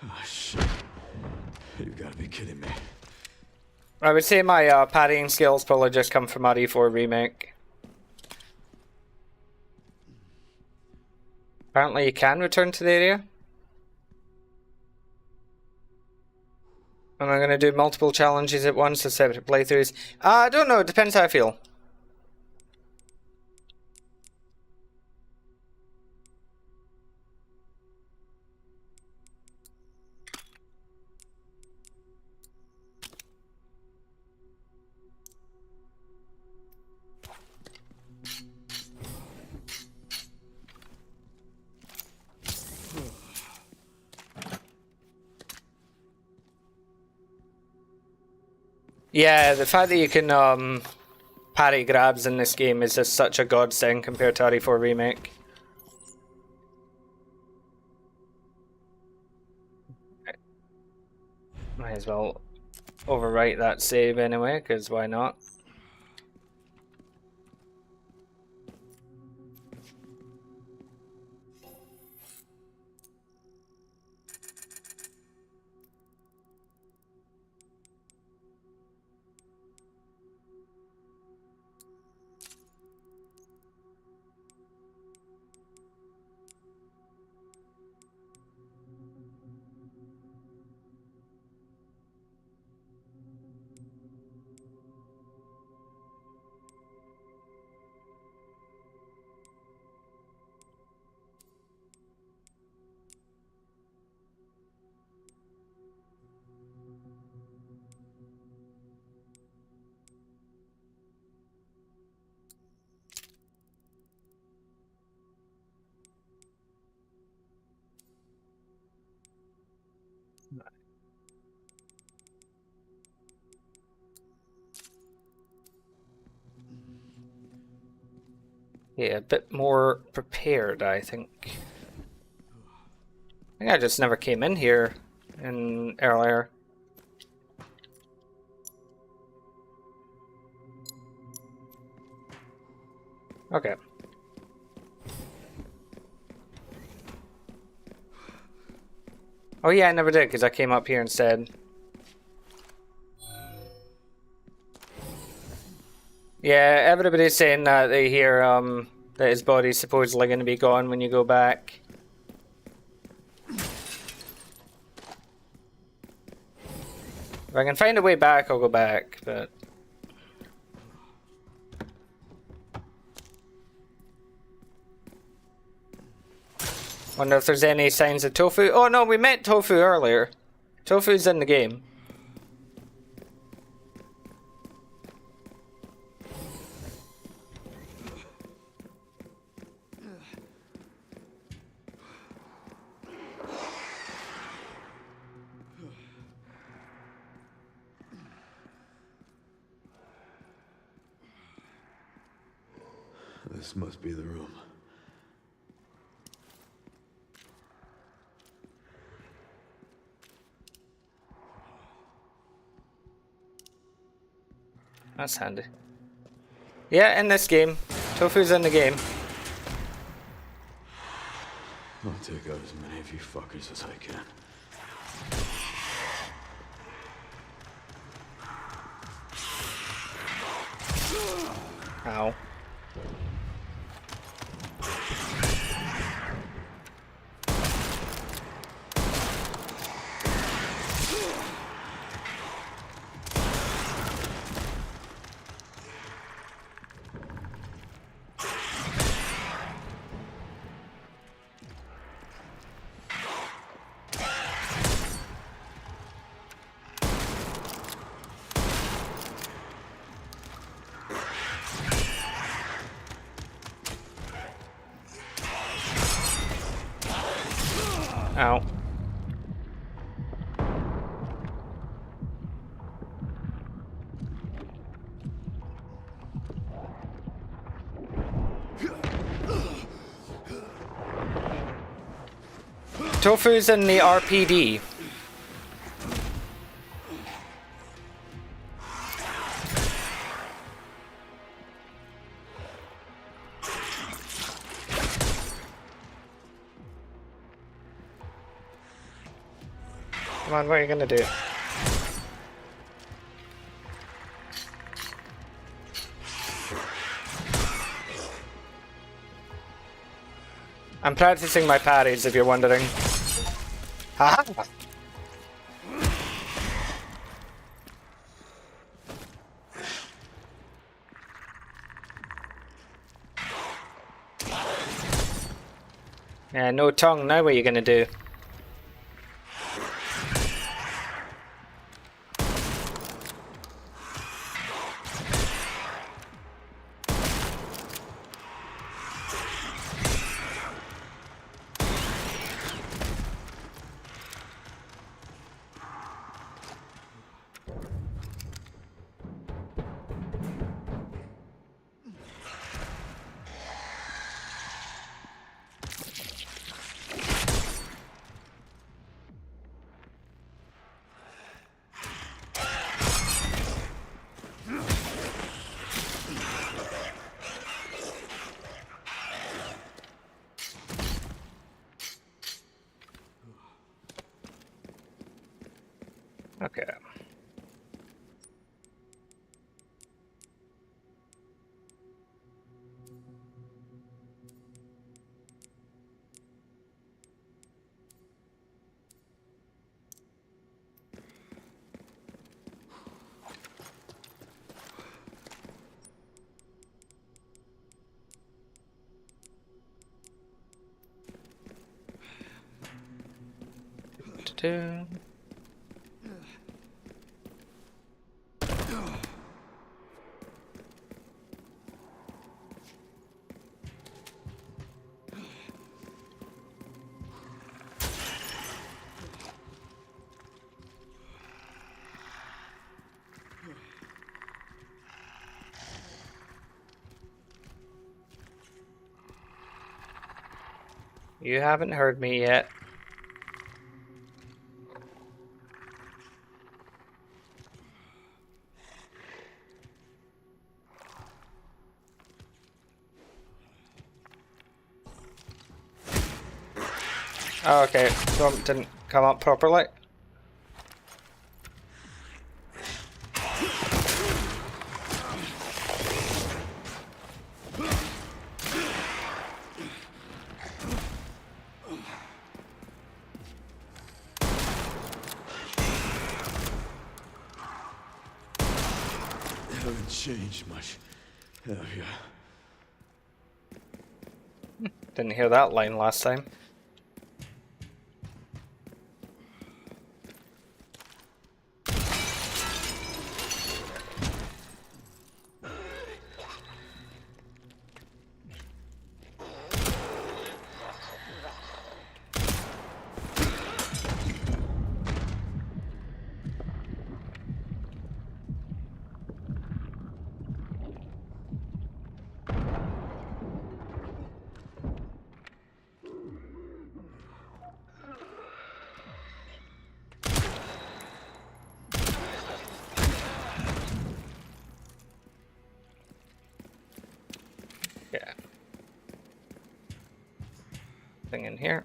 Oh, shit. You've got to be kidding me. I would say my parrying skills probably just come from RE4 Remake. Apparently you can return to the area. Am I going to do multiple challenges at once or separate playthroughs? I don't know, it depends how I feel. Yeah, the fact that you can parry grabs in this game is just such a godsend compared to RE4 Remake. Might as well overwrite that save anyway, because why not? Yeah, a bit more prepared, I think. I think I just never came in here earlier. Okay. Oh yeah, I never did, because I came up here instead. Yeah, everybody's saying that they hear that his body's supposedly going to be gone when you go back. If I can find a way back, I'll go back, but... Wonder if there's any signs of Tofu. Oh no, we met Tofu earlier. Tofu's in the game. This must be the room. That's handy. Yeah, in this game. Tofu's in the game. I'll take out as many of you fuckers as I can. Ow. Ow. Tofu's in the RPD. Come on, what are you gonna do? I'm practicing my parries, if you're wondering. Haha! Yeah, no tongue. Now what are you gonna do? Okay. Do. You haven't heard me yet. Oh, okay. Jump didn't come up properly. changed much, have you? Didn't hear that line last time. Yeah. Thing in here.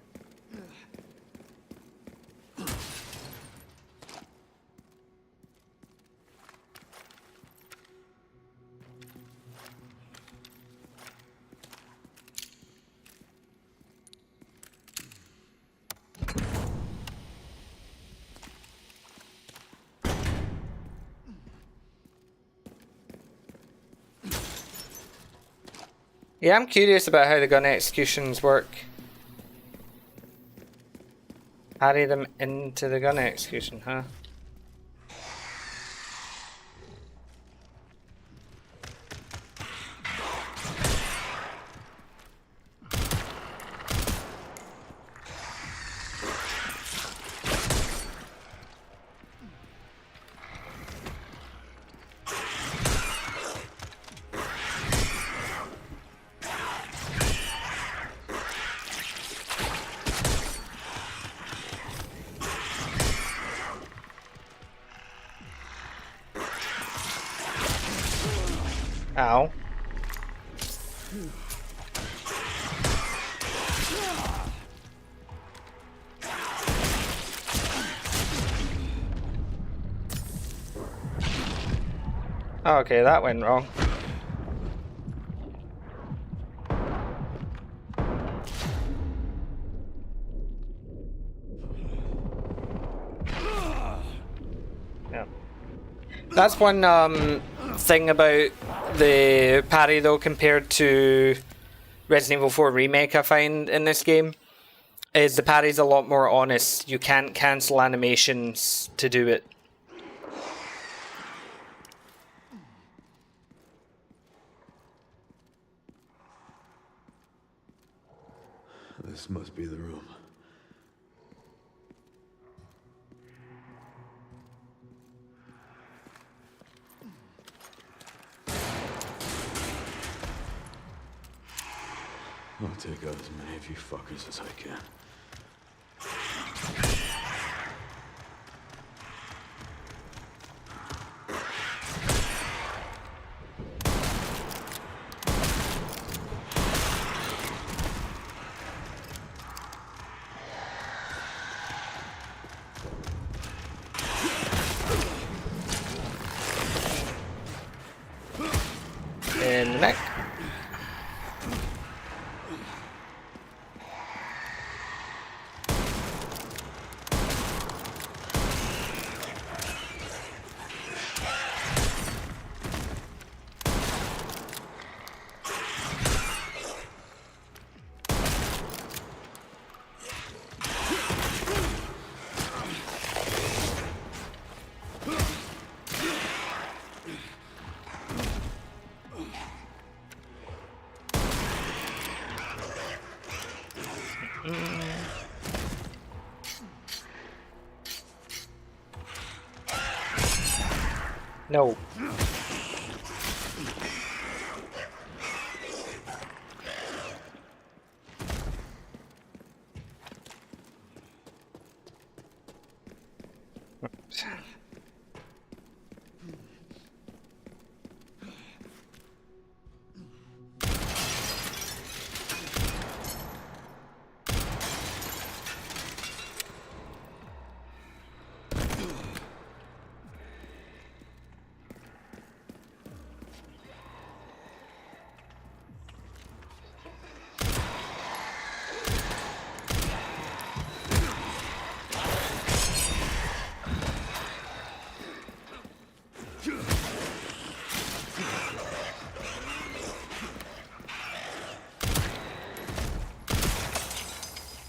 Yeah, I'm curious about how the gun executions work. Carry them into the gun execution, huh? Ow. Okay, that went wrong. Yeah. That's one thing about the parry though compared to Resident Evil 4 Remake I find in this game is the parry's a lot more honest. You can't cancel animations to do it. This must be the room. I'll take out as many of you fuckers as I can. In the neck. No.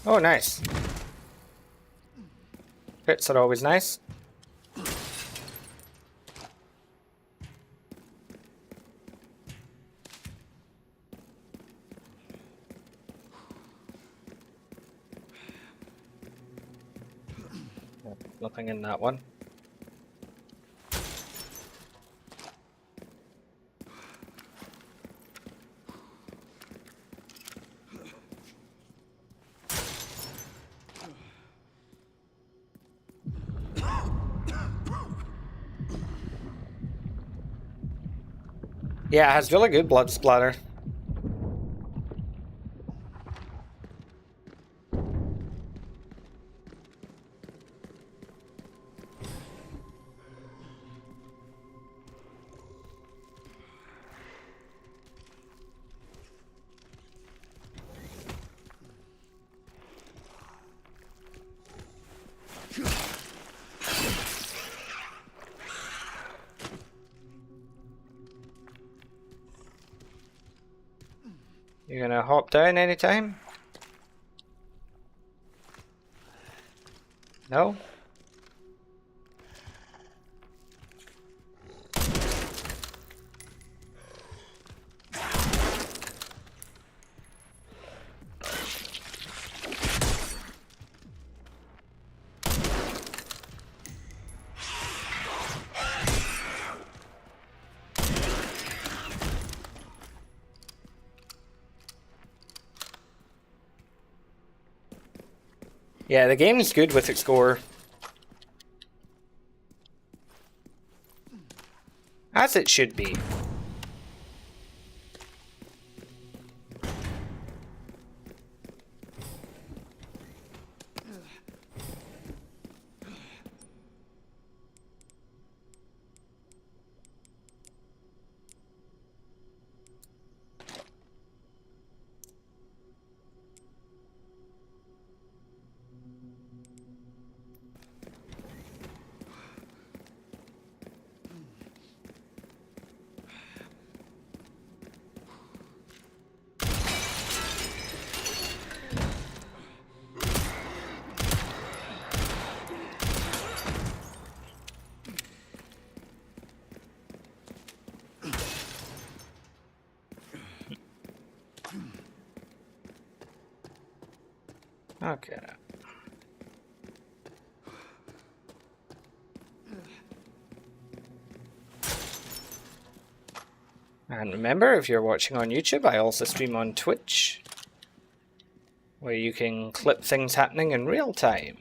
Oh, nice. Crits are always nice. Nothing in that one. Yeah, it has really good blood splatter. You gonna hop down anytime? No? Yeah, the game's good with its gore. As it should be. Okay. And remember, if you're watching on YouTube, I also stream on Twitch, where you can clip things happening in real time.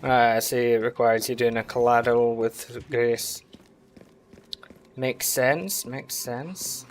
I see it requires you doing a collateral with Grace. Makes sense, makes sense.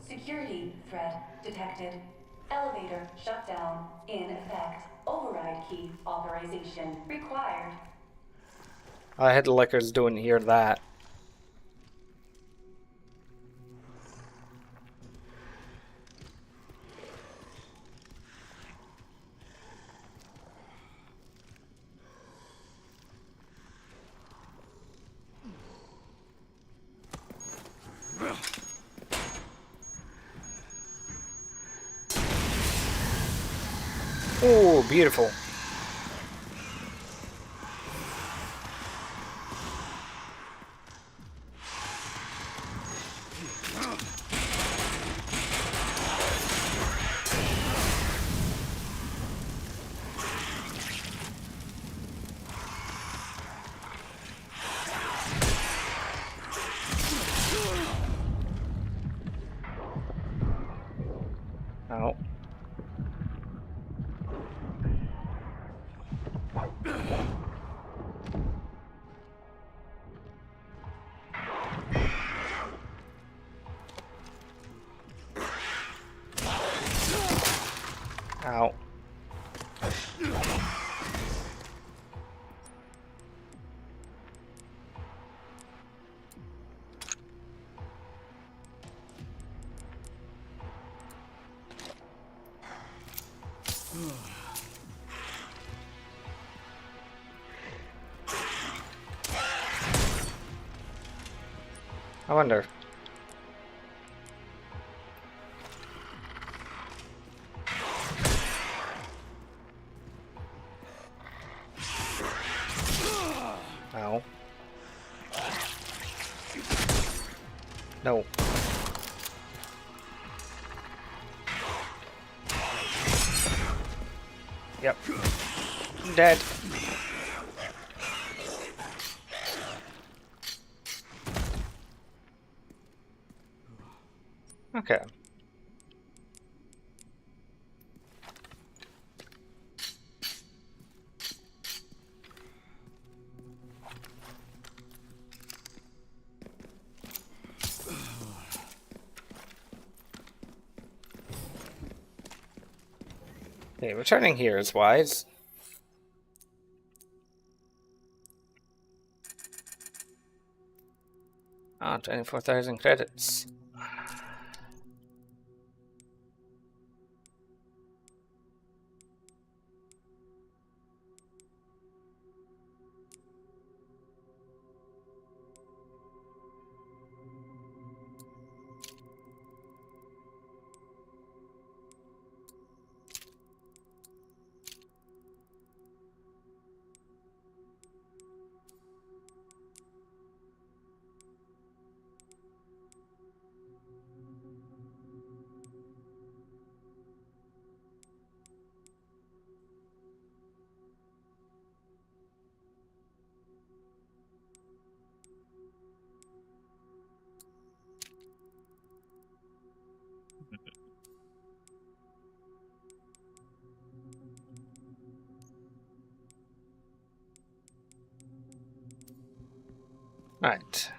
Security threat detected. Elevator shutdown in effect. Override key authorization required. I had lickers don't hear that. Oh, beautiful. I wonder. Ow. No. Yep. Dead. Okay. Okay, returning here is wise. Ah, 24,000 credits. Right.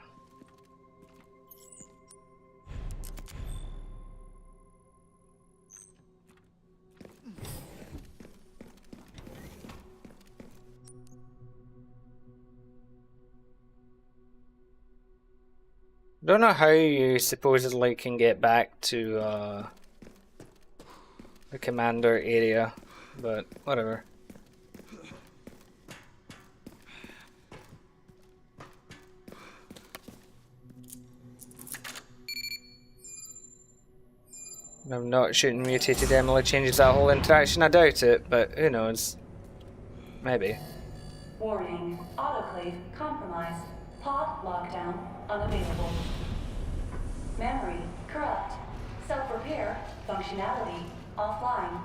Don't know how you supposedly can get back to the commander area, but whatever. I'm not shooting mutated Emily changes that whole interaction. I doubt it, but who knows? Maybe. Warning, autoclave compromised. Pod lockdown unavailable. Memory corrupt. Self-repair functionality offline.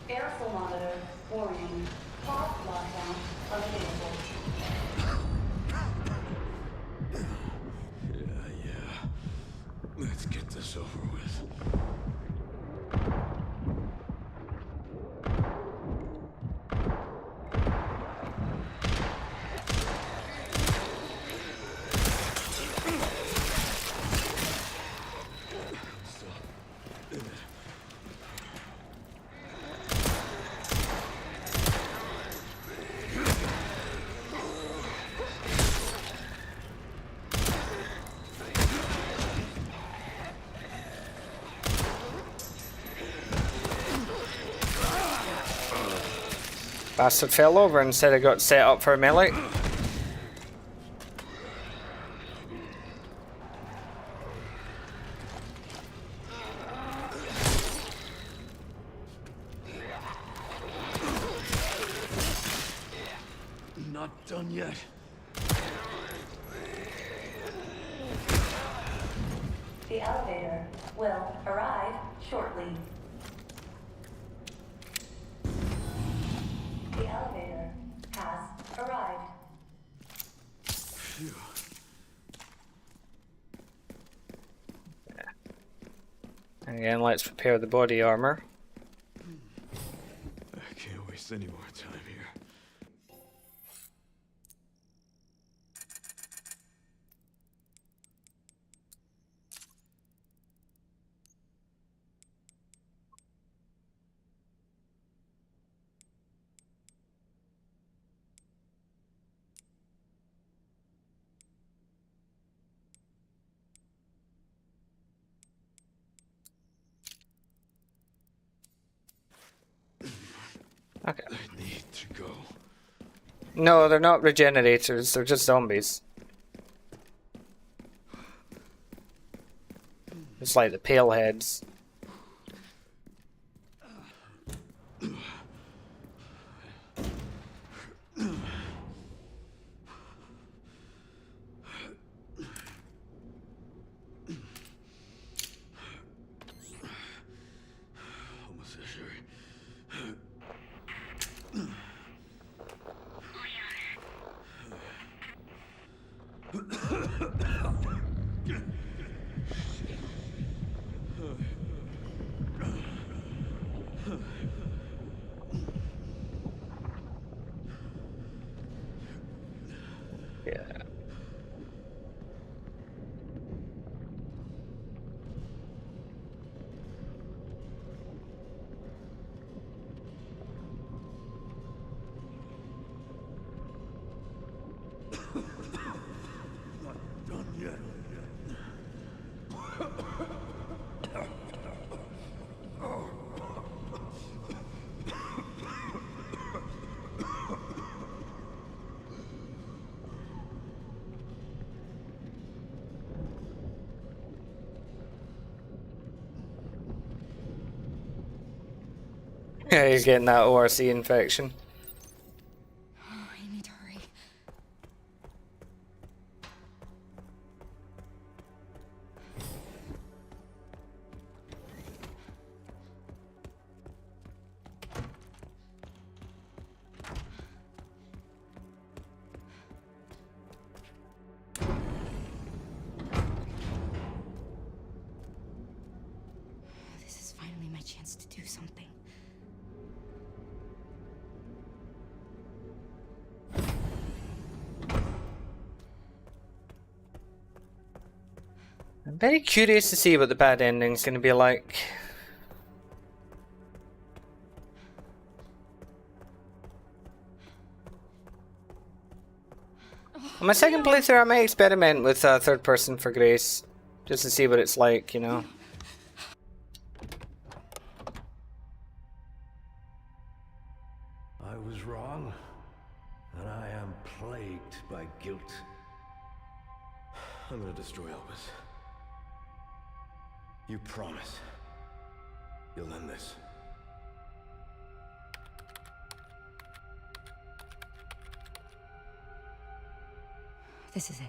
Aerosol monitor warning. Pod lockdown unavailable. Yeah. Let's get this over with. Bastard fell over instead of got set up for a melee. Not done yet. The elevator will arrive shortly. The elevator has arrived. Phew. And again, let's prepare the body armor. I can't waste any more time here. Okay. I need to go. No, they're not regenerators, they're just zombies. It's like the pale heads. Almost sure. Yeah. Not done yet. Yeah, you're getting that ORC infection. Oh, I need to hurry. This is finally my chance to do something. I'm very curious to see what the bad ending's gonna be like. On my second playthrough, I might experiment with third person for Grace. Just to see what it's like, you know. I was wrong, and I am plagued by guilt. I'm gonna destroy Elvis. You promise you'll end this. This is it.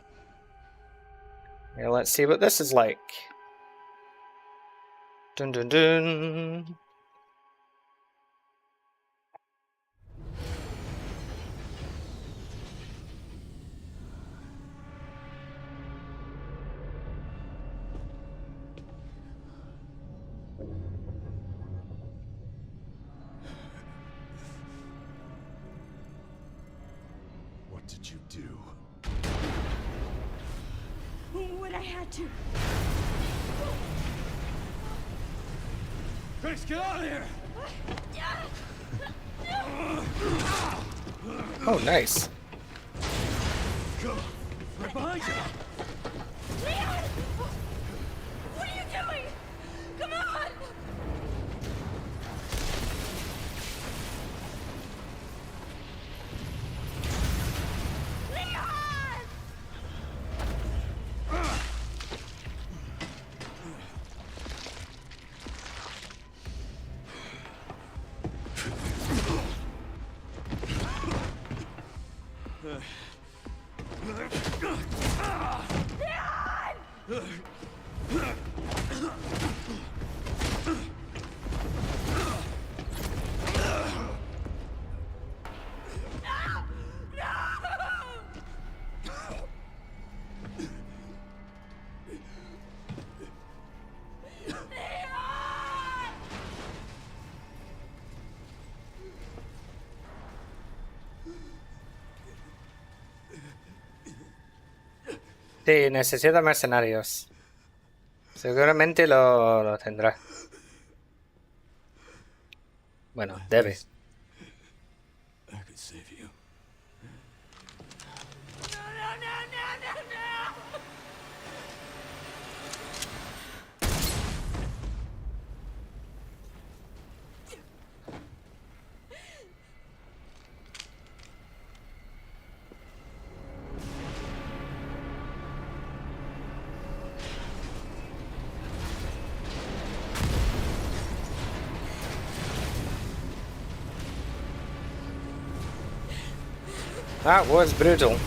Yeah, let's see what this is like. Dun dun dun. What did you do? What I had to. Grace, get out of here! Oh, nice. Go! Right behind you! Leon! What are you doing? Come on! Leon! Sí, necesita mercenarios. Seguramente lo tendrá. Bueno, debe. I could save you. That was brutal.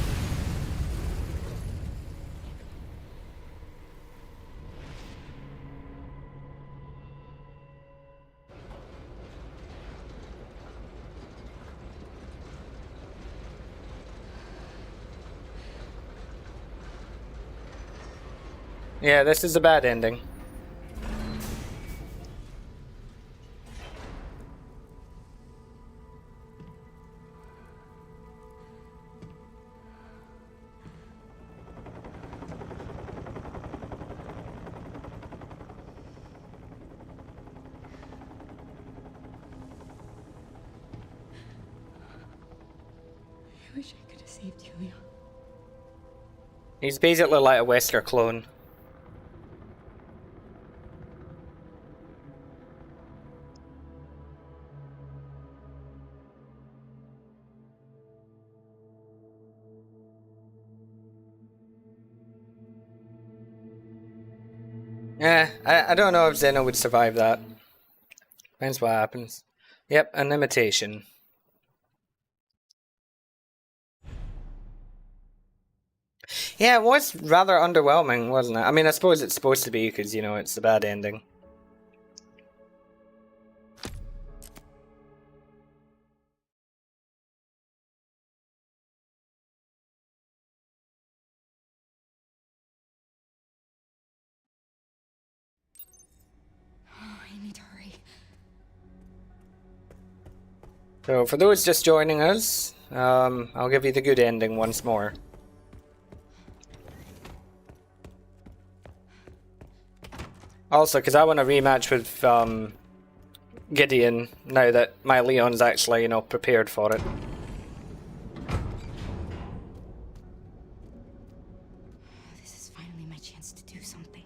Yeah, this is a bad ending. I wish I could have saved you, Leon. He's basically like a Wesker clone. Yeah, I don't know if Zeno would survive that. Depends what happens. Yep, an imitation. Yeah, it was rather underwhelming, wasn't it? I mean, I suppose it's supposed to be because, you know, it's a bad ending. Oh, I need to hurry. So, for those just joining us, I'll give you the good ending once more. Also, because I want a rematch with Gideon now that my Leon's actually, you know, prepared for it. This is finally my chance to do something.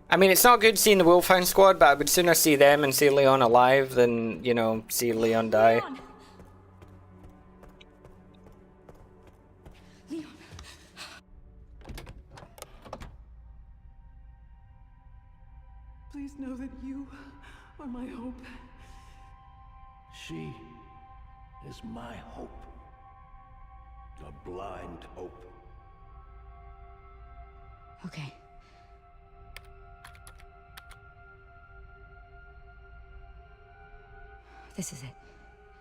I mean, it's not good seeing the Wolfhound Squad, but I would sooner see them and see Leon alive than, you know, see Leon die. Leon! Leon. Please know that you are my hope. She is my hope. A blind hope. Okay. This is it.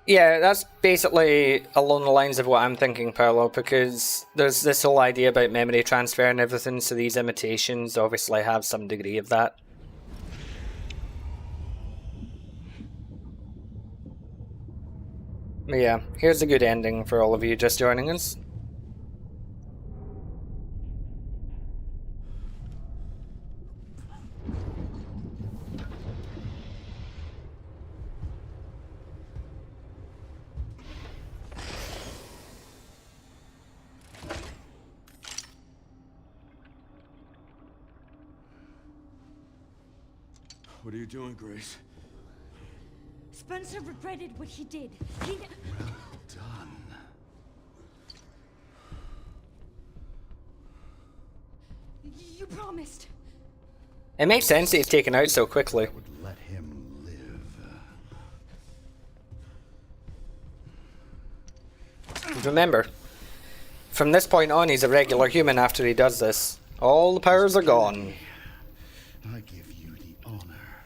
Yeah, that's basically along the lines of what I'm thinking, Paolo, because there's this whole idea about memory transfer and everything, so these imitations obviously have some degree of that. But yeah, here's a good ending for all of you just joining us. What are you doing, Grace? Spencer regretted what he did. Well done. You promised. It makes sense that he's taken out so quickly. Would let him live. Remember, from this point on, he's a regular human after he does this. All the powers are gone. I give you the honor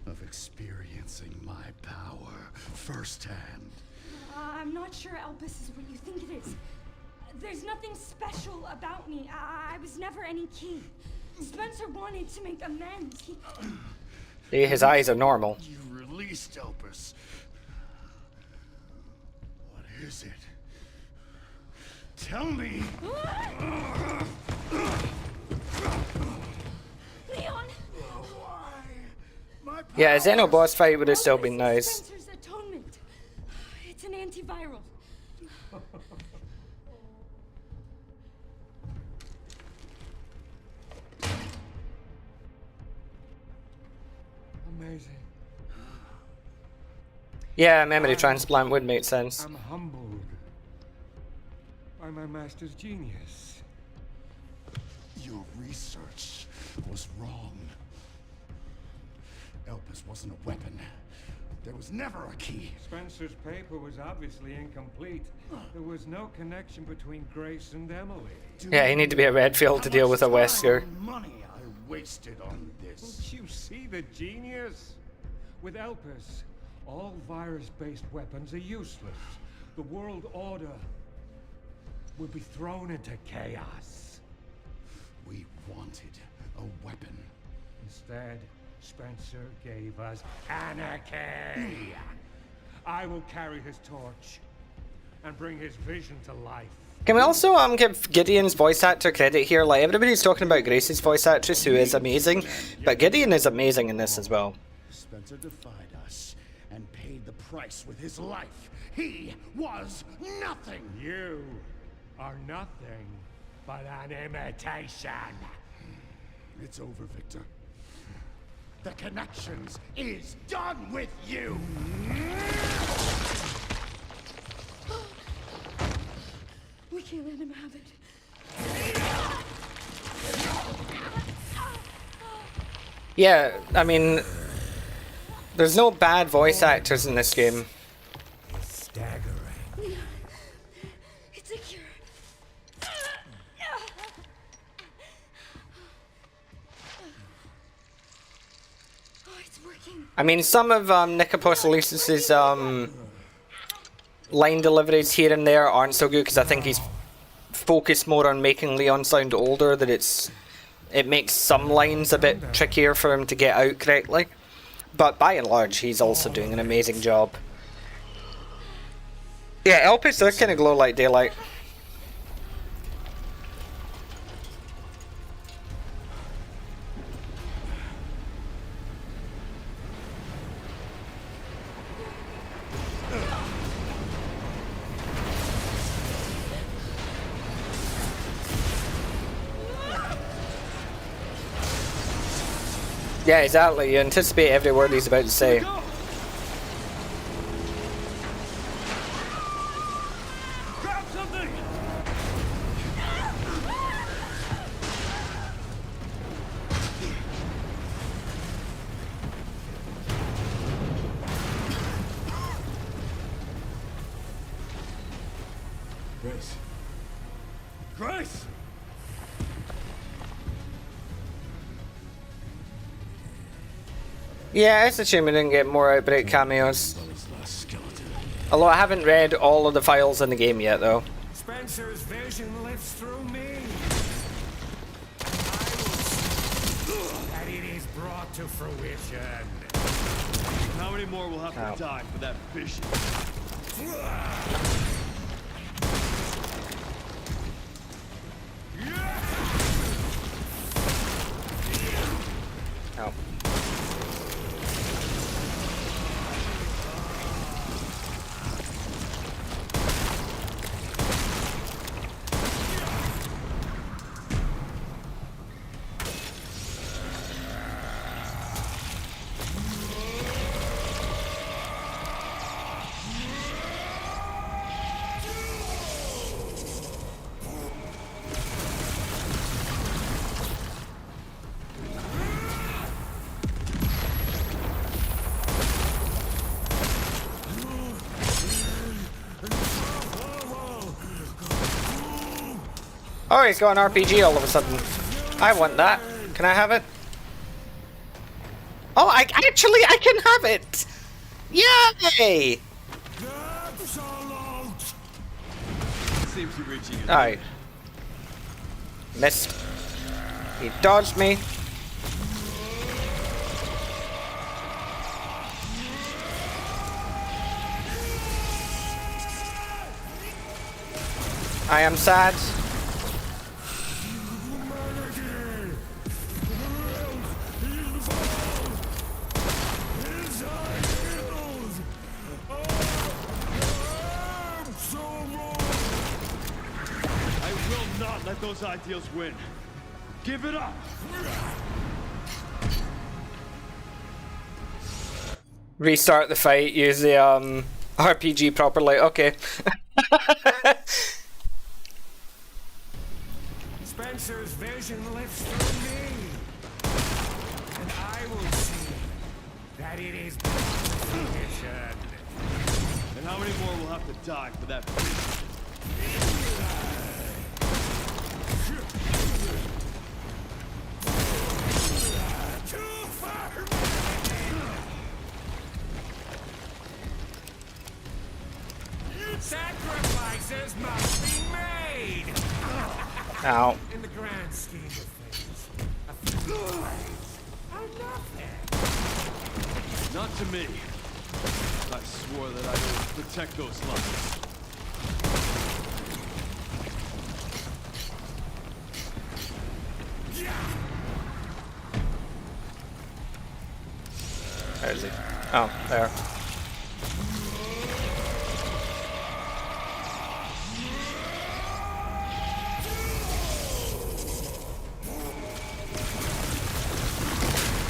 of experiencing my power firsthand. I'm not sure Elpis is what you think it is. There's nothing special about me. I was never any key. Spencer wanted to make amends. See, his eyes are normal. You released Elpis. What is it? Tell me! Leon! Why? My Yeah, a Xeno boss fight would have still been nice. Spencer's atonement. It's an antiviral. Amazing. Yeah, memory transplant would make sense. I'm humbled. by my master's genius. Your research was wrong. Elpis wasn't a weapon. There was never a key. Spencer's paper was obviously incomplete. There was no connection between Grace and Emily. Yeah, you need to be a Redfield to deal with a Wesker. Money I wasted on this. Don't you see the genius? With Elpis, all virus-based weapons are useless. The world order will be thrown into chaos. We wanted a weapon. Instead, Spencer gave us anarchy. I will carry his torch and bring his vision to life. Can we also give Gideon's voice actor credit here? Like, everybody's talking about Grace's voice actress, who is amazing, but Gideon is amazing in this as well. Spencer defied us and paid the price with his life. He was nothing. You are nothing but an imitation. It's over, Victor. The Connections is done with you! We can't let him have it. Yeah, I mean, there's no bad voice actors in this game. It's staggering. It's a cure. Oh, it's working. I mean, some of Nick Apostolides' line deliveries here and there aren't so good because I think he's focused more on making Leon sound older, that it makes some lines a bit trickier for him to get out correctly. But by and large, he's also doing an amazing job. Yeah, Elpis does kind of glow like daylight. Yeah, exactly. You anticipate every word he's about to say. Grab something! Grace. Grace! Yeah, it's a shame we didn't get more Outbreak cameos. Although I haven't read all of the files in the game yet, though. Spencer's vision lives through me. That it is brought to fruition. How many more will have to die for that vision? Oh. Oh, he's got an RPG all of a sudden. I want that. Can I have it? Oh, I can have it! Yay! Seems to be reaching it. Alright. Missed. He dodged me. I am sad. Let those ideals win. Give it up! Restart the fight, use the RPG properly. Okay. Spencer's vision lifts through me, and I will see that it is beyond recognition. And how many more will have to die for that vision? Sacrifices must be made! Ow. In the grand scheme of things, a few lives are nothing. Not to me. I swore that I would protect those lives. Where is he? Oh, there.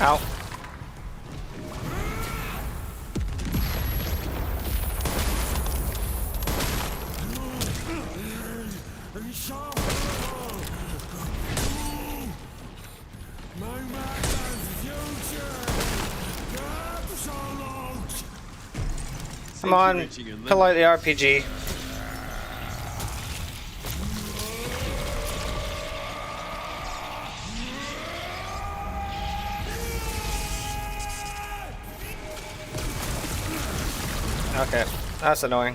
Ow. Come on, pull out the RPG. Okay, that's annoying.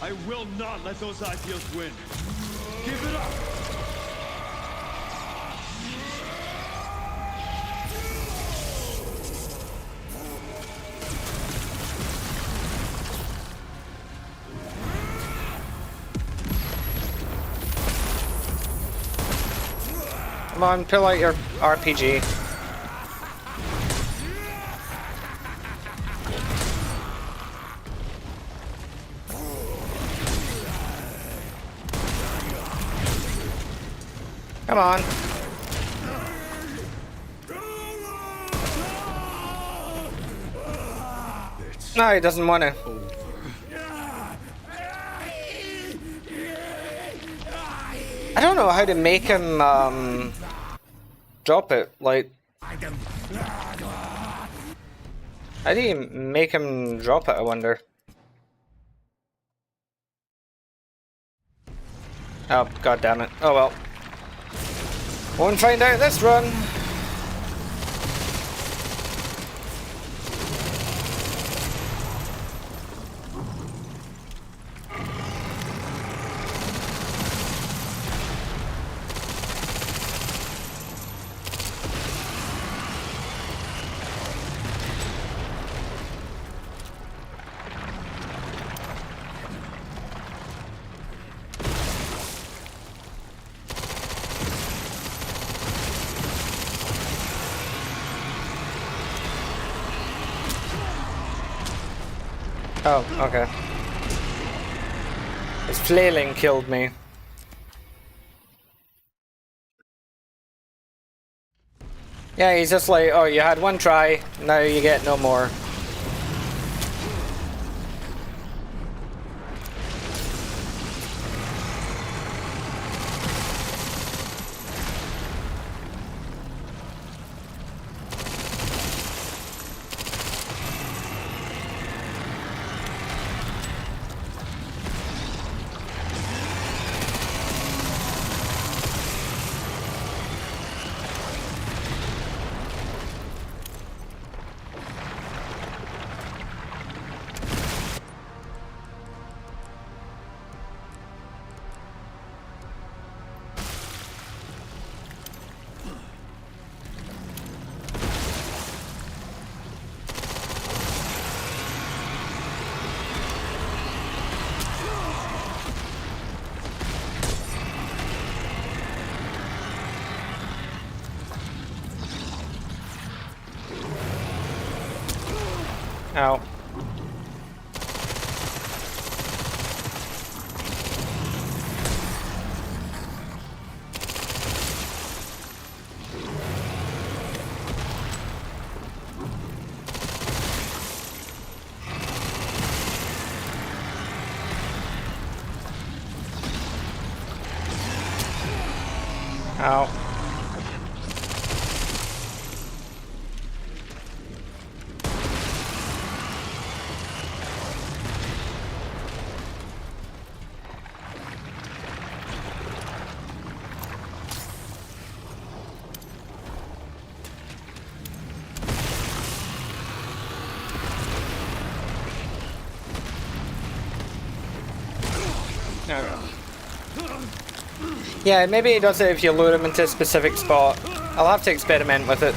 I will not let those ideals win. Give it up! Come on, pull out your RPG. Come on. No, he doesn't want to. I don't know how to make him drop it. Like, how do you make him drop it, I wonder? Oh, god damn it. Oh well. Won't find out this run. Oh, okay. His flailing killed me. Yeah, he's just like, oh, you had one try, now you get no more. Ow. Ow. Yeah, maybe it does it if you lure him into a specific spot. I'll have to experiment with it.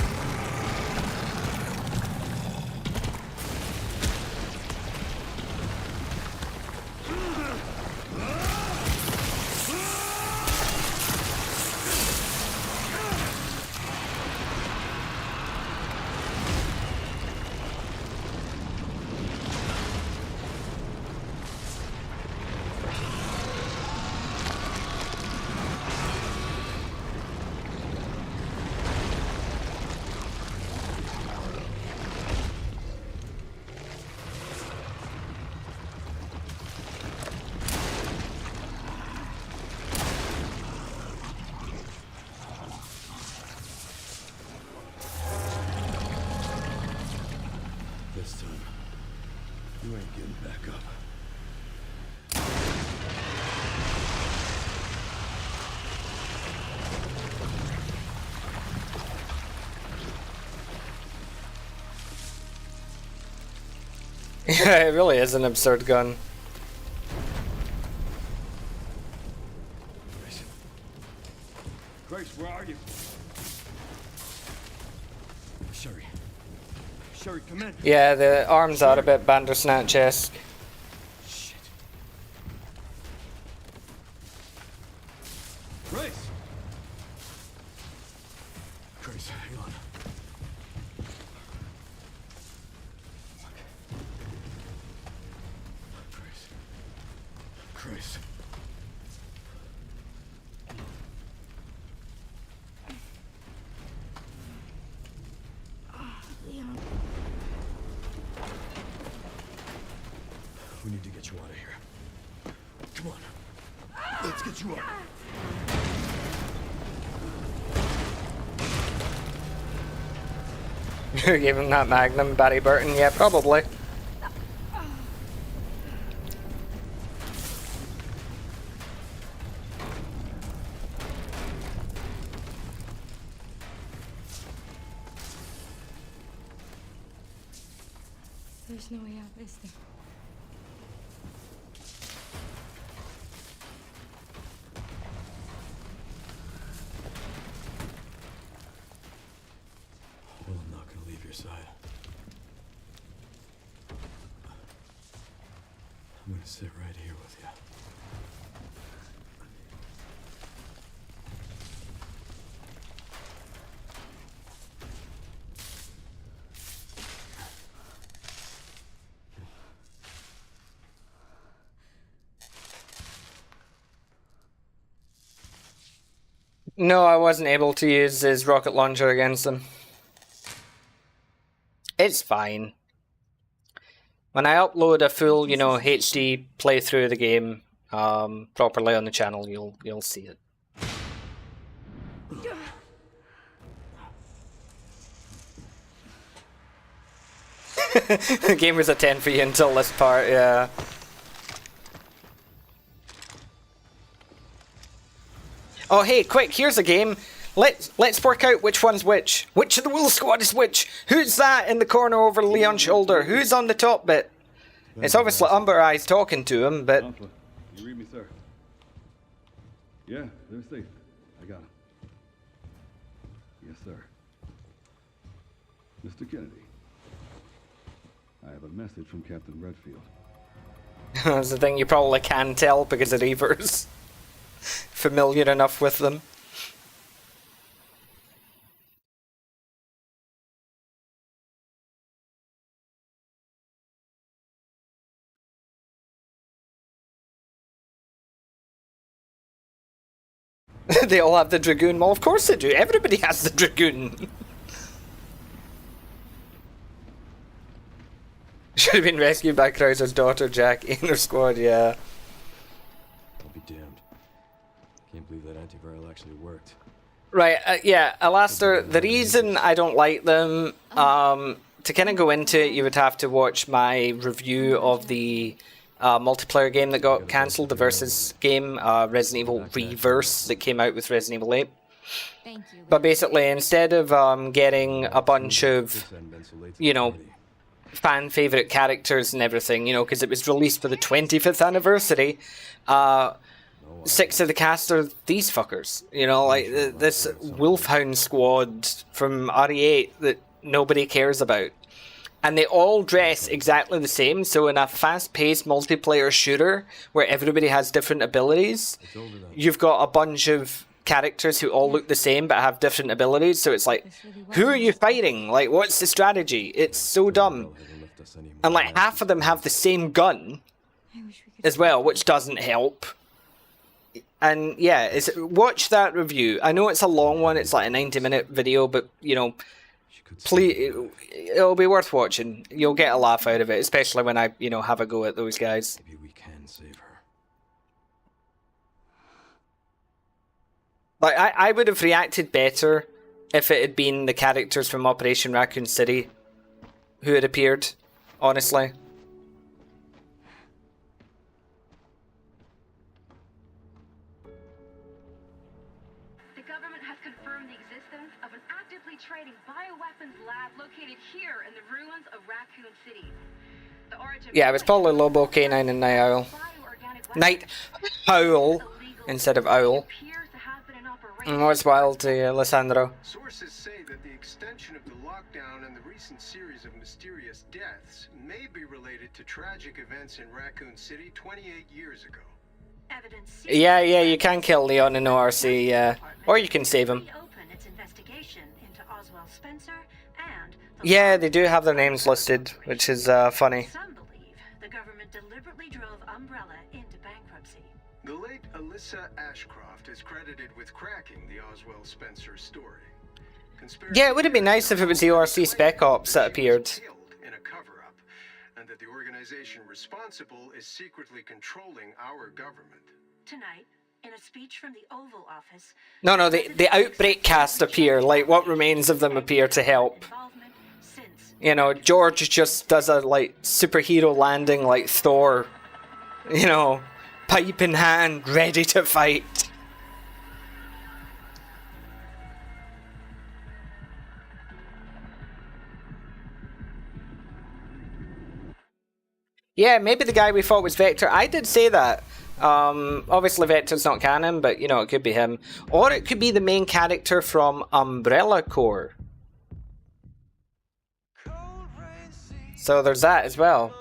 This time, you ain't getting back up. Yeah, it really is an absurd gun. Grace, where are you? Sherry. Sherry, come in. Yeah, the arms are a bit Bandersnatch-esque. Shit. Grace! Grace, hang on. Grace. Grace. Leon. We need to get you out of here. Come on. Let's get you up. Give him that Magnum, Barry Burton, yeah, probably. There's no way out, is there? Well, I'm not gonna leave your side. I'm gonna sit right here with you. No, I wasn't able to use his rocket launcher against them. It's fine. When I upload a full, you know, HD playthrough of the game properly on the channel, you'll see it. The game was a 10 for you until this part, yeah. Oh hey, quick, here's a game. Let's work out which one's which. Which of the Will Squad is which? Who's that in the corner over Leon's shoulder? Who's on the top bit? It's obviously Umber Eyes talking to him, but... Alpha, you read me, sir? Yeah, they're safe. I got him. Yes, sir. Mr. Kennedy, I have a message from Captain Redfield. That's the thing you probably can tell because of Reavers. Familiar enough with them. They all have the Dragoon. Well, of course they do. Everybody has the Dragoon. Should have been rescued by Krauser's daughter, Jack, in her squad, yeah. I'll be damned. Can't believe that antiviral actually worked. Right, yeah, Alastair, the reason I don't like them, to kind of go into it, you would have to watch my review of the multiplayer game that got cancelled, the Versus game, Resident Evil Reverse, that came out with Resident Evil 8. Thank you. But basically, instead of getting a bunch of, you know, fan favourite characters and everything, you know, because it was released for the 25th anniversary, 6 of the cast are these fuckers, you know, like this Wolfhound squad from RE8 that nobody cares about. And they all dress exactly the same, so in a fast-paced multiplayer shooter where everybody has different abilities, you've got a bunch of characters who all look the same but have different abilities, so it's like, who are you fighting? Like, what's the strategy? It's so dumb. And like, half of them have the same gun as well, which doesn't help. And yeah, watch that review. I know it's a long one, it's like a 90-minute video, but you know, please, it'll be worth watching. You'll get a laugh out of it, especially when I, you know, have a go at those guys. Maybe we can save her. Like, I would have reacted better if it had been the characters from Operation Raccoon City who had appeared, honestly. Trading bioweapons lab located here in the ruins of Raccoon City. The origin Yeah, it was probably Lobo, K9, and Night Owl. Night Owl instead of Owl. And what's wild to Alessandro? Sources say that the extension of the lockdown and the recent series of mysterious deaths may be related to tragic events in Raccoon City 28 years ago. Yeah, you can kill Leon in ORC, or you can save him. Yeah, they do have their names listed, which is funny. Some believe the government deliberately drove Umbrella into bankruptcy. The late Alyssa Ashcroft is credited with cracking the Oswell Spencer story. Yeah, it would have been nice if it was the ORC Spec Ops that appeared. In a cover-up, and that the organization responsible is secretly controlling our government. Tonight, in a speech from the Oval Office... No, the Outbreak cast appear, like, what remains of them appear to help. You know, George just does a, like, superhero landing like Thor. You know, pipe in hand, ready to fight. Yeah, maybe the guy we thought was Vector. I did say that. Obviously Vector's not canon, but, you know, it could be him. Or it could be the main character from Umbrella Corps. So there's that as well.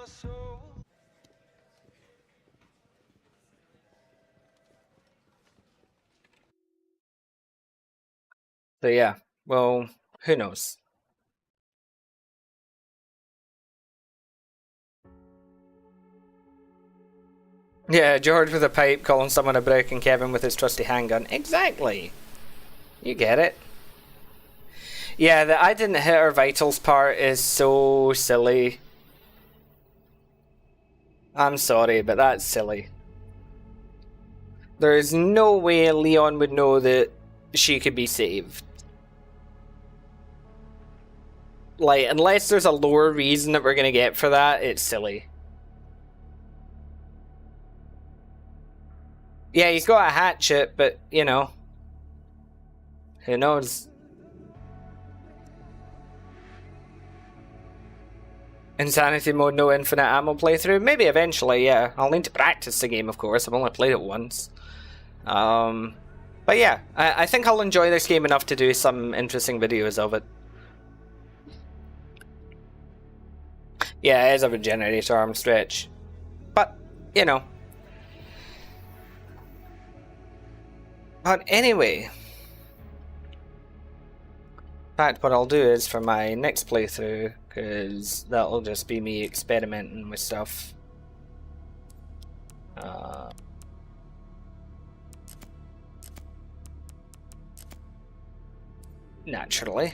So yeah, well, who knows? Yeah, George with a pipe calling someone a brick and Kevin with his trusty handgun. Exactly. You get it. Yeah, the I didn't hit her vitals part is so silly. I'm sorry, but that's silly. There is no way Leon would know that she could be saved. Like, unless there's a lower reason that we're gonna get for that, it's silly. Yeah, he's got a hatchet, but, you know. Who knows? Insanity mode, no infinite ammo playthrough? Maybe eventually, yeah. I'll need to practice the game, of course. I've only played it once. But yeah, I think I'll enjoy this game enough to do some interesting videos of it. Yeah, it is a regenerator arm stretch. But, you know. But anyway. In fact, what I'll do is for my next playthrough, because that'll just be me experimenting with stuff. Naturally.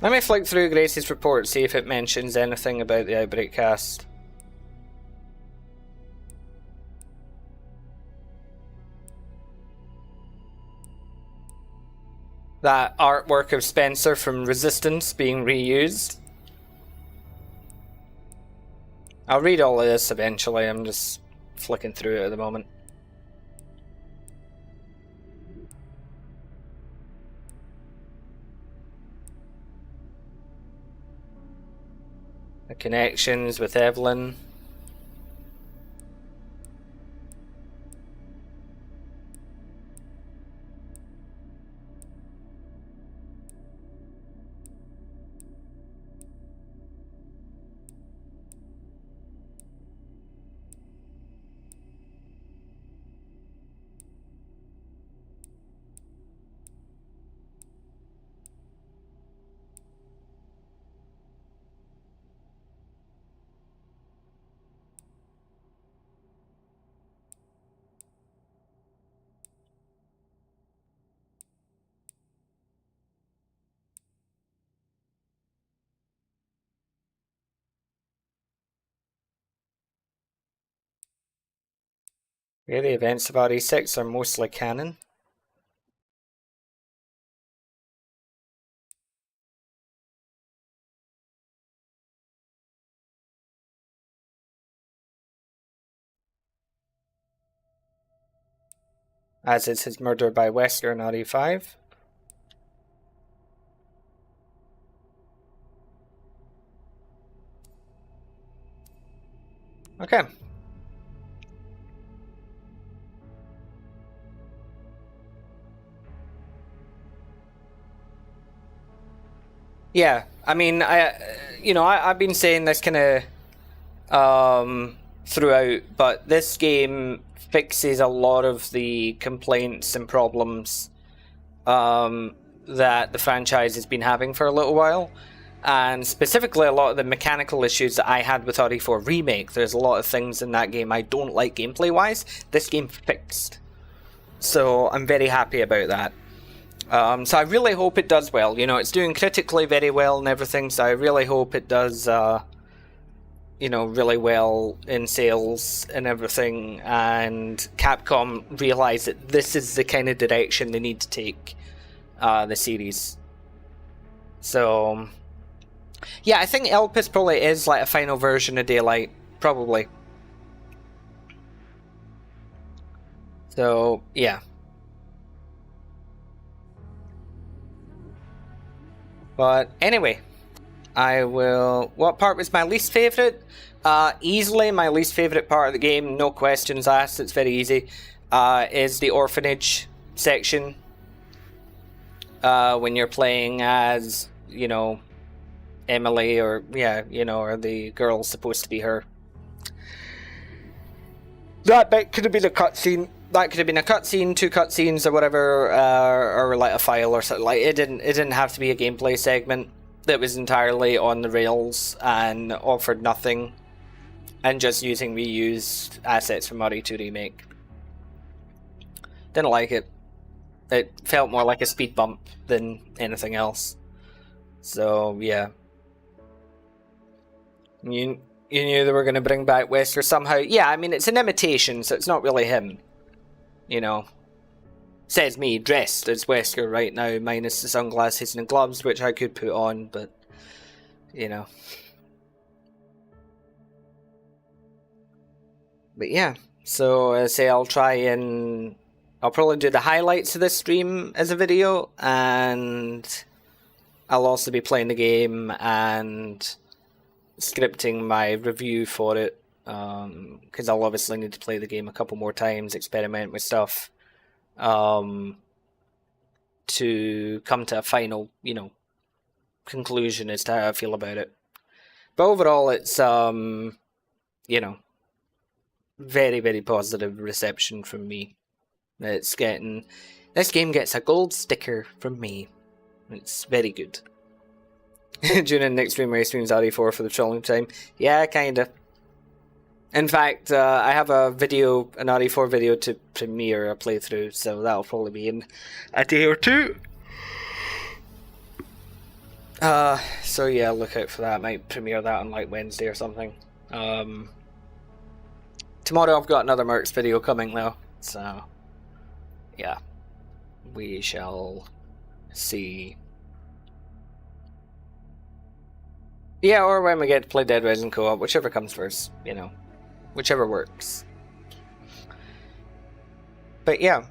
Let me flick through Grace's report, see if it mentions anything about the Outbreak cast. That artwork of Spencer from Resistance being reused. I'll read all of this eventually, I'm just flicking through it at the moment. The connections with Evelyn. Yeah, the events of RE6 are mostly canon. As is his murder by Wesker in RE5. Okay. Yeah, I mean, I've been saying this kind of throughout, but this game fixes a lot of the complaints and problems that the franchise has been having for a little while, and specifically a lot of the mechanical issues that I had with RE4 Remake. There's a lot of things in that game I don't like gameplay-wise. This game fixed, so I'm very happy about that. So I really hope it does well. You know, it's doing critically very well and everything, so I really hope it does, really well in sales and everything, and Capcom realise that this is the kind of direction they need to take the series. So, yeah, I think Elpis probably is like a final version of Daylight, probably. So, yeah. But anyway, I will... What part was my least favourite? Easily my least favourite part of the game, no questions asked, it's very easy, is the orphanage section. When you're playing as, Emily, or, or the girl supposed to be her. That bit could have been a cutscene. That could have been a cutscene, 2 cutscenes, or whatever, or like a file or something. Like it didn't have to be a gameplay segment that was entirely on the rails and offered nothing, and just using reused assets from RE2 Remake. Didn't like it. It felt more like a speed bump than anything else. So yeah, you knew they were going to bring back Wesker somehow. Yeah, I mean it's an imitation, so it's not really him. Says me, dressed as Wesker right now, minus the sunglasses and the gloves, which I could put on, but, But yeah, so I say I'll probably do the highlights of this stream as a video, and I'll also be playing the game and scripting my review for it. Because I'll obviously need to play the game a couple more times, experiment with stuff, to come to a final, conclusion as to how I feel about it. But overall, it's, very, very positive reception from me. This game gets a gold sticker from me. It's very good. Tune in next stream where he streams RE4 for the trolling time. Yeah, kinda. In fact, I have an RE4 video to premiere a playthrough, so that'll probably be in a day or two. So yeah, look out for that. I might premiere that on like Wednesday or something. Tomorrow I've got another Mercs video coming though, so yeah, we shall see. Yeah, or when we get to play Dead Rising co-op, whichever comes first, you know, whichever works. But yeah,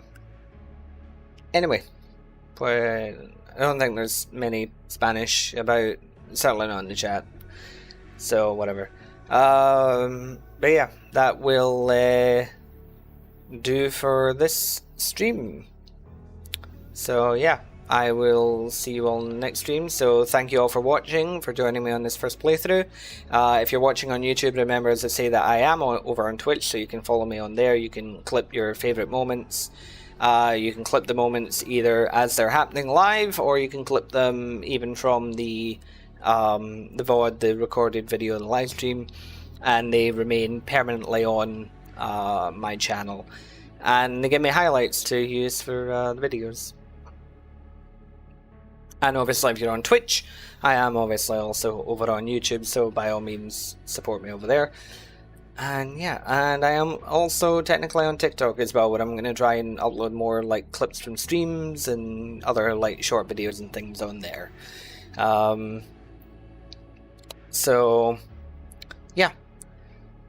anyway, I don't think there's many Spanish about, certainly not in the chat, so whatever. But yeah, that will do for this stream. So yeah, I will see you all in the next stream. So thank you all for watching, for joining me on this first playthrough. If you're watching on YouTube, remember, as I say, that I am over on Twitch, so you can follow me on there. You can clip your favorite moments. You can clip the moments either as they're happening live, or you can clip them even from the VOD, the recorded video of the live stream, and they remain permanently on my channel. And they give me highlights to use for the videos. And obviously if you're on Twitch, I am obviously also over on YouTube, so by all means support me over there. And yeah, and I am also technically on TikTok as well, where I'm going to try and upload more like clips from streams and other like short videos and things on there. So yeah,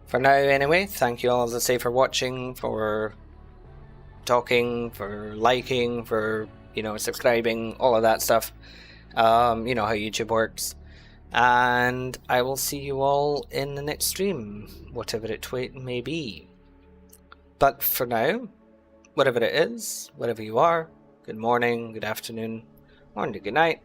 for now anyway, thank you all, as I say, for watching, for talking, for liking, for, you know, subscribing, all of that stuff. You know how YouTube works. And I will see you all in the next stream, whatever it may be. But for now, whatever it is, whatever you are, good morning, good afternoon, or good night.